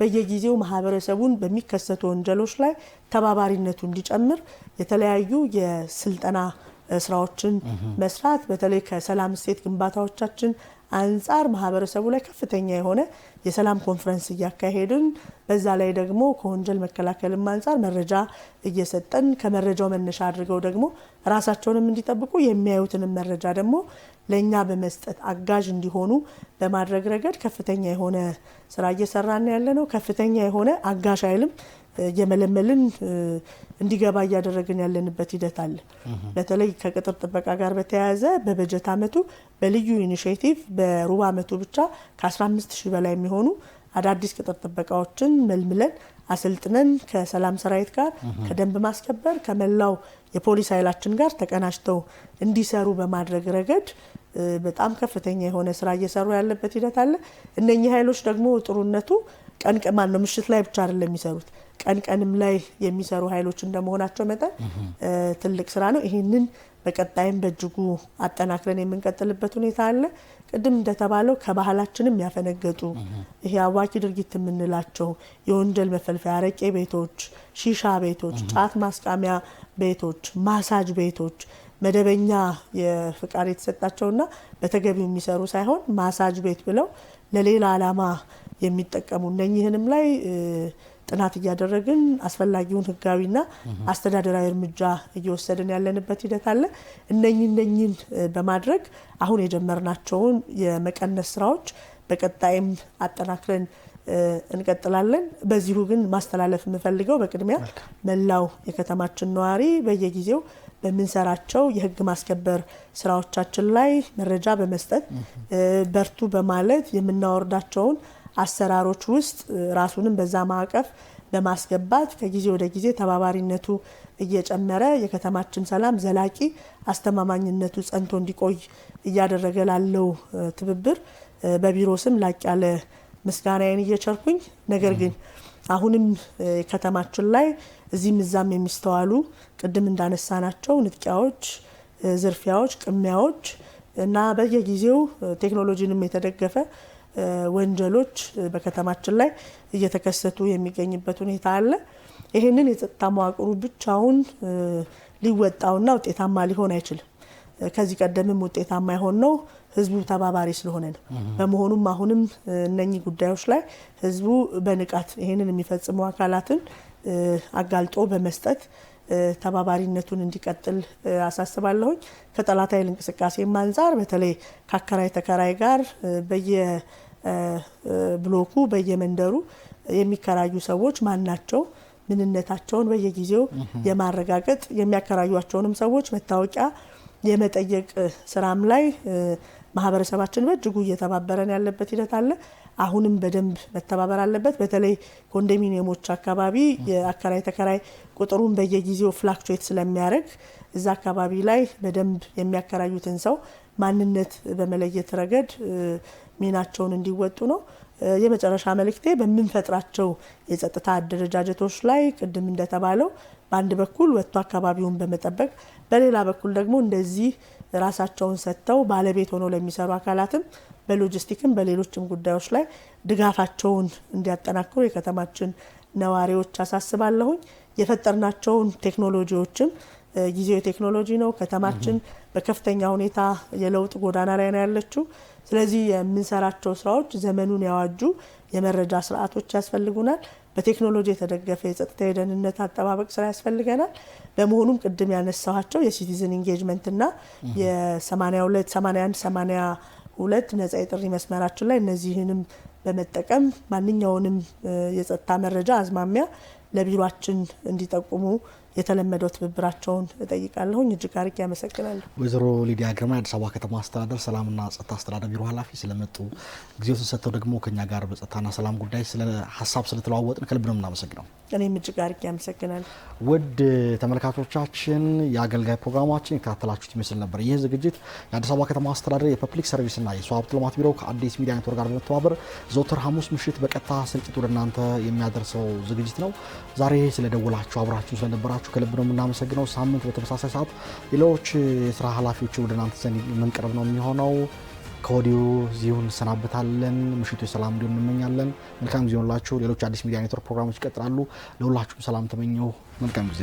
በየጊዜው ማህበረሰቡን በሚከሰቱ ወንጀሎች ላይ ተባባሪነቱ እንዲጨምር የተለያዩ የስልጠና ስራዎችን መስራት በተለይ ከሰላም እሴት ግንባታዎቻችን አንጻር ማህበረሰቡ ላይ ከፍተኛ የሆነ የሰላም ኮንፈረንስ እያካሄድን በዛ ላይ ደግሞ ከወንጀል መከላከልም አንጻር መረጃ እየሰጠን ከመረጃው መነሻ አድርገው ደግሞ ራሳቸውንም እንዲጠብቁ የሚያዩትንም መረጃ ደግሞ ለኛ በመስጠት አጋዥ እንዲሆኑ በማድረግ ረገድ ከፍተኛ የሆነ ስራ እየሰራን ያለነው። ከፍተኛ የሆነ አጋዥ ኃይልም የመለመልን እንዲገባ እያደረግን ያለንበት ሂደት አለ። በተለይ ከቅጥር ጥበቃ ጋር በተያያዘ በበጀት ዓመቱ በልዩ ኢኒሼቲቭ በሩብ ዓመቱ ብቻ ከ15000 በላይ የሚሆኑ አዳዲስ ቅጥር ጥበቃዎችን መልምለን አሰልጥነን ከሰላም ሰራዊት ጋር ከደንብ ማስከበር ከመላው የፖሊስ ኃይላችን ጋር ተቀናጅተው እንዲሰሩ በማድረግ ረገድ በጣም ከፍተኛ የሆነ ስራ እየሰሩ ያለበት ሂደት አለ። እነኚህ ኃይሎች ደግሞ ጥሩነቱ ቀን ነው ምሽት ላይ ብቻ አይደለም የሚሰሩት፣ ቀንም ላይ የሚሰሩ ኃይሎች እንደመሆናቸው መጠን ትልቅ ስራ ነው። ይሄንን በቀጣይም በእጅጉ አጠናክረን የምንቀጥልበት ሁኔታ አለ። ቅድም እንደተባለው ከባህላችንም ያፈነገጡ ይሄ አዋኪ ድርጊት የምንላቸው የወንጀል መፈልፈያ አረቄ ቤቶች፣ ሺሻ ቤቶች፣ ጫት ማስቃሚያ ቤቶች፣ ማሳጅ ቤቶች መደበኛ የፍቃድ የተሰጣቸውና በተገቢው የሚሰሩ ሳይሆን ማሳጅ ቤት ብለው ለሌላ ዓላማ የሚጠቀሙ እነኚህንም ላይ ጥናት እያደረግን አስፈላጊውን ህጋዊና አስተዳደራዊ እርምጃ እየወሰድን ያለንበት ሂደት አለ። እነኚህን በማድረግ አሁን የጀመርናቸውን የመቀነስ ስራዎች በቀጣይም አጠናክረን እንቀጥላለን። በዚሁ ግን ማስተላለፍ የምፈልገው በቅድሚያ መላው የከተማችን ነዋሪ በየጊዜው በምንሰራቸው የህግ ማስከበር ስራዎቻችን ላይ መረጃ በመስጠት በርቱ በማለት የምናወርዳቸውን አሰራሮች ውስጥ ራሱንም በዛ ማዕቀፍ በማስገባት ከጊዜ ወደ ጊዜ ተባባሪነቱ እየጨመረ የከተማችን ሰላም ዘላቂ አስተማማኝነቱ ጸንቶ እንዲቆይ እያደረገ ላለው ትብብር በቢሮ ስም ላቅ ያለ ምስጋናዬን እየቸርኩኝ፣ ነገር ግን አሁንም ከተማችን ላይ እዚህም እዛም የሚስተዋሉ ቅድም እንዳነሳናቸው ንጥቂያዎች፣ ዝርፊያዎች፣ ቅሚያዎች እና በየጊዜው ቴክኖሎጂንም የተደገፈ ወንጀሎች በከተማችን ላይ እየተከሰቱ የሚገኝበት ሁኔታ አለ። ይሄንን የጸጥታ መዋቅሩ ብቻውን ሊወጣውና ውጤታማ ሊሆን አይችልም። ከዚህ ቀደምም ውጤታማ የሆነው ህዝቡ ተባባሪ ስለሆነ ነው። በመሆኑም አሁንም እነኚህ ጉዳዮች ላይ ህዝቡ በንቃት ይሄንን የሚፈጽሙ አካላትን አጋልጦ በመስጠት ተባባሪነቱን እንዲቀጥል አሳስባለሁኝ። ከጠላት ኃይል እንቅስቃሴ አንጻር በተለይ ከአከራይ ተከራይ ጋር በየብሎኩ በየመንደሩ የሚከራዩ ሰዎች ማን ናቸው፣ ምንነታቸውን በየጊዜው የማረጋገጥ የሚያከራዩቸውንም ሰዎች መታወቂያ የመጠየቅ ስራም ላይ ማህበረሰባችን በእጅጉ እየተባበረን ያለበት ሂደት አለ። አሁንም በደንብ መተባበር አለበት። በተለይ ኮንዶሚኒየሞች አካባቢ የአከራይ ተከራይ ቁጥሩን በየጊዜው ፍላክቹዌት ስለሚያደርግ እዛ አካባቢ ላይ በደንብ የሚያከራዩትን ሰው ማንነት በመለየት ረገድ ሚናቸውን እንዲወጡ ነው። የመጨረሻ መልእክቴ በምንፈጥራቸው የጸጥታ አደረጃጀቶች ላይ ቅድም እንደተባለው በአንድ በኩል ወጥቶ አካባቢውን በመጠበቅ በሌላ በኩል ደግሞ እንደዚህ ራሳቸውን ሰጥተው ባለቤት ሆነው ለሚሰሩ አካላትም በሎጂስቲክም በሌሎችም ጉዳዮች ላይ ድጋፋቸውን እንዲያጠናክሩ የከተማችን ነዋሪዎች አሳስባለሁኝ። የፈጠርናቸውን ቴክኖሎጂዎችም ጊዜው የቴክኖሎጂ ነው። ከተማችን በከፍተኛ ሁኔታ የለውጥ ጎዳና ላይ ነው ያለችው። ስለዚህ የምንሰራቸው ስራዎች ዘመኑን ያዋጁ የመረጃ ስርዓቶች ያስፈልጉናል። በቴክኖሎጂ የተደገፈ የጸጥታ የደህንነት አጠባበቅ ስራ ያስፈልገናል። በመሆኑም ቅድም ያነሳኋቸው የሲቲዝን ኢንጌጅመንትና የ82 81 82 ነጻ የጥሪ መስመራችን ላይ እነዚህንም በመጠቀም ማንኛውንም የጸጥታ መረጃ አዝማሚያ ለቢሮአችን እንዲጠቁሙ የተለመደው ትብብራቸውን እጠይቃለሁ። እጅግ አርጌ ያመሰግናለሁ። ወይዘሮ ሊዲያ ግርማ የአዲስ አበባ ከተማ አስተዳደር ሰላምና ጸጥታ አስተዳደር ቢሮ ኃላፊ ስለመጡ ጊዜውን ሰጥተው ደግሞ ከኛ ጋር በጸጥታና ሰላም ጉዳይ ስለ ሀሳብ ስለተለዋወጥን ከልብ ነው የምናመሰግነው። እኔም እጅግ አርጌ ያመሰግናለሁ። ውድ ተመልካቾቻችን የአገልጋይ ፕሮግራማችን የተከታተላችሁት ይመስል ነበር። ይህ ዝግጅት የአዲስ አበባ ከተማ አስተዳደር የፐብሊክ ሰርቪስና የሰው ሀብት ልማት ቢሮ ከአዲስ ሚዲያ ኔትወርክ ጋር በመተባበር ዘወትር ሐሙስ ምሽት በቀጥታ ስርጭት ወደ እናንተ የሚያደርሰው ዝግጅት ነው። ዛሬ ስለደወላችሁ አብራችሁ ስለነበራችሁ ከልብ ነው የምናመሰግነው። ሳምንት በተመሳሳይ ሰዓት ሌሎች የስራ ኃላፊዎች ወደ እናንተ ዘንድ የምንቀርብ ነው የሚሆነው። ከወዲሁ እዚሁ እንሰናበታለን። ምሽቱ የሰላም እንዲሆን እንመኛለን። መልካም ጊዜ ይሁንላችሁ። ሌሎች አዲስ ሚዲያ ኔትወርክ ፕሮግራሞች ይቀጥላሉ። ለሁላችሁም ሰላም ተመኘው። መልካም ጊዜ